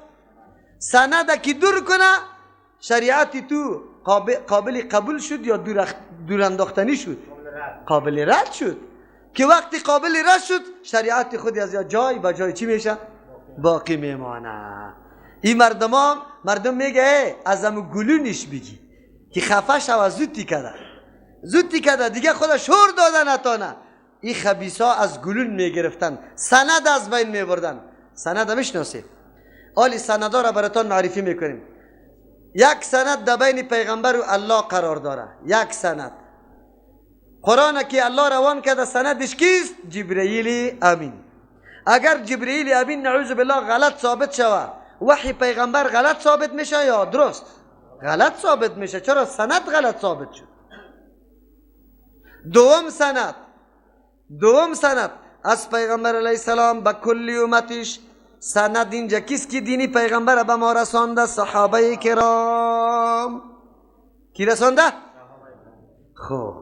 سند که دور کنه شریعت تو قابل قبول شد یا دور انداختنی شد؟ قابل رد شد. که وقتی قابل رد شد شریعت خود از جای به جای چی میشه؟ باقی میمانه. این مردم میگه از همون گلونش بگی که خفه شو، زودی کده دیگه خدا شور داده نتانه. این خبیثا از گلون میگرفتن، سند از بین میبردن. سند میشناسید؟ آلی سندا را براتون معرفی میکنیم. یک سند در بین پیغمبر و الله قرار داره. یک سند قرآن که الله روان کرده، سندش کیست؟ جبرئیل امین. اگر جبرئیل امین نعوذ بالله غلط ثابت شود، وحی پیغمبر غلط ثابت میشه یا درست؟ غلط ثابت میشه. چرا؟ سند غلط ثابت شد. دوم سند از پیغمبر علیه السلام به کلی امتش سند اینجا کیست که دینی پیغمبر به ما رسانده؟ صحابه کرام. کی رسانده؟ خب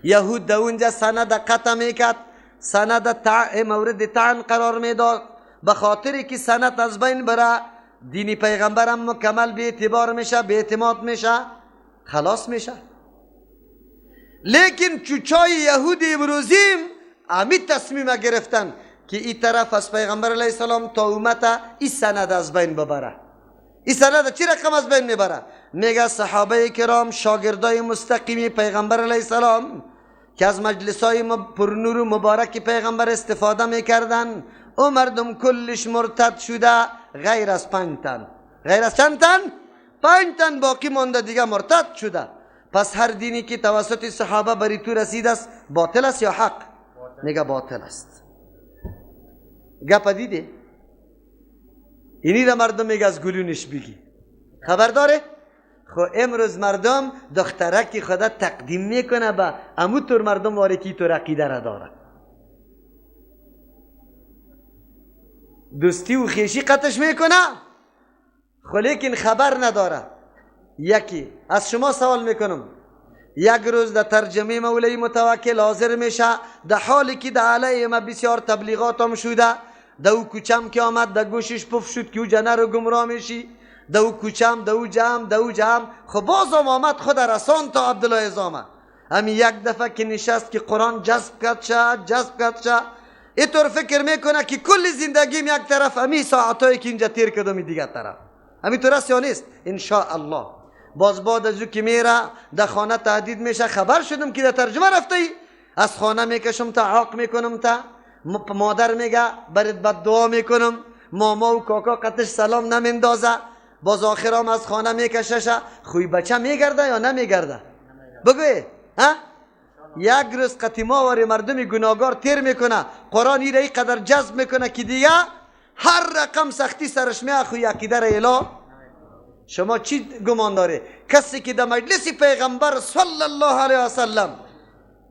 یهود در اونجا سند قطع میکرد، سند مورد طعن قرار میداد، به خاطری که سند از بین بره دینی پیغمبرم مکمل به اعتبار میشه، به اعتماد میشه، خلاص میشه. لیکن چوچای یهود امروزیم امی تصمیم گرفتن که این طرف از پیغمبر علیه السلام تا امت این سند از بین ببره. این سند چی رقم از بین میبره؟ میگه صحابه کرام شاگردای مستقیمی پیغمبر علیه السلام که از مجلسای پرنور و مبارک پیغمبر استفاده میکردن، او مردم کلش مرتد شده غیر از 5 تن. غیر از چند تن؟ 5 تن باقی مونده دیگه مرتد شده. پس هر دینی که توسط صحابه بری تو رسید است باطل است یا حق؟ میگه باطل است. گپ دیده؟ اینی را مردم میگه از گلونش بگی. خبر داره؟ خب امروز مردم دخترکی خدا تقدیم میکنه به اموتور مردم واره که تو عقیده را داره. دوستی و خیشی قطعش میکنه خب لیکن خبر نداره. یکی از شما سوال میکنم، یک روز در ترجمه مولوی متوکل حاضر میشه در حالی که در علیه ما بسیار تبلیغات هم شده، در او کوچم که آمد در گوشش پف شد که او جنه رو گمراه میشی، در او کوچم، در او جمع، در او جمع. خب باز هم آمد خود رسان تا عبدالله ازامه. همین یک دفعه که نشست که قرآن جذب کرد شد اینطور فکر میکنه که کل زندگیم یک طرف، همین ساعتایی که اینجا تیر کردم دیگر طرف. همین طور است یا نیست؟ انشاءالله. باز بعد از او که میره در خانه تهدید میشه، خبر شدم که در ترجمه رفتی، از خانه میکشم تا عاق میکنم، تا مادر میگه برات بددعا میکنم، ماما و کاکا قطعش سلام نمیندازه، باز آخرام از خانه میکشش. خوی بچه میگرده یا نمیگرده؟ بگوی ها؟ یک روز قتیما واری مردمی گناهگار تیر میکنه، قرآن این قدر جذب میکنه که دیگه هر رقم سختی سرش میاد خوی عقیده را اله. شما چی گمان داره؟ کسی که در مجلس پیغمبر صلی الله علیه وسلم،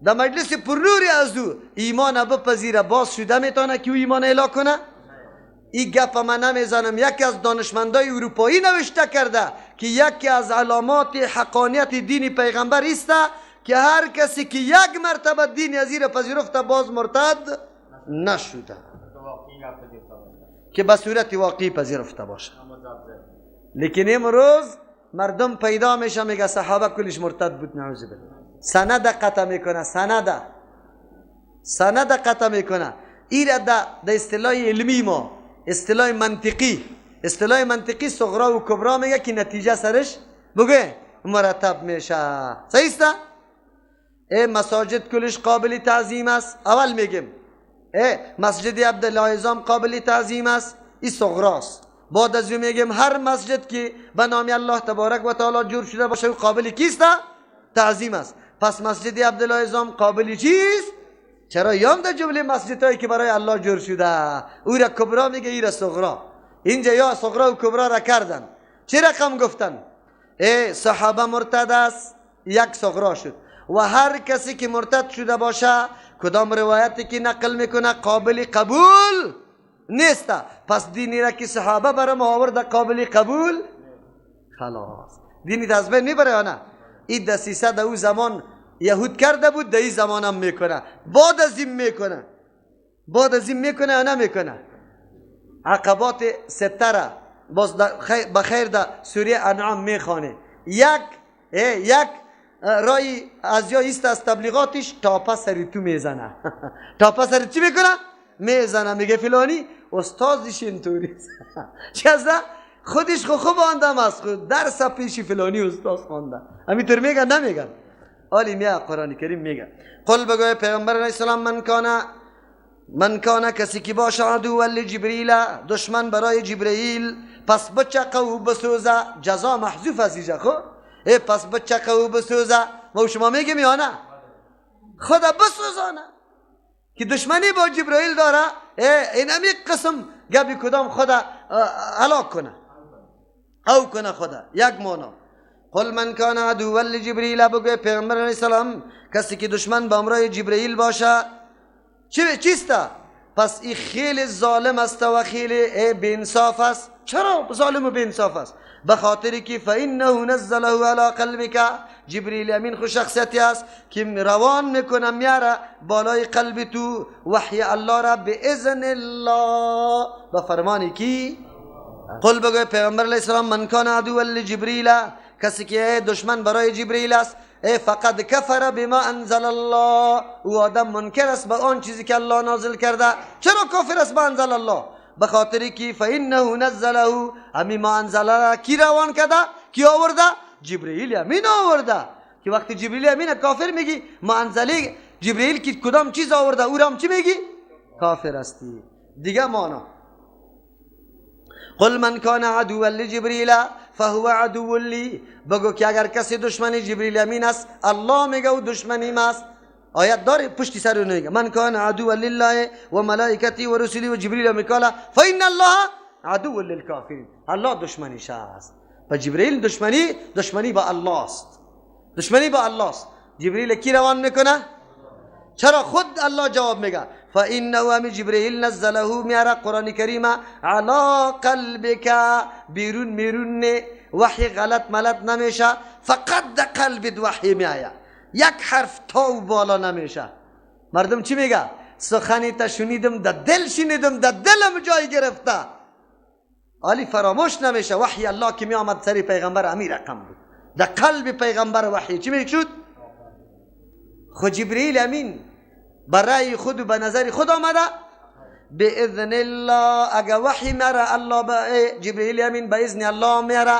در مجلس پرنوری از او ایمان بپذیره، باز شده میتونه که او ایمان اله کنه؟ این گپ من نمیزنم. یکی از دانشمندای اروپایی نوشته کرده که یکی از علامات حقانیت دین پیغمبر است که هر کسی که یک مرتبه دین از این پذیرفته باز مرتد نشده، که به صورت واقعی پذیرفته باشه. لیکن امروز مردم پیدا میشه میگه صحابه کلش مرتد بود، نعوذ بالله. سند قطع میکنه، سند قطع میکنه. این در اصطلاح علمی ما، اصطلاح منطقی صغرا و کبرا میگه که نتیجه سرش بگه مرتب میشه. صحیح است؟ مساجد کلش قابل تعظیم است. اول میگیم مسجد عبدالله ازام قابل تعظیم است، این صغراست. بعد از اون میگیم هر مسجد که به نام الله تبارک و تعالی جور شده باشه قابل کیست؟ تعظیم است. پس مسجد عبدالله ازام قابل چیست؟ چرا یام در جمله مسجدهایی که برای الله جور شده او را کبرا میگه، این را صغرا. اینجا یا صغرا و کبرا را کردن. چه رقم گفتن؟ صحابه مرتد است، یک صغرا شد. و هر کسی که مرتد شده باشه کدام روایتی که نقل میکنه قابل قبول نیست. پس دینی را که صحابه برای ما آورد قابل قبول، خلاص دینی از بین میبره یا نه؟ این دسیسه در او زمان یهود کرده بود، در این زمان هم میکنه. بعد از این میکنه یا نمیکنه؟ عقبات ستره باز بخیر در سوره انعام میخوانه. یک رای از یا ایست از تبلیغاتش تاپا سری تو میزنه. تاپا سری چی میکنه؟ میزنه. میگه فلانی استادش اینطوری چه از خودش خوب آندم از خود درس پیشی فلانی استاد خونده. همینطور میگن نمیگن؟ آلی میگه قرآن کریم میگه قل بگوی پیغمبر علیه السلام من کانه کسی که باشه عدو ولی جبریل، دشمن برای جبرئیل، پس بچقه و بسوزه. جزا محذوف از اینجا. خب پس بچقه و بسوزه. ما شما میگیم یا نه؟ خدا بسوزانه که دشمنی با جبرائیل داره. این همی قسم گبی کدام خدا هلاک کنه او کنه خدا. یک مانا قل من کان عدو لجبریل، بگوی پیغمبر علیه السلام کسی که دشمن با امرای جبرائیل باشه چیسته؟ پس این خیلی ظالم است و خیلی بی انصاف است. چرا ظالم و بی انصاف است؟ به خاطری که فانه نزله علی قلبک، جبریل امین خود شخصیتی است که روان میکنه میاره بالای قلب تو وحی الله را به اذن الله، به فرمانی کی؟ قل بگوی پیغمبر علیه السلام من کان عدوا لجبریل، کسی که دشمن برای جبریل است، فقد کفر بما انزل الله، او آدم منکر است به آن چیزی که الله نازل کرده. چرا کافر است به انزل الله؟ به خاطری که فانه نزله، همین ما انزل را کی روان کرده؟ کی آورده؟ جبریل امین آورده. که وقتی جبریل امین کافر میگی ما انزله جبریل که کدام چیز آورده او را هم چی میگی؟ کافر استی. دیگه مانا قل من کان عدوا لجبریل فهو عدو لی، بگو که اگر کسی دشمن جبریل امین است الله میگه او دشمنی است. آیت داره پشتی سر اون میگه من کان عدوا لله و ملائکتی و رسولی و جبریل و میکالا فان الله عدو للکافرین، الله دشمنیش است. و جبریل دشمنی با الله است، دشمنی با الله است. جبریل کی روان میکنه؟ چرا خود الله جواب میگه فانه هم جبریل نزله میاره قرآن کریم علی قلبک، بیرون میرون وحی غلط ملت نمیشه، فقط در قلبت وحی میآید، یک حرف تا بالا نمیشه. مردم چی میگه؟ سخنی تا شنیدم در دل شنیدم در دلم جای گرفته، علی فراموش نمیشه. وحی الله که میآمد سری پیغمبر امیر رقم بود، در قلب پیغمبر وحی چی میشد؟ خود جبریل امین برای خود و به نظر خود آمده به اذن الله. اگه وحی میاره الله به جبریل امین به اذن الله میاره.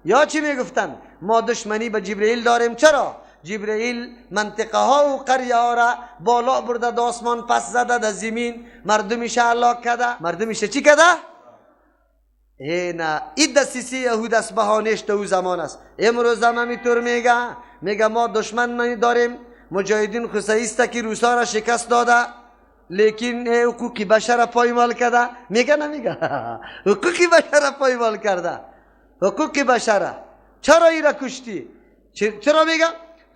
یا چی میگفتن؟ ما دشمنی به جبریل داریم. چرا؟ جبریل منطقه ها و قریه ها را بالا برده د آسمان پس زده در زمین، مردمیش هلاک کرده. مردمیش چی کرده؟ نه این دسیسه یهود است، بهانهش در او زمان است. امروز هم همینطور میگه ما دشمن داریم. مجاهدین خصیسته که روسا را شکست داده لیکن حقوق بشر پایمال کرده. میگه نمیگه؟ حقوق بشر پایمال کرده. حقوق بشر چرا ایره کشتی؟ چرا میگه؟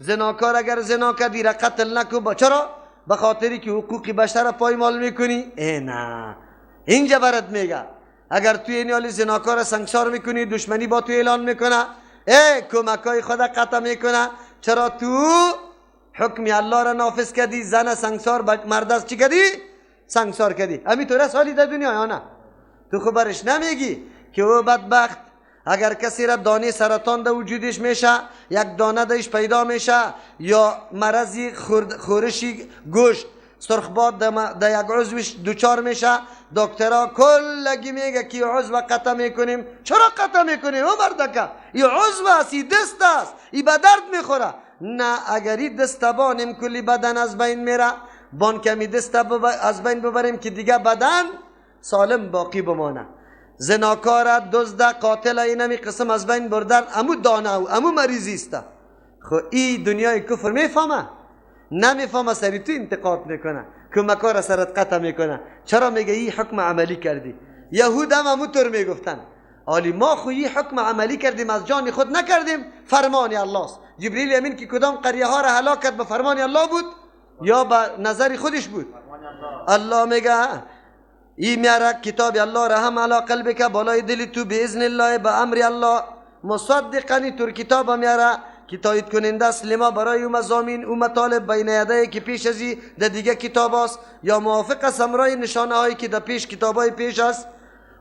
زناکار اگر زنا کردی را قتل نکن. چرا؟ به خاطری که حقوق بشر پایمال میکنی. نه اینجا برات میگه اگر توی این حال زناکار سنگسار میکنی دشمنی با تو اعلان میکنه، کمکای خدا قطع میکنه. چرا تو حکم الله را نافذ کردی، زن سنگسار مرد است چی کردی؟ سنگسار کردی. همینطور است حالی در دنیا یا نه؟ تو خبرش نمیگی که او بدبخت اگر کسی را دانه سرطان در وجودش میشه، یک دانه دایش پیدا میشه، یا مرضی خورشی گوشت سرخباد در یک عضوش دوچار میشه، دکترها کلگی میگه که عضو قطع میکنیم. چرا قطع میکنیم؟ او مردکه این عضو است، این دست است، این به درد میخوره. نه اگر این دست بانیم کلی بدن از بین میره، بان کمی دست از بین ببریم که دیگه بدن سالم باقی بمانه. زناکار دزد قاتل اینمی قسم از بین بردن امو دانه و امو مریضی است. خو این دنیای کفر میفهمه؟ نمیفهمه، سری تو انتقاد میکنه، کمکار سرت قطع میکنه. چرا؟ میگه این حکم عملی کردی. یهود هم همونطور میگفتن آلی ما خو این حکم عملی کردیم، از جان خود نکردیم، فرمان الله است. جبریل امین که کدام قریه ها را هلاک کرد به فرمان الله بود یا به نظر خودش بود؟ الله میگه این میاره کتاب الله را هم علی قلبک، بالای دل تو، به اذن الله، به امر الله، مصدقنی تور کتاب میاره که تایید کننده است لما برای او مضامین او مطالب بین یدیه که پیش ازی در دیگه کتاب است، یا موافق است امرای نشانه هایی که در پیش کتاب های پیش است.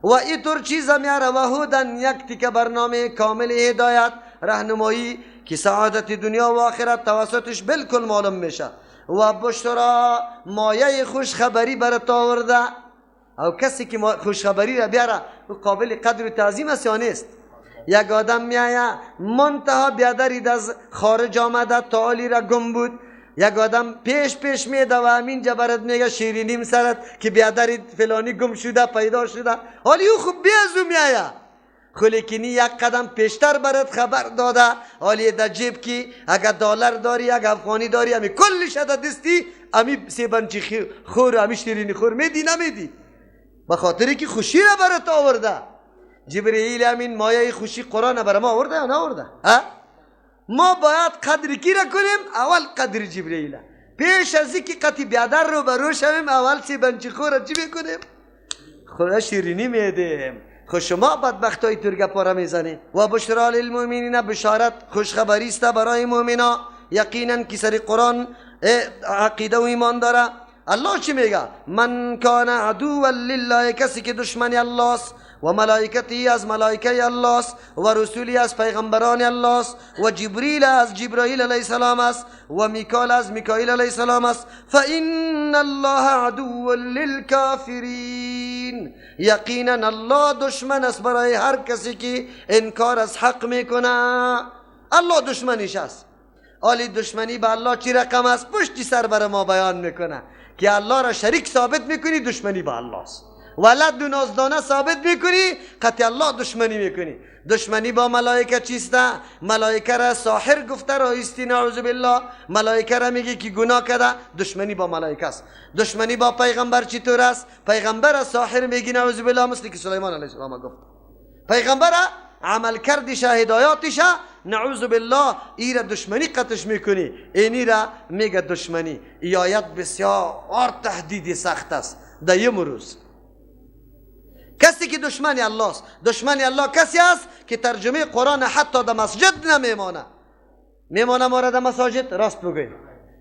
و این طور چیز میاره و هدن یک تیکه برنامه کامل هدایت رهنمایی که سعادت دنیا و آخرت توسطش بالکل معلوم میشه. و بشرا مایه خوش خبری برات آورده. او کسی که خوش خبری را بیاره قابل قدر و تعظیم است یا نیست؟ یک آدم میایه منتها بیادرید از خارج آمده تعالی را گم بود، یک آدم پیش میده و همین جبرت میگه شیرینیم سرت که بیادرید فلانی گم شده پیدا شده، حالی او خوب بیازو میایه. خلیکنی یک قدم پیشتر برات خبر داده، حالی در جیب که اگر دلار داری اگر افغانی داری همی کلش در دستی، همی سیبنچی خور همی شیرینی خور میدی نمیدی، به خاطری که خوشی را برات آورده. جبرئیل امین مایه خوشی قرآن برای ما آورده یا نه آورده؟ ما باید قدر کی را کنیم؟ اول قدر جبرئیل. پیش از اینکه قطی بیادر رو برو شویم اول سی بنچی خور چی میکنیم؟ خدا شیرینی میدیم. خود شما بدبختای ترگه پاره میزنیم. و بشرا للمؤمنین، بشارت خوشخبری است برای مؤمنا. یقینا که سر قرآن عقیده و ایمان داره. الله چی میگه؟ من کان عدوا لله، کسی که دشمنی الله است، و ملائکتی از ملائکه الله است، و رسولی از پیغمبران الله است، و جبریل از جبرائیل علیه السلام است، و میکائیل از میکائیل علیه السلام است. فإن الله عدو للکافرین، یقینا الله دشمن است برای هر کسی که انکار از حق میکنه. الله دشمنیش است. آلی دشمنی به الله چی رقم است؟ پشتی سر بر ما بیان میکنه که الله را شریک ثابت میکنی، دشمنی با الله است. ولد و نازدانه ثابت میکنی، قطع الله دشمنی میکنی. دشمنی با ملائکه چیسته؟ ملائکه را ساحر گفته رایستی، نعوذ بالله. ملائکه را میگی که گناه کرده، دشمنی با ملائکه است. دشمنی با پیغمبر چطور است؟ پیغمبر را ساحر میگی، نعوذ بالله، مثل که سلیمان علیه السلام گفت. پیغمبر عمل کردش، هدایاتش، نعوذ بالله، ای را دشمنی قطعش میکنی. اینی را میگه دشمنی. ای آیت بسیار تهدیدی سخت است. در یه روز کسی که دشمنی الله است، دشمنی الله کسی است که ترجمه قرآن حتی در مسجد نمیمانه. میمانه ما را در مساجد؟ راست بگویم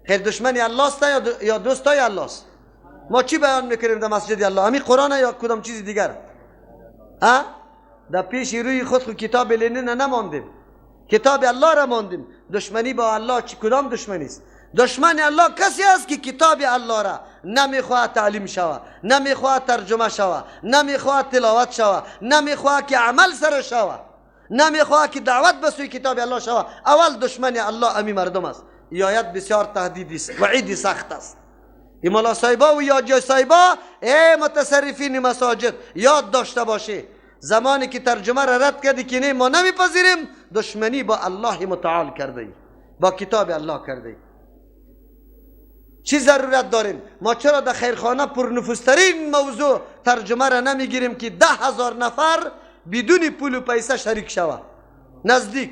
خیر دشمنی الله است یا دوستای الله است؟ ما چی بیان میکنیم در مسجد الله؟ همین قرآن یا کدام چیز دیگر؟ در پیش روی خود کتاب لنین نماندیم، کتاب الله را ماندیم. دشمنی با الله کدام دشمنی است؟ دشمن الله کسی است که کتاب الله را نمیخواد تعلیم شوه، نمیخواد ترجمه شوه، نمیخواد تلاوت شوه، نمیخواد که عمل سر شوه، نمیخواد که دعوت به سوی کتاب الله شوه. اول دشمن الله امی مردم است. این آیت بسیار تهدیدی است، وعیدی سخت است. این مولا صاحبا و یا جای صاحبا، ای متصرفین مساجد، یاد داشته باشه زمانی که ترجمه را رد کردی که نه ما نمیپذیریم، دشمنی با الله متعال کرده، با کتاب الله کرده. چی ضرورت داریم؟ ما چرا در خیرخانه پرنفوذترین موضوع ترجمه را نمیگیریم که 10,000 نفر بدون پول و پیسه شریک شوه نزدیک؟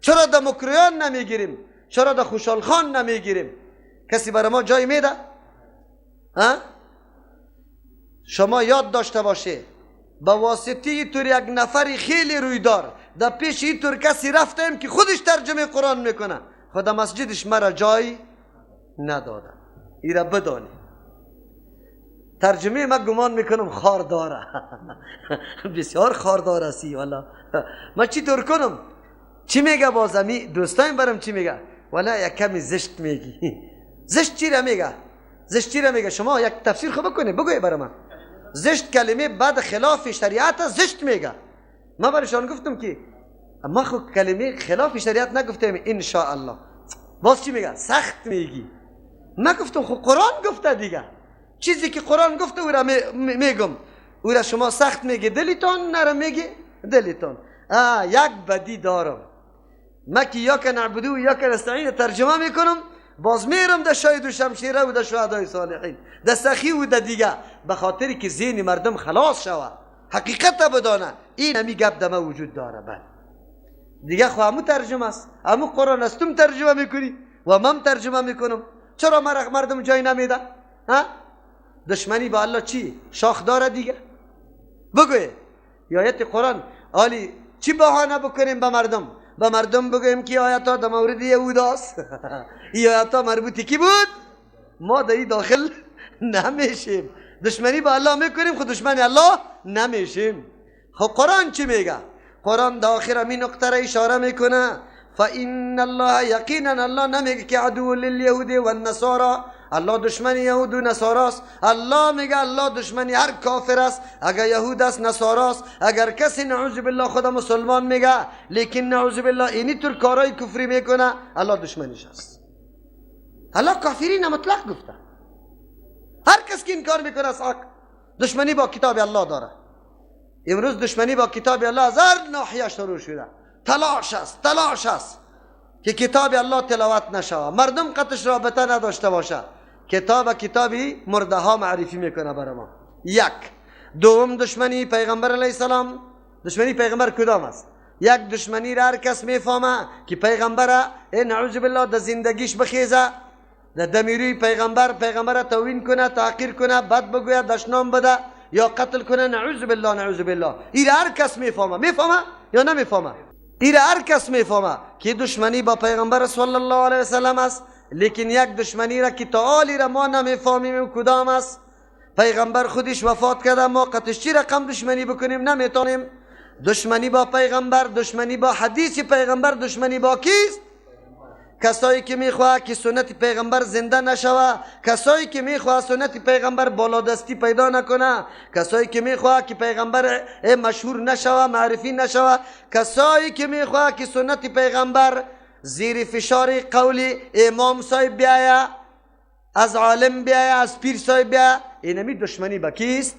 چرا در مکریان نمیگیریم؟ چرا در خوشحال خان نمیگیریم؟ کسی برای ما جای میده؟ شما یاد داشته باشه با واسطه اینطور یک نفری خیلی رویدار در پیش اینطور کسی رفتیم که خودش ترجمه قرآن میکنه، خدا مسجدش مرا جای نداده. ای را بدانی ترجمه ما گمان میکنم خار داره بسیار خار داره اسی والا. ما چی طور کنم؟ چی میگه بازمی دوستایم برم چی میگه؟ والا یک کمی زشت میگی. زشت چی را میگه؟ زشت چی را میگه؟ شما یک تفسیر خوب بکنید بگوی برای من. زشت کلمه بعد خلاف شریعت زشت میگه. ما برشان گفتم که ما خود کلمه خلاف شریعت نگفتیم ان شاء الله. باز چی میگه؟ سخت میگی. ما گفتم خب قرآن گفته دیگه، چیزی که قرآن گفته او را میگم، او را شما سخت میگی دلیتون نرم میگی دلیتون. یک بدی دارم، ما که یا که نعبدو یا که نستعین ترجمه میکنم، باز میرم در شاهد و شمشیره و در شهدای صالحین، در سخی و در دیگه، به خاطری که ذهن مردم خلاص شوه، حقیقت بدانه. این همی گپ در ما وجود داره. بله دیگه خو همو ترجمه است، همو قرآن است، تم ترجمه میکنی و من ترجمه میکنم. چرا مردم جای نمیده؟ دشمنی با الله چی؟ شاخ داره دیگه؟ بگوی آیت قرآن آلی چی بهانه بکنیم به مردم؟ به مردم بگویم که آیت ها در مورد یهود است این آیت ها مربوطی کی بود؟ ما در این داخل نمیشیم. دشمنی با الله میکنیم، خود دشمن الله نمیشیم. خب قرآن چی میگه؟ قرآن در آخر همین نقطه را اشاره میکنه. فإن الله، یقینا الله نمیگه که عدو للیهود و النصارى، الله دشمن یهود و نصارا است. الله میگه الله دشمن هر کافر است، اگر یهود است نصارا است. اگر کسی نعوذ بالله خدا مسلمان میگه لیکن نعوذ بالله اینی طور کارهای کفری میکنه، الله دشمنش است. الله کافرین مطلق گفته. هر کس که این کار میکنه است دشمنی با کتاب الله داره. امروز دشمنی با کتاب الله از هر ناحیه شروع شده. تلاش است که کتاب الله تلاوت نشوه، مردم قطعش رابطه نداشته باشه. کتابی مرده ها معرفی میکنه برای ما. یک. دوم دشمنی پیغمبر علیه السلام. دشمنی پیغمبر کدام است؟ یک دشمنی را هر کس میفهمه که پیغمبر نعوذ بالله در زندگیش بخیزه، در دمیروی پیغمبر را توهین کنه، تحقیر کنه، بد بگوید، دشنام بده یا قتل کنه، نعوذ بالله نعوذ بالله. این هر کس میفهمه یا نمیفهمه؟ این هر کس میفهمه که دشمنی با پیغمبر صلی الله علیه و سلم است. لیکن یک دشمنی را که تعالی را ما نمیفهمیم کدام است. پیغمبر خودش وفات کرده، ما قطعش چی رقم دشمنی بکنیم نمیتونیم. دشمنی با پیغمبر، دشمنی با حدیث پیغمبر، دشمنی با کیست؟ کسایی که میخواه که سنت پیغمبر زنده نشوه، کسایی که میخواه سنت پیغمبر بالادستی پیدا نکنه، کسایی که میخواه که پیغمبر مشهور نشوه، معرفی نشوه، کسایی که میخواه که سنت پیغمبر زیر فشار قول امام صاحب بیایه، از عالم بیایه، از پیر صاحب بیایه. اینمی دشمنی با کیست؟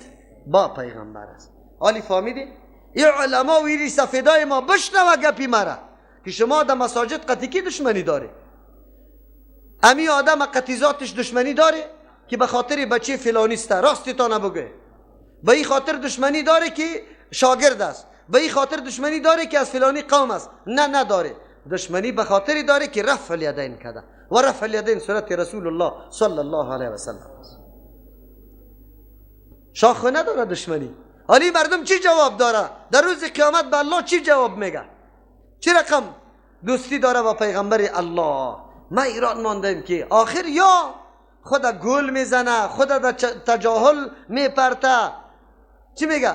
با پیغمبر است. حالی فهمیدی؟ این علما و این سفیدای ما بشنوه گپی مرا که شما در مساجد قطعی کی دشمنی داره؟ امی آدم قطعی ذاتش دشمنی داره که به خاطر بچه فلانیسته، راستی تا نبگه. به این خاطر دشمنی داره که شاگرد است، به این خاطر دشمنی داره که از فلانی قوم است. نه نداره. دشمنی به خاطری داره که رفع الیدین کرده و رفع الیدین سنت رسول الله صلی الله علیه و سلم. شاخه نداره دشمنی. حالی مردم چی جواب داره؟ در روز قیامت به الله چی جواب میگه؟ چی رقم دوستی داره با پیغمبر الله؟ ما ایران ماندیم که آخر یا خدا گل میزنه، خدا در تجاهل میپرته. چی میگه؟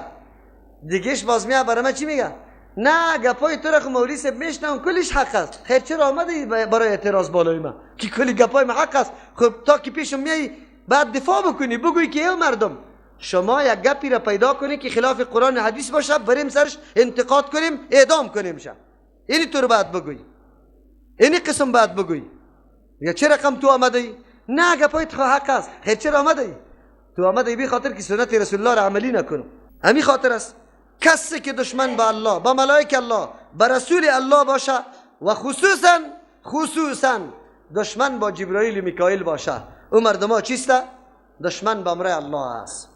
دیگهش باز میاد برای من چی میگه؟ نه گپای تو را که مولی صاحب میشنم کلش حق است. خیر چرا آمده برای اعتراض بالای من که کلی گپای من حق است؟ خب تا که پیشم میای بعد دفاع بکنی، بگوی که ای مردم شما یک گپی را پیدا کنی که خلاف قرآن حدیث باشه، بریم سرش انتقاد کنیم، اعدام کنیم شه. اینی تو رو باید بگوی، اینی قسم باید بگوی. یا چه رقم تو آمده ای؟ نه گپای تو حق است. خیر چرا آمده ای؟ تو آمده ای بی خاطر که سنت رسول الله را عملی نکنم. همین خاطر است. کسی که دشمن با الله، با ملائک الله، با رسول الله باشه و خصوصا دشمن با جبرائیل و میکائیل باشه، او مردم چیسته؟ دشمن با امر الله است.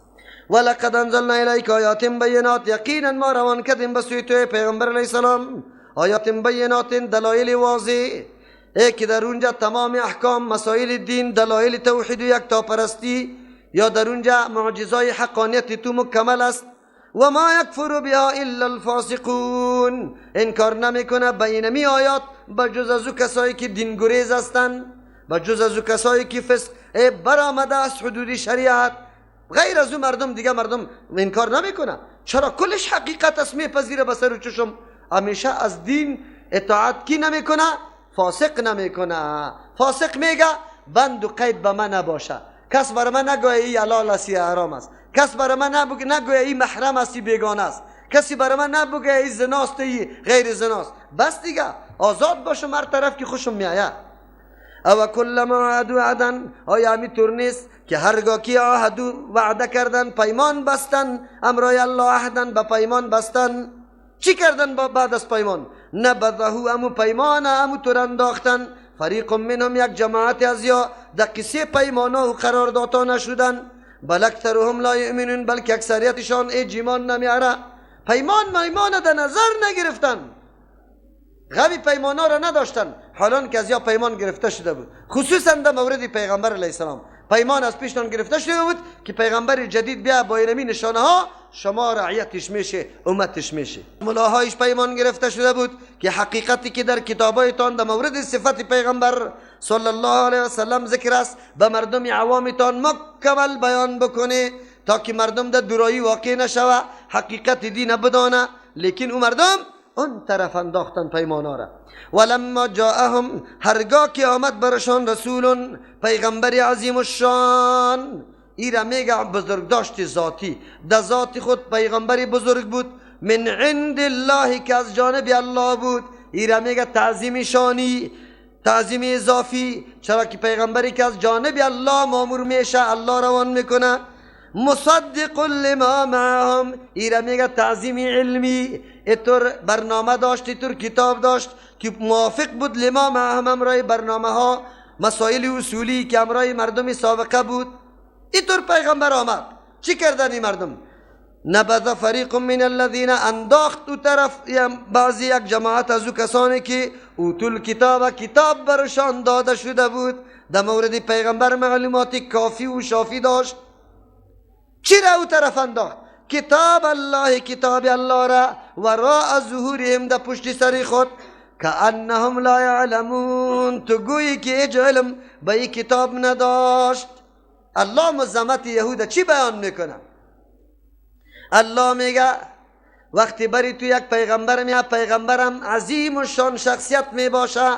ولقد انزلنا الیک آیات بینات، یقینا ما روان کردیم به سوی تو پیغمبر علیه السلام آیات بینات، دلایل واضح که در اونجا تمام احکام مسائل دین، دلایل توحید و یکتاپرستی یا در اونجا معجزای حقانیت تو مکمل است. و ما یکفر بها الا الفاسقون، انکار نمیکنه به اینمی آیات بجز از او کسایی که دین گریز هستند، بجز از او کسایی که فسق برآمده از حدود شریعت. غیر از او مردم دیگه مردم انکار نمیکنه. چرا؟ کلش حقیقت است، میپذیره به سر و چشم. همیشه از دین اطاعت کی نمیکنه؟ فاسق نمیکنه. فاسق میگه بند و قید به من نباشه، کس برای من نگویه ای حلال است یا حرام است، کس برای من نگویه ای محرم است یا بیگانه است، کسی برای من نگویه ای زناست یا غیر زناست. بس دیگه آزاد باشم هر طرف که خوشم میآید. او کلما عهدوا عهدا، آیا همینطور نیست که هرگاه که عهدو وعده کردن، پیمان بستن، امرای الله عهدن به پیمان بستن، چی کردن بعد از پیمان؟ نبذه، امو پیمان امو تور انداختن. فریق منهم، یک جماعت از یا در قصه پیمانا و قراردادها نشدن. بل اکثرهم لا یؤمنون، بلکه اکثریتشان ایمان نمیاره. پیمان در نظر نگرفتن، غمی پیمانا را نداشتن، حالان که از یا پیمان گرفته شده بود. خصوصا در مورد پیغمبر علیه السلام پیمان از پیشتان گرفته شده بود که پیغمبر جدید بیا با اینمی نشانه ها شما رعیتش میشه، امتش میشه. ملاهایش پیمان گرفته شده بود که حقیقتی که در کتابایتان در مورد صفت پیغمبر صلی الله علیه و سلم ذکر است به مردم عوامتان مکمل بیان بکنه تا که مردم در دورایی واقع نشوه، حقیقت دین بدانه. لیکن او مردم اون طرف انداختن پیمانا را. ولما جاءهم، هرگاه که آمد برشان رسول، پیغمبر عظیم الشان، ایرا میگه بزرگ داشت ذاتی، در ذات خود پیغمبری بزرگ بود، من عند الله که از جانب الله بود. ایرا میگه تعظیم شانی، تعظیم اضافی، چرا که پیغمبری که از جانب الله مامور میشه، الله روان میکنه. مصدق لما معهم، ایرا میگه تعظیم علمی، ایطور برنامه داشت، ایطور کتاب داشت که موافق بود لما معهم، امرای برنامه ها، مسائل اصولی که امرای مردم سابقه بود. اینطور پیغمبر آمد. چی کردن این مردم؟ نبذ فریق من الذین، انداخت تو طرف بعضی یک جماعت از او کسانی که اوتول کتاب برشان داده شده بود، در مورد پیغمبر معلوماتی کافی و شافی داشت. چی را او طرف انداخت؟ کتاب الله را وراء ظهورهم، در پشت سر خود، کأنهم لا یعلمون، تو گویی که هیچ علم به این کتاب نداشت. الله مزمت یهود چی بیان میکنه؟ الله میگه وقتی بری تو یک پیغمبر میاد، پیغمبرم عظیم و شان شخصیت میباشه،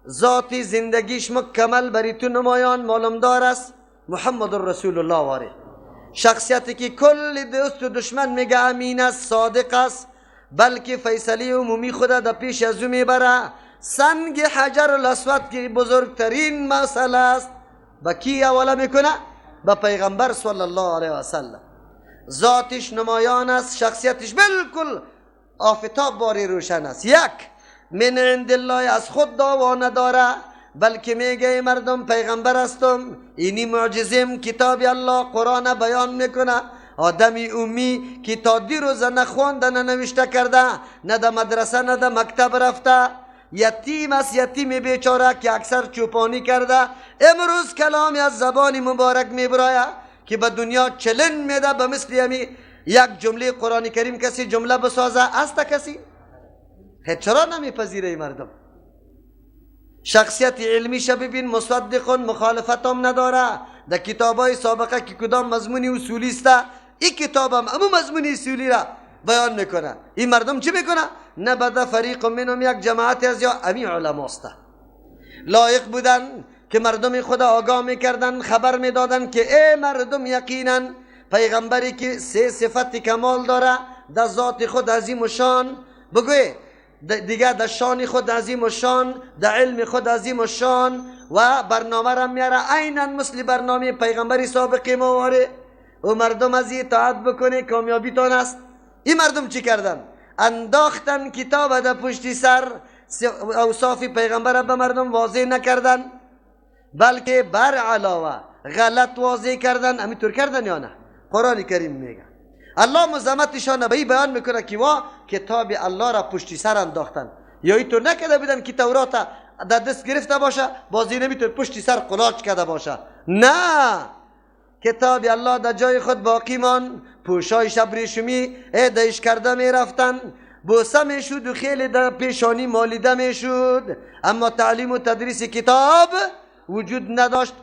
ذاتی زندگیش مکمل بری تو نمایان معلومدار است، محمد رسول الله واره، شخصیتی که کل دوست و دشمن میگه امین است، صادق است، بلکه فیصله عمومی خدا در پیش از او میبره. سنگ حجر الاسود که بزرگترین مسئله است، با کی اوله میکنه؟ با پیغمبر صلی الله علیه و سلم. ذاتش نمایان است، شخصیتش بالکل آفتاب باری روشن است. یک من عند الله، از خود دعوا نداره، بلکه میگه مردم پیغمبر هستم، اینی معجزم کتاب الله قرآن بیان میکنه. آدمی امی که تا دیروز نخوانده ننوشته کرده، نه در مدرسه نه در مکتب رفته، یتیم است، یتیم بیچاره که اکثر چوپانی کرده، امروز کلامی از زبان مبارک میبراید که به دنیا چلن میده به مثل یک جمله قرآن کریم کسی جمله بسازه. است کسی؟ چرا نمیپذیره مردم؟ شخصیت علمیش ببین، مصدقون، مخالفت هم نداره. در کتابای سابقه که کدام مضمونی اصولی است، این کتاب هم امو مضمونی اصولی را بیان میکنه. این مردم چی میکنه؟ نبذ فریق منهم، یک جماعت از یا امی علما است، لایق بودن که مردم خدا آگاه میکردن، خبر میدادن که ای مردم یقینا پیغمبری که سه صفت کمال داره، در ذات خود عظیم و شان، بگوی دیگه در شان خود عظیم و شان، در علم خود عظیم و شان، و برنامه را میاره عیناً مثل برنامه پیغمبری سابقی ما واره، و مردم از این اطاعت بکنه کامیابی تان است. این مردم چی کردن؟ انداختن کتاب در پشت سر، اوصاف پیغمبر به مردم واضح نکردن، بلکه بر علاوه غلط واضح کردن. همینطور کردن یا نه؟ قرآن کریم میگه الله مزمتشان به این بیان میکنه که وا کتاب الله را پشت سر انداختن. یا اینطور نکرده بودن که تورات در دست گرفته باشه، بازی نمیتونه پشت سر قلاچ کرده باشه. نه، کتاب الله در جای خود باقی مان، پوشای شبریشمی دایش کرده میرفتن، بوسه میشود و خیلی در پیشانی مالیده میشود، اما تعلیم و تدریس کتاب وجود نداشت.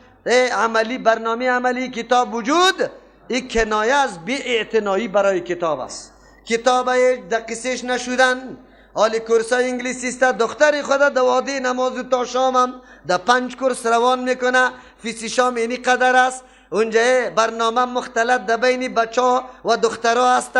عملی برنامه عملی کتاب وجود، این کنایه از بی اعتنایی برای کتاب است. کتاب دقیقش نشودن. حالی کورسای انگلیسی است، دختری خدا دواده نماز تا شام هم در 5 کورس روان میکنه، فیس شام اینی قدر است. اونجا برنامه مختلط در بین بچه و دخترها است،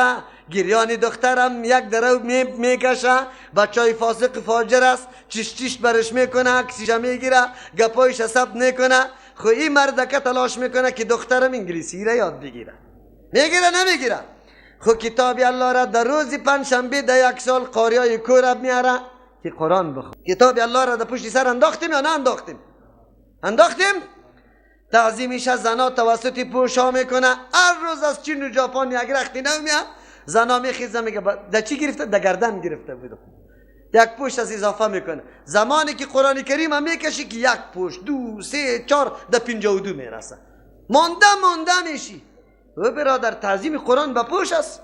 گریان دخترم یک درو میکشه، بچه های فاسق فاجر است، چیش برش میکنه، عکسیش میگیره، گپایش حساب میکنه. خو این مردکه تلاش میکنه که دخترم انگلیسی را یاد بگیره، میگیره نمیگیره. خو کتاب الله را در روز پنجشنبه در 1 سال قاریای کورب میاره که قرآن بخون. کتاب الله را در پشت سر انداختیم یا نه انداختیم؟ انداختیم. تعظیمش از زنا توسط پوشا میکنه. هر روز از چین و ژاپن یک رختی نمیاد، زنا میخیزه میگه در چی گرفته؟ در گردن گرفته بود، یک پوشت از اضافه میکنه. زمانی که قرآن کریم هم میکشی که 1 پوشت 2 3 4 در 52 میرسه، مانده میشی. و برادر تعظیم قرآن به پوش است.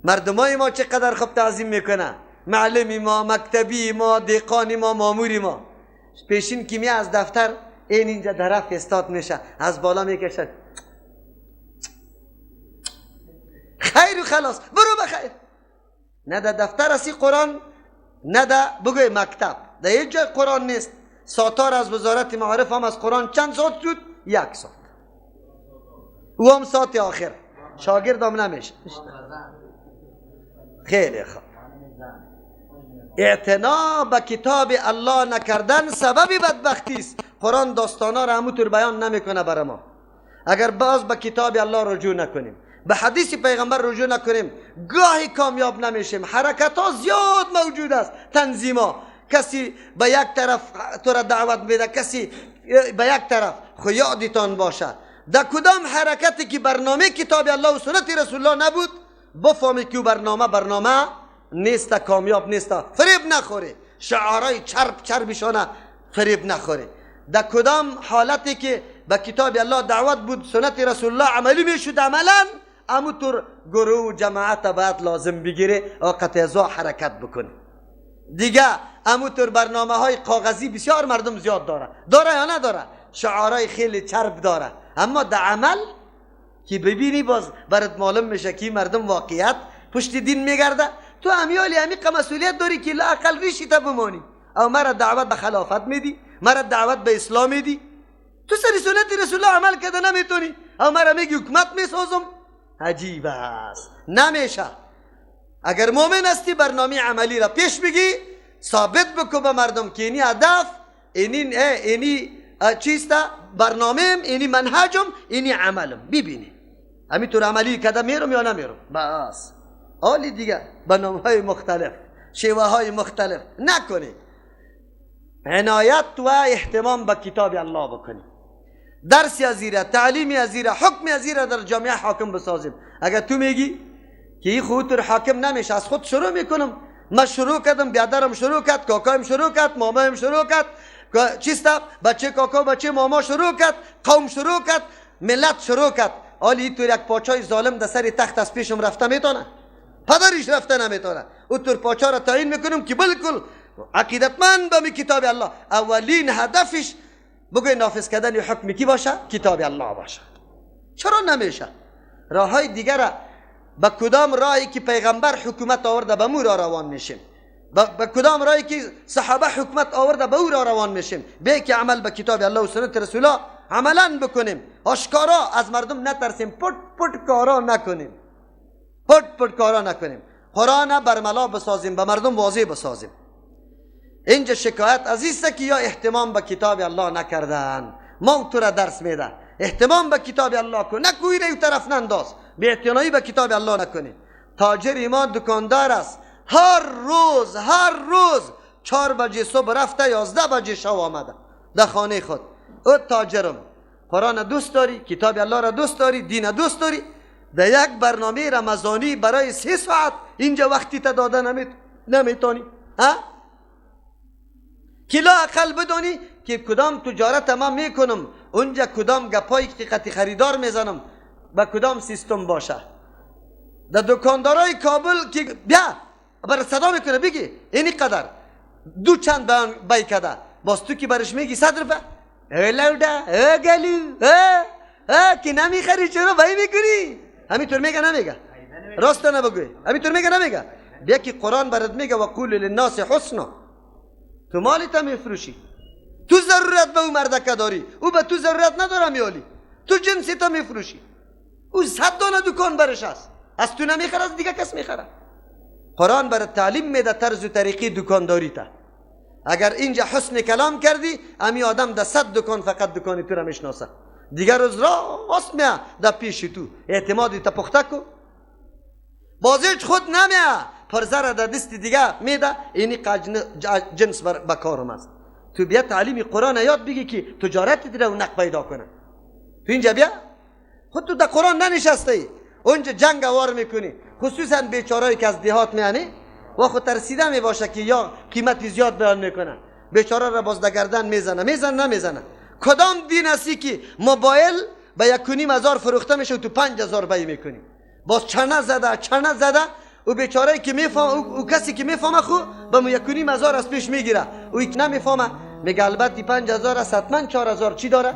مردمای ما چقدر خوب تعظیم میکنه، معلمی ما، مکتبی ما، دیقانی ما، ماموری ما. پیشین که میاد از دفتر اینجا طرف استاد میشه، از بالا میکشد، خیر و خلاص برو بخیر. نه در دفتر هستی قرآن، نه در بگوی مکتب، در هیچ جای قرآن نیست. ساتار از وزارت معارف هم از قرآن چند ساعت شد؟ 1 ساعت، او هم ساعت آخر، شاگرد هم نمیشه. خیلی خوب. اعتنا به کتاب الله نکردن سبب بدبختی است. قرآن داستانا را همونطور بیان نمیکنه برای ما. اگر باز به کتاب الله رجوع نکنیم، به حدیث پیغمبر رجوع نکنیم، گاهی کامیاب نمیشیم. حرکت ها زیاد موجود است، تنظیما، کسی به یک طرف تو را دعوت میده، کسی به یک طرف. خو یادتان باشه در کدام حرکتی که برنامه کتاب الله و سنت رسول الله نبود بفهمی که برنامه نیست، کامیاب نیست، فریب نخوره، شعارای چربشانه فریب نخوره. در کدام حالتی که به کتاب الله دعوت بود، سنت رسول الله عملی میشد، عملا همونطور گروه و جماعت باید لازم بگیره و قطع حرکت بکنه. دیگه همونطور برنامه های کاغذی بسیار مردم زیاد داره یا نداره، شعارهای خیلی چرب داره، اما در عمل که ببینی باز برات معلوم میشه که مردم واقعیت پشت دین میگرده. تو همیالی مسئولیت داری که لااقل ریشی تا بمانی. او مرا دعوت به خلافت میدی، مرا دعوت به اسلام میدی، تو سری سنت رسول الله عمل کرده نمیتونی، او مرا میگی حکومت میسازم. عجیب است. نمیشه. اگر مؤمن هستی برنامه عملی را پیش بگی، ثابت بکن به مردم که اینی هدف، اینی چیستا، برنامه، اینی منهجم، اینی عملم. ببینی همینطور عملی کده میرم یا نمیرم. بس حالی دیگه برنامه های مختلف، شیوه های مختلف نکنی. عنایت و اهتمام به کتاب الله بکنی، درسی ازیره، تعلیمی ازیره، حکمی ازیره در جامعه حاکم بسازیم. اگر تو میگی که این خودتر حاکم نمیشه، از خود شروع میکنم، من شروع کردم، بیادرم شروع کرد، کاکایم شروع کرد، مامایم شروع کرد، چیستا بچه کاکا بچه ماما شروع کرد، قوم شروع کرد، ملت شروع کرد. حالی اینطور یک پاچای ظالم در سر تخت از پیشم رفته میتونه؟ پدرش رفته نمیتونه. اونطور پاچا را تعیین میکنم که بالکل عقیدتمند به کتاب الله، اولین هدفش بگوی نافذ کردن حکم کی باشه؟ کتاب الله باشه. چرا نمیشه؟ راه های دیگر را به کدام راهی که پیغمبر حکومت آورده به مو را روان میشیم، به کدام راهی که صحابه حکومت آورده به او را روان میشیم. به که عمل به کتاب الله و سنت رسول الله عملا بکنیم، آشکارا از مردم نترسیم، پٹ کارا نکنیم، پٹ کارا نکنیم، قرآن برملا بسازیم، به مردم واضح بسازیم. اینجا شکایت عزیزه که یا اهتمام به کتاب الله نکردن. ما تو را درس میده اهتمام به کتاب الله کن، نکوی رو طرف ننداز، بی اعتنایی به کتاب الله نکنی. تاجر ما دکاندار است، هر روز 4 بجه صبح رفته 11 بجه شب آمده در خانه خود. او تاجرم، قرآن دوست داری، کتاب الله را دوست داری، دین دوست داری، در یک برنامه رمضانی برای 3 ساعت اینجا وقتی تا داده نمیتونی؟ کلا اقل بدونی که کدام تجارت ما میکنم، اونجا کدام گپای حقیقتی خریدار میزنم، با کدام سیستم باشه. در دکاندارای کابل که بیا برای صدا میکنه بگی اینی قدر، دو چند بای کده، باز تو که برش میگی 100 روپه، لودا گلو که نمیخری چرا بای میکنی؟ همینطور میگه نمیگه؟ راست نبگوی، همینطور میگه نمیگه؟ بیا که قرآن برات میگه و قول للناس حسنا. تو مالی تا میفروشی، تو ضرورت به او مردکه داری، او به تو ضرورت نداره میالی، تو جنسی تا میفروشی، او 100 دانه دکان برش هست، از تو نمیخره از دیگه کس میخره. قرآن برات تعلیم میده طرز و طریقی دکانداری تا. اگر اینجا حسن کلام کردی، امی آدم در 100 دکان فقط دکانی تو را میشناسه، دیگر روز راست میه در پیش تو، اعتمادی تا پخته کو، بازیچ خود نمیه، پرزر در دست دیگه میده، اینی جنس بکارم است. تو بیا تعلیم قرآن یاد بگی که تجارت دیره و نق پیدا کنه. تو اینجا بیا خود تو در قرآن ننشسته ای، اونجا جنگ وار میکنی، خصوصا بیچارهایی که از دیهات میانی و خود ترسیده میباشه که یا قیمتی زیاد بیان میکنه، بیچاره را باز در گردن میزنه. کدام دین هستی که موبایل به 1,500 فروخته میشه و تو 5,000 بای میکنی؟ باز چنه زده او بیچاره که میفهمه، او کسی که میفهمه خو به 1,500 از پیش میگیره، او یک نمیفهمه میگه البته 5,000 است، حتما 4,000 چی داره؟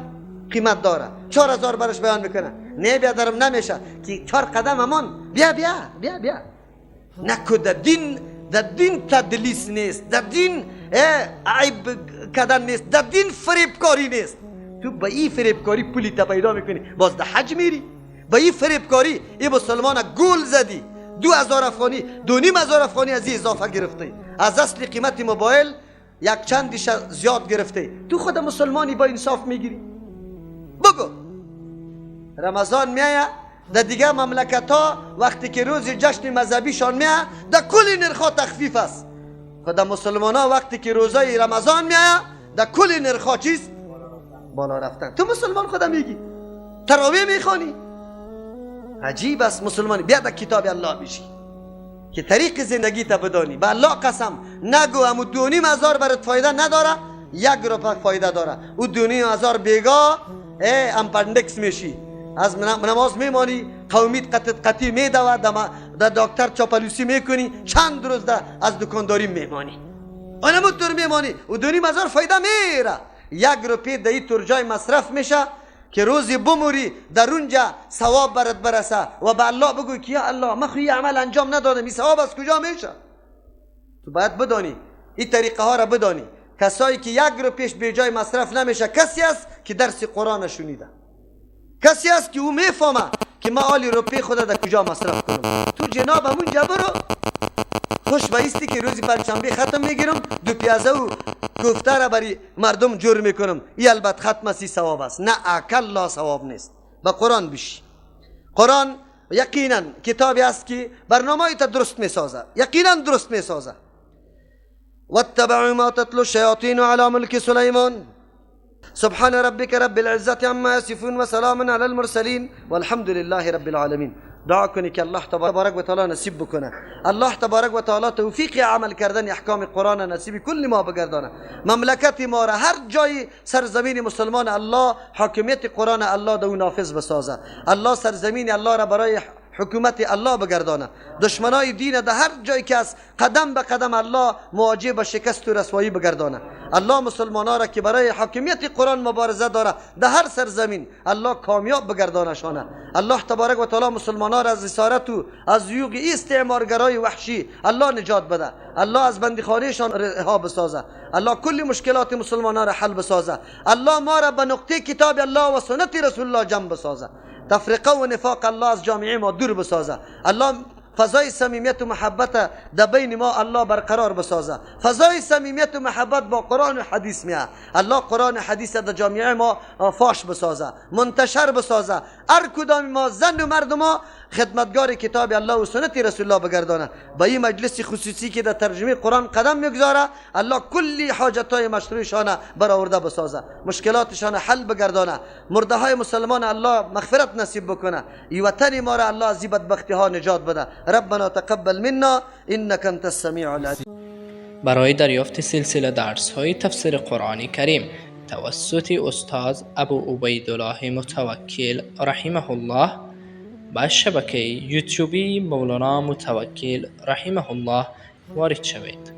قیمت داره. 4,000 برش بیان میکنه. نه بیادرم نمیشه که 4 قدم امان بیا نکو. در دین تدلیس نیست، در دین عیب کردن نیست، در دین فریبکاری نیست. تو با این فریبکاری پولی تا پیدا میکنی، باز در حج میری، با این فریبکاری این مسلمان گول زدی، 2,000 افغانی 2,500 افغانی از این اضافه گرفته، از اصل قیمت موبایل یک چندیش زیاد گرفته. تو خود مسلمانی با انصاف میگیری؟ بگو. رمضان میایه، در دیگه مملکت ها وقتی که روز جشن مذهبیشان میایه در کل نرخا تخفیف است. خود مسلمان ها وقتی که روزای رمضان میایه در کل نرخا چیست؟ بالا رفتن. تو مسلمان خودم میگی تراویح میخوانی. عجیب است مسلمانی. بیا در کتاب الله بشی که طریق زندگی تا بدانی. به الله قسم نگو همو 2,500 برات فایده نداره، 1 روپه فایده داره. او 2,500 بیگاه امپندکس میشی، از نماز میمانی، قومیت قطعی میدوه، در دکتر چاپلوسی میکنی، چند روز از دکانداری میمانی، آنمو طور میمانی. او 2,500 فایده میره. 1 روپه در این طور جای مصرف میشه که روزی بموری در اونجا ثواب برات برسه و به الله بگوی که یا الله من خو عمل انجام ندادم، این ثواب از کجا میشه؟ تو باید بدانی این طریقه ها را بدانی. کسایی که 1 روپیش به جای مصرف نمیشه کسی است که درس قرآن شنیده، کسی است که او میفهمه که ما آلی روپی خود در کجا مصرف کنم. تو جناب همونجا برو، خوش بایستی که روزی پنجشنبه ختم میگیرم، 2 پیازه و کوفته را برای مردم جور میکنم، این البته ختم سی ثواب است. نه اکل لا ثواب نیست. با قرآن بشی. قرآن یقینا کتابی است که برنامه تا درست میسازه، یقینا درست میسازه. واتبعوا ما تتلو الشياطين على ملك سليمان سبحان ربك رب العزة عما يصفون وسلام على المرسلين والحمد لله رب العالمين. دعا کنی که الله تبارک و تعالی نصیب بکنه، الله تبارک و تعالی توفیق عمل کردن احکام قرآن نصیب کل ما بگردانه. مملکت ما را هر جای سرزمین مسلمان الله حاکمیت قرآن الله دو نافذ بسازه. الله سرزمین الله را برای حکومت الله بگردانه. دشمنای دین در هر جایی که از قدم به قدم الله مواجه به شکست و رسوایی بگردانه. الله مسلمانان را که برای حاکمیت قرآن مبارزه داره در هر سرزمین الله کامیاب بگردانشانه. الله تبارک و تعالی مسلمانان را از اسارت و از یوغ استعمارگرای وحشی الله نجات بده. الله از بندیخانهشان رها بسازه. الله کل مشکلات مسلمانان را حل بسازه. الله ما را به نقطه کتاب الله و سنت رسول الله جمع بسازه. تفرقه و نفاق الله از جامعه ما دور بسازه. الله فضای صمیمیت و محبت در بین ما الله برقرار بسازه. فضای صمیمیت و محبت با قرآن و حدیث میه. الله قرآن و حدیث در جامعه ما فاش بسازه، منتشر بسازه. هر کدام ما زن و مرد ما خدمتگار کتاب الله و سنت رسول الله بگردانه. با این مجلس خصوصی که در ترجمه قرآن قدم میگذاره الله کلی حاجتهای مشروعشان برآورده بسازه، مشکلاتشان حل بگردانه. مرده های مسلمان الله مغفرت نصیب بکنه. ای وطن ما را الله از بدبختی ها نجات بده. ربنا تقبل منا انك انت السمیع العلیم. برای دریافت سلسله درس های تفسیر قرآن کریم توسط استاد ابو عبیدالله متوکل رحمه الله با شبکه یوتیوبی مولانا متوکل رحمه الله وارد شوید.